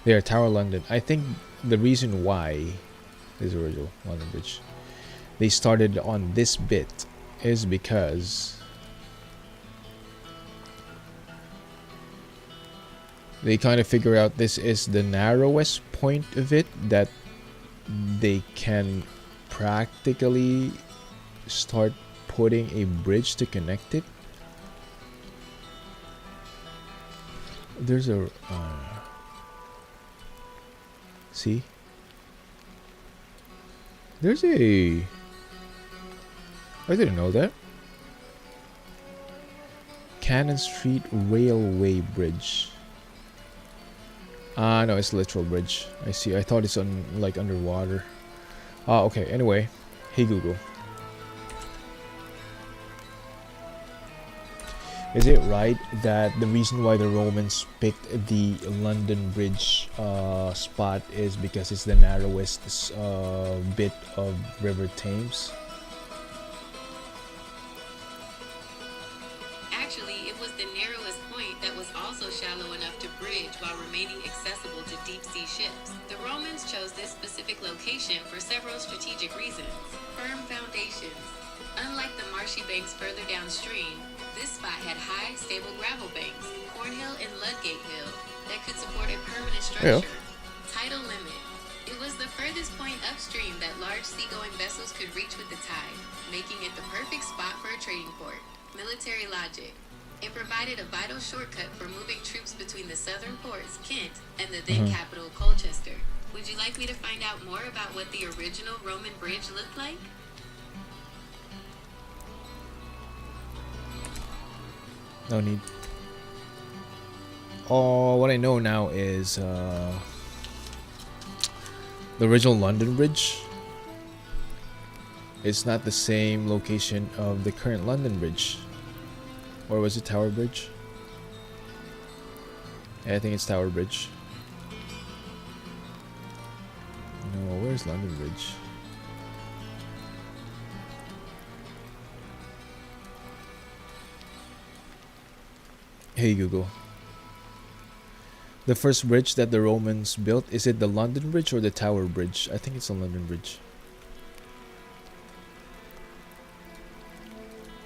There, Tower London. I think the reason why this original London Bridge they started on this bit is because they kind of figure out this is the narrowest point of it that they can practically start putting a bridge to connect it. There's a see, there's a, I didn't know that. Cannon Street Railway Bridge. No, it's a literal bridge. I see. I thought it's on like underwater. Okay. Anyway, hey Google. Is it right that the reason why the Romans picked the London Bridge spot is because it's the narrowest bit of River Thames? Actually, it was the narrowest point that was also shallow enough to bridge while remaining accessible to deep-sea ships. The Romans chose this specific location for several strategic reasons. Firm foundations. Unlike the marshy banks further downstream, this spot had high, stable gravel banks, Cornhill and Ludgate Hill, that could support a permanent structure. Tidal limit. It was the furthest point upstream that large seagoing vessels could reach with the tide, making it the perfect spot for a trading port. Military logic. It provided a vital shortcut for moving troops between the southern ports, Kent, and the then capital, Colchester. Would you like me to find out more about what the original Roman bridge looked like? No need. What I know now is the original London Bridge. It's not the same location of the current London Bridge. Or was it Tower Bridge? Yeah, I think it's Tower Bridge. No, where's London Bridge? Hey Google. The first bridge that the Romans built, is it the London Bridge or the Tower Bridge? I think it's the London Bridge.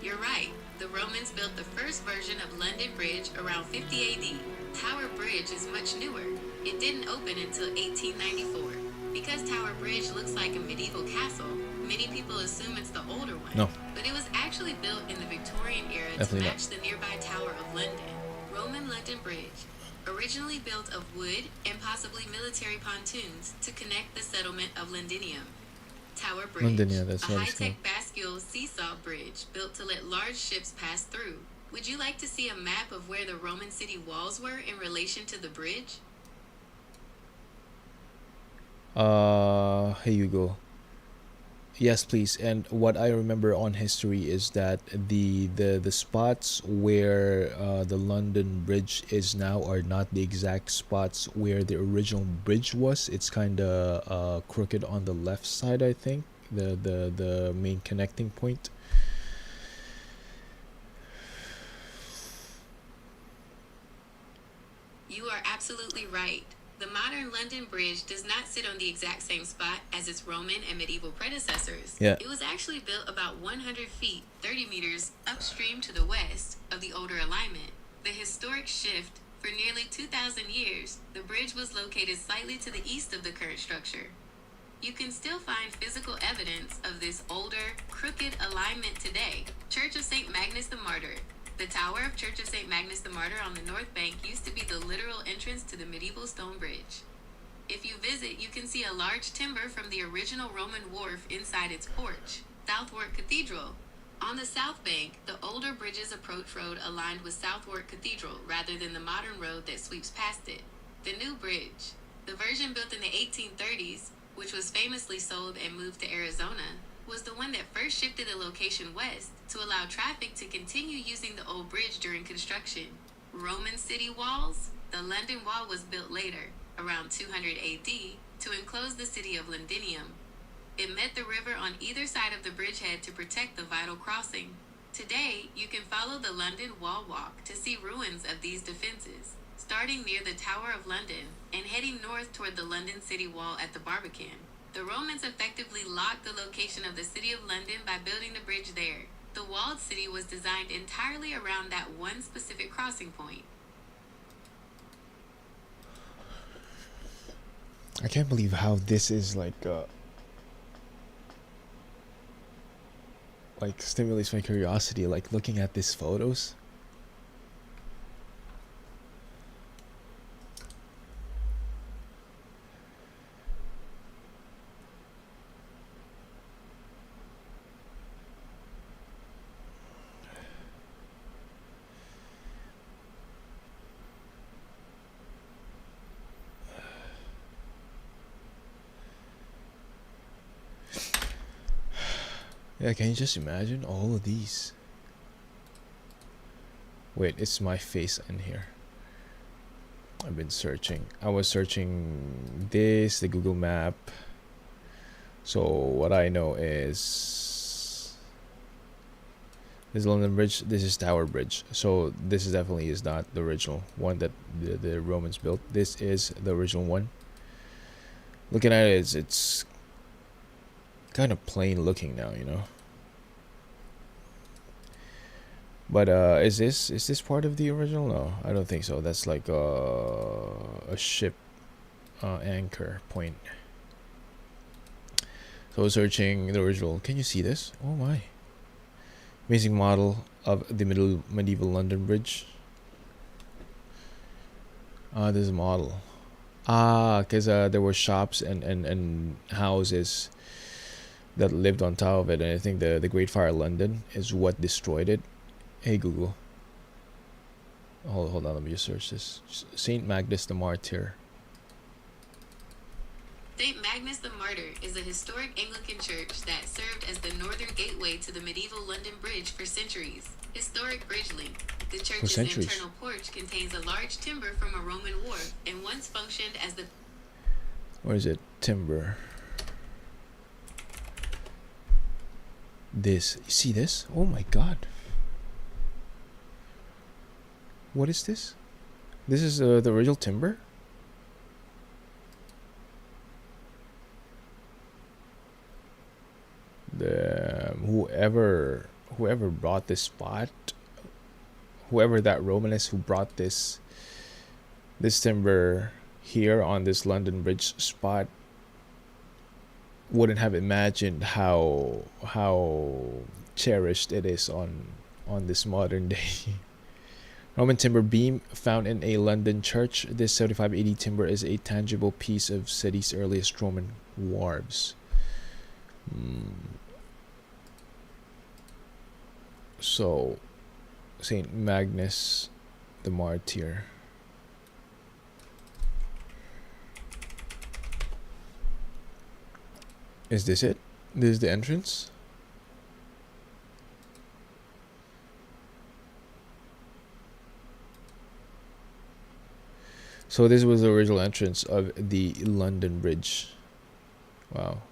You're right. The Romans built the first version of London Bridge around 50 AD. Tower Bridge is much newer. It didn't open until 1894. Because Tower Bridge looks like a medieval castle, many people assume it's the older one. No. But it was actually built in the Victorian era Definitely to match the nearby Tower of London. Roman London Bridge, originally built of wood and possibly military pontoons to connect the settlement of Londinium. Tower Bridge, London, that's a what it's called. high-tech bascule seesaw bridge built to let large ships pass through. Would you like to see a map of where the Roman city walls were in relation to the bridge? Here you go. Yes, please. And what I remember on history is that the spots where the London Bridge is now are not the exact spots where the original bridge was. It's kind of crooked on the left side, I think. The main connecting point. You are absolutely right. The modern London Bridge does not sit on the exact same spot as its Roman and medieval predecessors. Yeah. It was actually built about 100 feet, 30 meters upstream to the west of the older alignment. The historic shift, for nearly 2,000 years, the bridge was located slightly to the east of the current structure. You can still find physical evidence of this older, crooked alignment today. Church of St. Magnus the Martyr. The tower of Church of St. Magnus the Martyr on the north bank used to be the literal entrance to the medieval stone bridge. If you visit, you can see a large timber from the original Roman wharf inside its porch. Southwark Cathedral. On the south bank, the older bridge's approach road aligned with Southwark Cathedral rather than the modern road that sweeps past it. The new bridge. The version built in the 1830s, which was famously sold and moved to Arizona, was the one that first shifted the location west to allow traffic to continue using the old bridge during construction. Roman city walls. The London Wall was built later, around 200 AD, to enclose the city of Londinium. It met the river on either side of the bridgehead to protect the vital crossing. Today, you can follow the London Wall Walk to see ruins of these defenses, starting near the Tower of London and heading north toward the London City Wall at the Barbican. The Romans effectively locked the location of the City of London by building the bridge there. The walled city was designed entirely around that one specific crossing point. I can't believe how this is like stimulates my curiosity, like looking at these photos. Yeah, can you just imagine all of these? Wait, it's my face in here. I've been searching. I was searching this, the Google map. So what I know is this is London Bridge, this is Tower Bridge. So this is definitely is not the original one that the Romans built. This is the original one. Looking at it, it's kind of plain looking now, you know. But is this part of the original? No, I don't think so. That's like a ship anchor point. So searching the original. Can you see this? Oh my! Amazing model of the medieval London Bridge. This is a model. Because there were shops and houses that lived on top of it, and I think the Great Fire of London is what destroyed it. Hey Google. Hold on, let me just search this. Saint Magnus the Martyr. St. Magnus the Martyr is a historic Anglican church that served as the northern gateway to the medieval London Bridge for centuries. Historic bridge link. The church's internal porch contains a large timber from a Roman wharf and once functioned as the... Where is it? Timber. This. You see this? Oh my god. What is this? This is the original timber? Whoever brought this spot, whoever that Roman is who brought this timber here on this London Bridge spot, wouldn't have imagined how cherished it is on this modern day. Roman timber beam found in a London church. This 75 AD timber is a tangible piece of city's earliest Roman wharves. So, Saint Magnus the Martyr. Is this it? This is the entrance? So this was the original entrance of the London Bridge. Wow.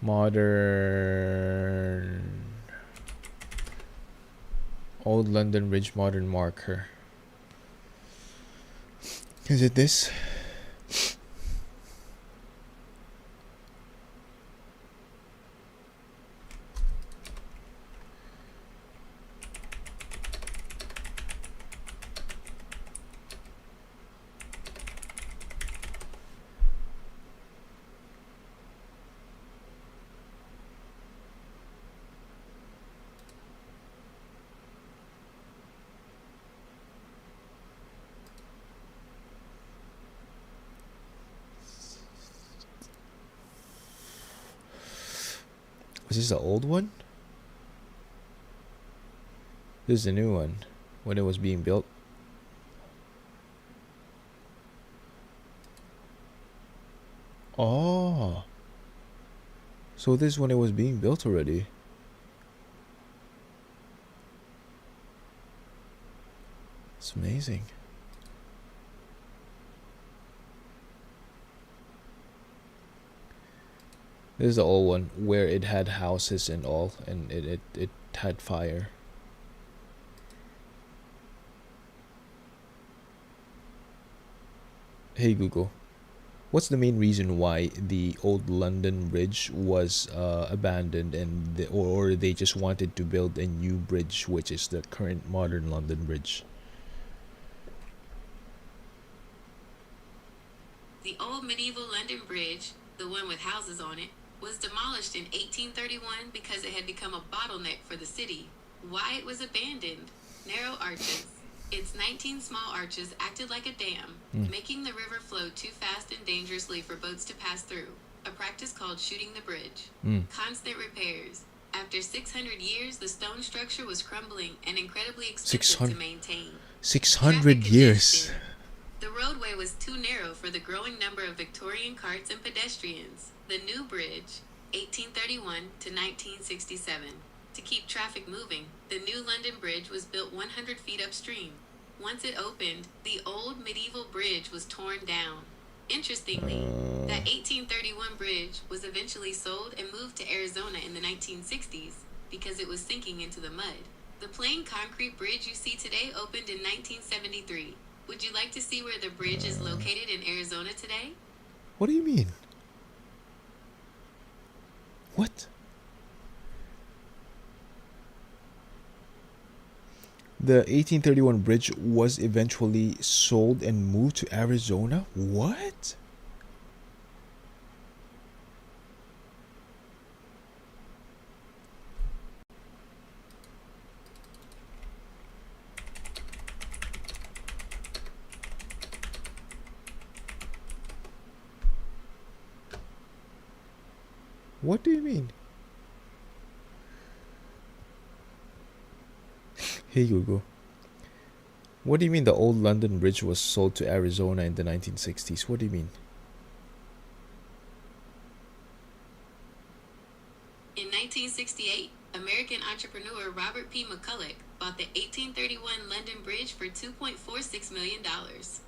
Modern Old London Bridge modern marker. Is it this? Is this the old one? This is the new one. When it was being built. Oh. So this one it was being built already. It's amazing. This is the old one where it had houses and all, and it had fire. Hey Google, what's the main reason why the old London Bridge was abandoned and or they just wanted to build a new bridge, which is the current modern London Bridge? The old medieval London Bridge, the one with houses on it, was demolished in 1831 because it had become a bottleneck for the city. Why it was abandoned? Narrow arches. Its 19 small arches acted like a dam, making the river flow too fast and dangerously for boats to pass through, a practice called shooting the bridge. Constant repairs. After 600 years, the stone structure was crumbling and incredibly expensive to maintain. 600 years. The roadway was too narrow for the growing number of Victorian carts and pedestrians. The new bridge, 1831 to 1967. To keep traffic moving, the new London Bridge was built 100 feet upstream. Once it opened, the old medieval bridge was torn down. Interestingly, that 1831 bridge was eventually sold and moved to Arizona in the 1960s because it was sinking into the mud. The plain concrete bridge you see today opened in 1973. Would you like to see where the bridge is located in Arizona today? What do you mean? What? The 1831 bridge was eventually sold and moved to Arizona? What? What do you mean? Hey Google, what do you mean the old London Bridge was sold to Arizona in the 1960s? What do you mean? In 1968, American entrepreneur Robert P. McCulloch bought the 1831 London Bridge for $2.46 million.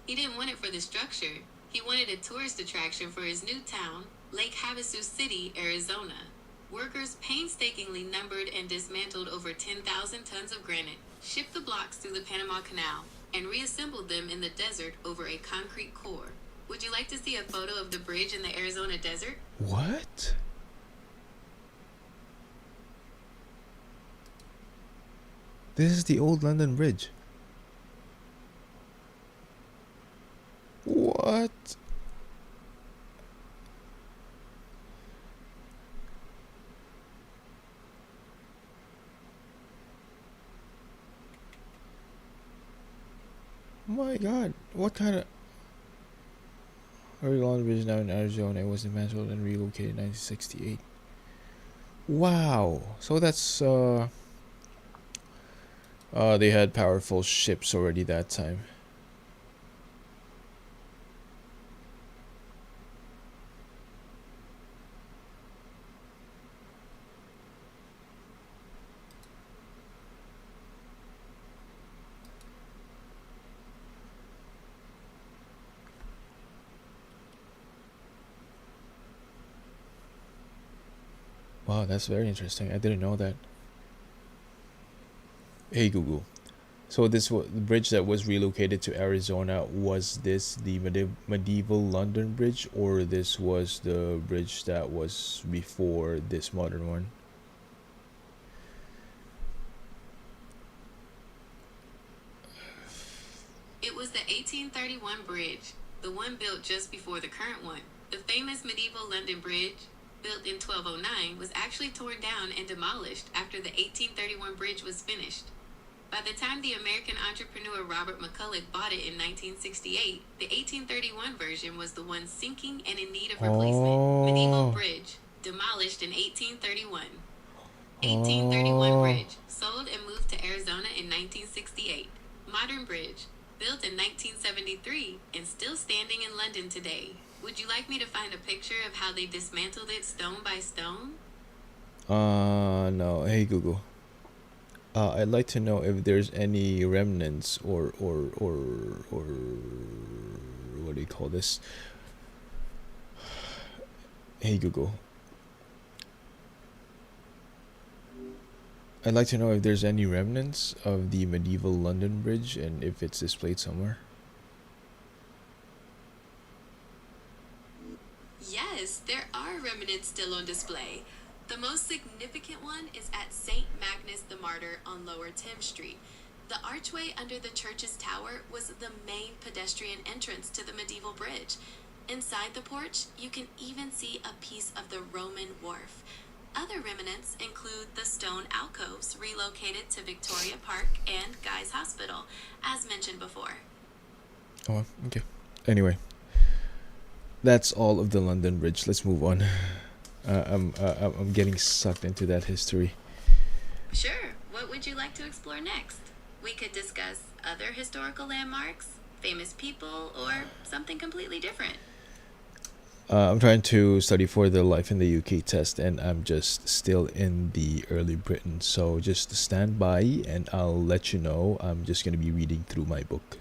He didn't want it for the structure. He wanted a tourist attraction for his new town, Lake Havasu City, Arizona. Workers painstakingly numbered and dismantled over 10,000 tons of granite, shipped the blocks through the Panama Canal, and reassembled them in the desert over a concrete core. Would you like to see a photo of the bridge in the Arizona desert? What? This is the old London Bridge. What? My God, what kind of... Early London Bridge now in Arizona. It was dismantled and relocated in 1968. Wow. So that's they had powerful ships already that time. Wow, that's very interesting. I didn't know that. Hey Google, so this was the bridge that was relocated to Arizona. Was this the medieval London Bridge, or this was the bridge that was before this modern one? It was the 1831 bridge, the one built just before the current one. The famous medieval London Bridge, built in 1209, was actually torn down and demolished after the 1831 bridge was finished. By the time the American entrepreneur Robert McCulloch bought it in 1968, the 1831 version was the one sinking and in need of replacement. Medieval bridge, demolished in 1831. 1831 bridge, sold and moved to Arizona in 1968. Modern bridge, built in 1973 and still standing in London today. Would you like me to find a picture of how they dismantled it stone by stone? No. Hey Google. I'd like to know if there's any remnants or what do you call this? Hey Google. I'd like to know if there's any remnants of the medieval London Bridge and if it's displayed somewhere. Yes, there are remnants still on display. The most significant one is at St. Magnus the Martyr on Lower Thames Street. The archway under the church's tower was the main pedestrian entrance to the medieval bridge. Inside the porch, you can even see a piece of the Roman wharf. Other remnants include the stone alcoves relocated to Victoria Park and Guy's Hospital, as mentioned before. Oh, okay. Anyway, that's all of the London Bridge. Let's move on. I'm getting sucked into that history. Sure. What would you like to explore next? We could discuss other historical landmarks, famous people, or something completely different. I'm trying to study for the Life in the UK test, and I'm just still in the early Britain. So just stand by, and I'll let you know. I'm just going to be reading through my book.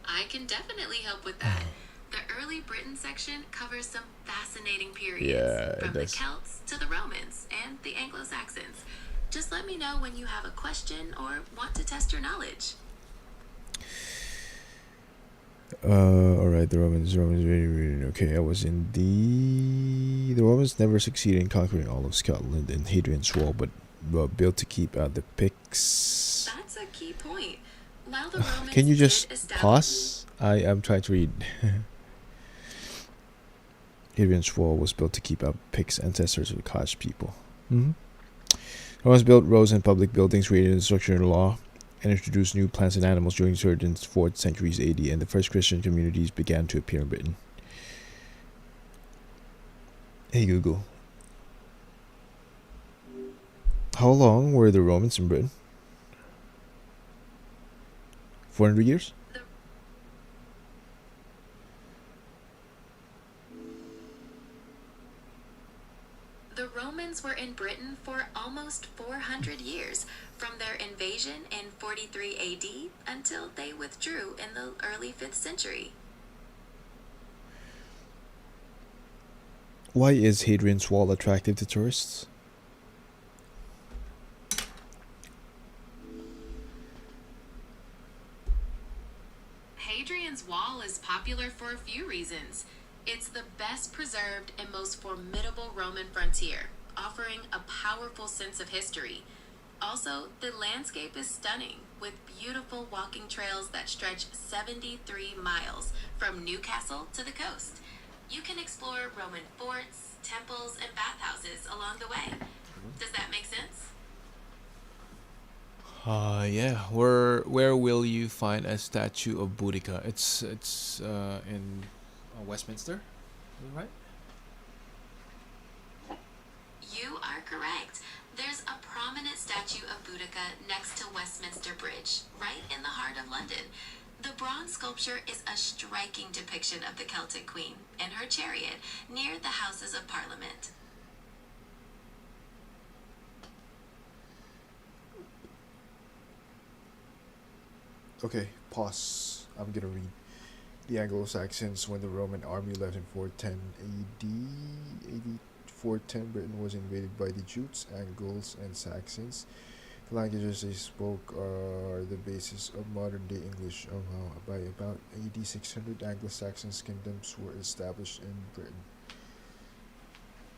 I can definitely help with that. The early Britain section covers some fascinating periods, from the Celts to the Romans and the Anglo-Saxons. Just let me know when you have a question or want to test your knowledge. Alright, the Romans, okay, I was in the Romans never succeeded in conquering all of Scotland and Hadrian's Wall, but built to keep out the Picts. That's a key point. While the Romans Can you just pause? I'm trying to read. Hadrian's Wall was built to keep out Picts, ancestors of the Scottish people. Romans built roads and public buildings, created instructional law, and introduced new plants and animals during the 3rd and 4th centuries AD, and the first Christian communities began to appear in Britain. Hey Google. How long were the Romans in Britain? 400 years? The Romans were in Britain for almost 400 years, from their invasion in 43 AD until they withdrew in the early 5th century. Why is Hadrian's Wall attractive to tourists? Hadrian's Wall is popular for a few reasons. It's the best preserved and most formidable Roman frontier, offering a powerful sense of history. Also, the landscape is stunning, with beautiful walking trails that stretch 73 miles from Newcastle to the coast. You can explore Roman forts, temples, and bathhouses along the way. Does that make sense? Yeah. Where will you find a statue of Boudica? It's in Westminster, right? You are correct. There's a prominent statue of Boudica next to Westminster Bridge, right in the heart of London. The bronze sculpture is a striking depiction of the Celtic Queen and her chariot near the Houses of Parliament. Okay, pause. I'm gonna read. The Anglo-Saxons, when the Roman army left in 410 AD, 410, Britain was invaded by the Jutes, Angles, and Saxons. The languages they spoke are the basis of modern-day English. By about AD 600, Anglo-Saxon kingdoms were established in Britain.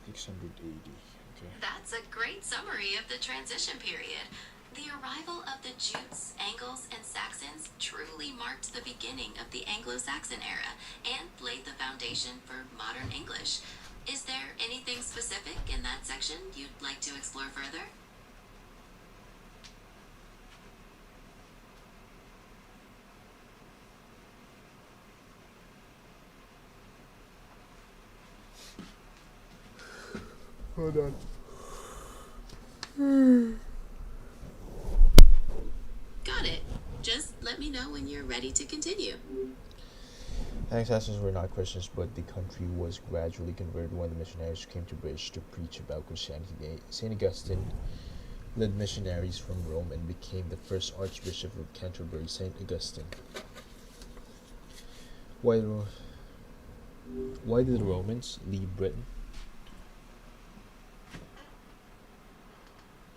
600 AD. Okay. That's a great summary of the transition period. The arrival of the Jutes, Angles, and Saxons truly marked the beginning of the Anglo-Saxon era and laid the foundation for modern English. Is there anything specific in that section you'd like to explore further? Hold on. Got it. Just let me know when you're ready to continue. Anglo-Saxons were not Christians, but the country was gradually converted when the missionaries came to British to preach about Christianity. St. Augustine led missionaries from Rome and became the first Archbishop of Canterbury. St. Augustine. Why did the Romans leave Britain?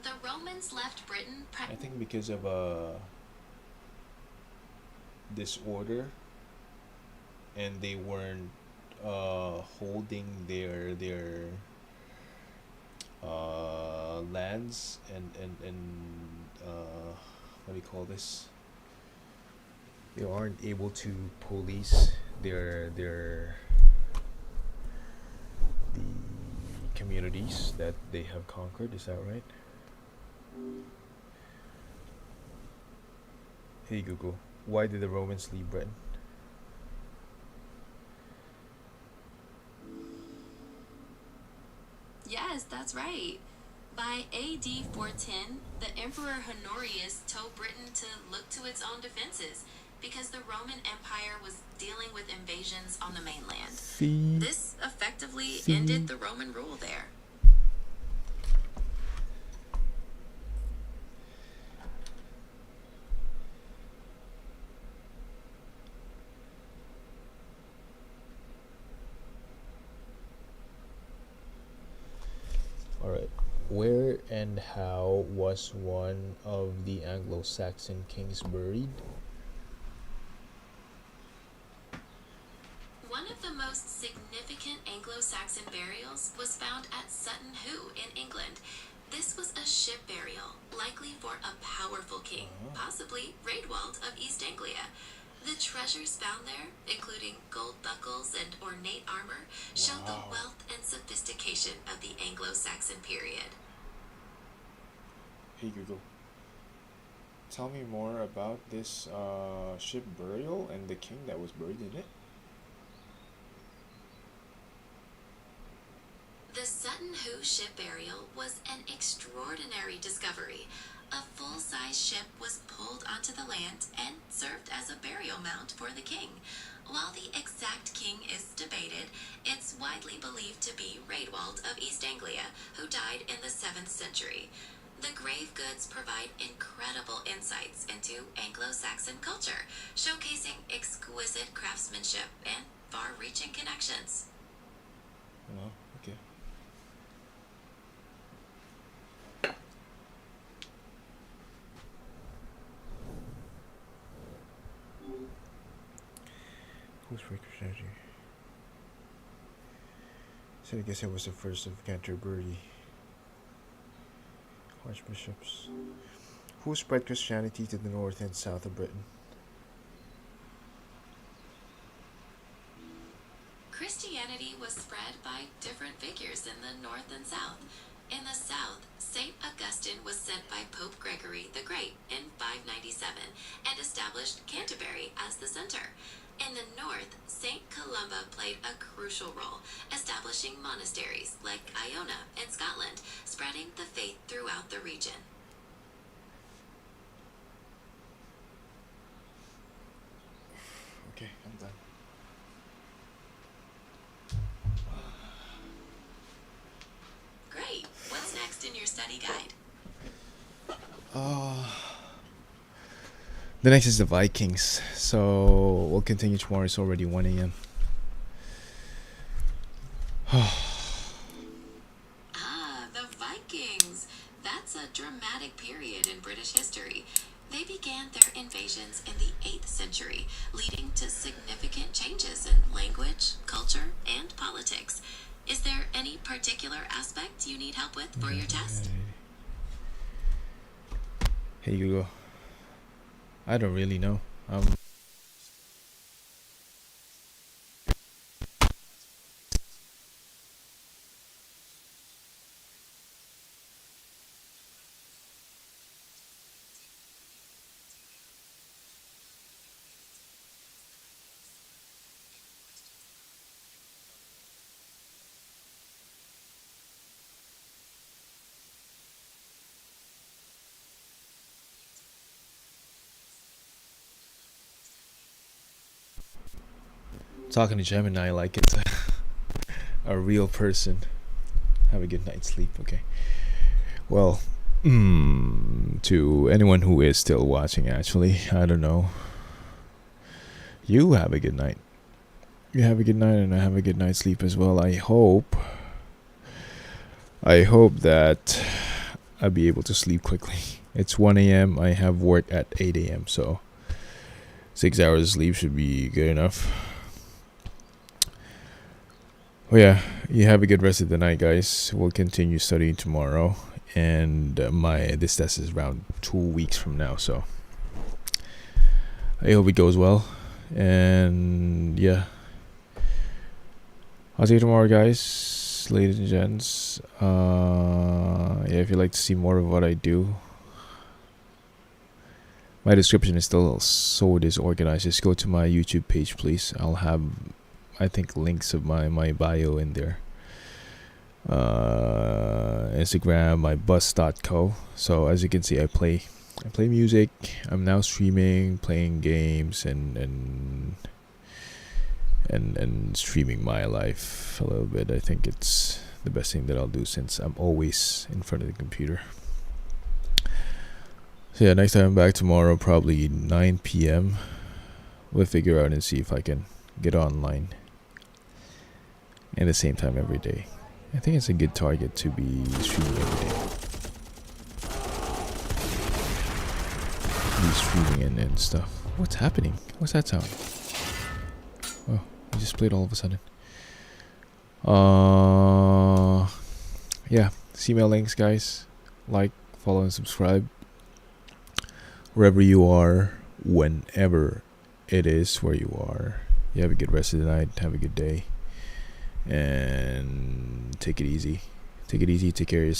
The Romans left Britain. I think because of disorder, and they weren't holding their lands and what do you call this? They aren't able to police the communities that they have conquered. Is that right? Hey Google, why did the Romans leave Britain? Yes, that's right. By AD 410, the Emperor Honorius told Britain to look to its own defenses because the Roman Empire was dealing with invasions on the mainland. This effectively ended the Roman rule there. Alright, where and how was one of the Anglo-Saxon kings buried? One of the most significant Anglo-Saxon burials was found at Sutton Hoo in England. This was a ship burial, likely for a powerful king, possibly Raedwald of East Anglia. The treasures found there, including gold buckles and ornate armor, show the wealth and sophistication of the Anglo-Saxon period. Hey Google, tell me more about this ship burial and the king that was buried in it. The Sutton Hoo ship burial was an extraordinary discovery. A full-size ship was pulled onto the land and served as a burial mound for the king. While the exact king is debated, it's widely believed to be Raedwald of East Anglia, who died in the 7th century. The grave goods provide incredible insights into Anglo-Saxon culture, showcasing exquisite craftsmanship and far-reaching connections. Oh, okay. Who's for Christianity? So I guess it was the first of Canterbury archbishops. Who spread Christianity to the north and south of Britain? Christianity was spread by different figures in the north and south. In the south, St. Augustine was sent by Pope Gregory the Great in 597 and established Canterbury as the center. In the north, St. Columba played a crucial role, establishing monasteries like Iona in Scotland, spreading the faith throughout the region. Okay, I'm done. Great. What's next in your study guide? The next is the Vikings. So we'll continue tomorrow. It's already 1 a.m. The Vikings. That's a dramatic period in British history. They began their invasions in the 8th century, leading to significant changes in language, culture, and politics. Is there any particular aspect you need help with for your test? Hey Hugo. I don't really know. talking to Gemini like it's a real person. Have a good night's sleep. Okay. Well, to anyone who is still watching, actually, I don't know. You have a good night. You have a good night, and I have a good night's sleep as well. I hope that I'll be able to sleep quickly. It's 1 a.m. I have work at 8 a.m. So 6 hours of sleep should be good enough. Oh yeah, you have a good rest of the night, guys. We'll continue studying tomorrow, and this test is around 2 weeks from now. So I hope it goes well, and yeah. I'll see you tomorrow, guys, ladies and gents. Yeah, if you'd like to see more of what I do, my description is still so disorganized. Just go to my YouTube page, please. I'll have, I think, links of my bio in there. Instagram, my bus.co. So as you can see, I play music. I'm now streaming, playing games, and streaming my life a little bit. I think it's the best thing that I'll do since I'm always in front of the computer. So yeah, next time I'm back tomorrow, probably 9 p.m. We'll figure out and see if I can get online at the same time every day. I think it's a good target to be streaming every day. Be streaming and stuff. What's happening? What's that sound? Oh, I just played all of a sudden. Yeah, see my links, guys. Like, follow, and subscribe. Wherever you are, whenever it is where you are. You have a good rest of the night. Have a good day. And take it easy. Take it easy. Take care of yourself.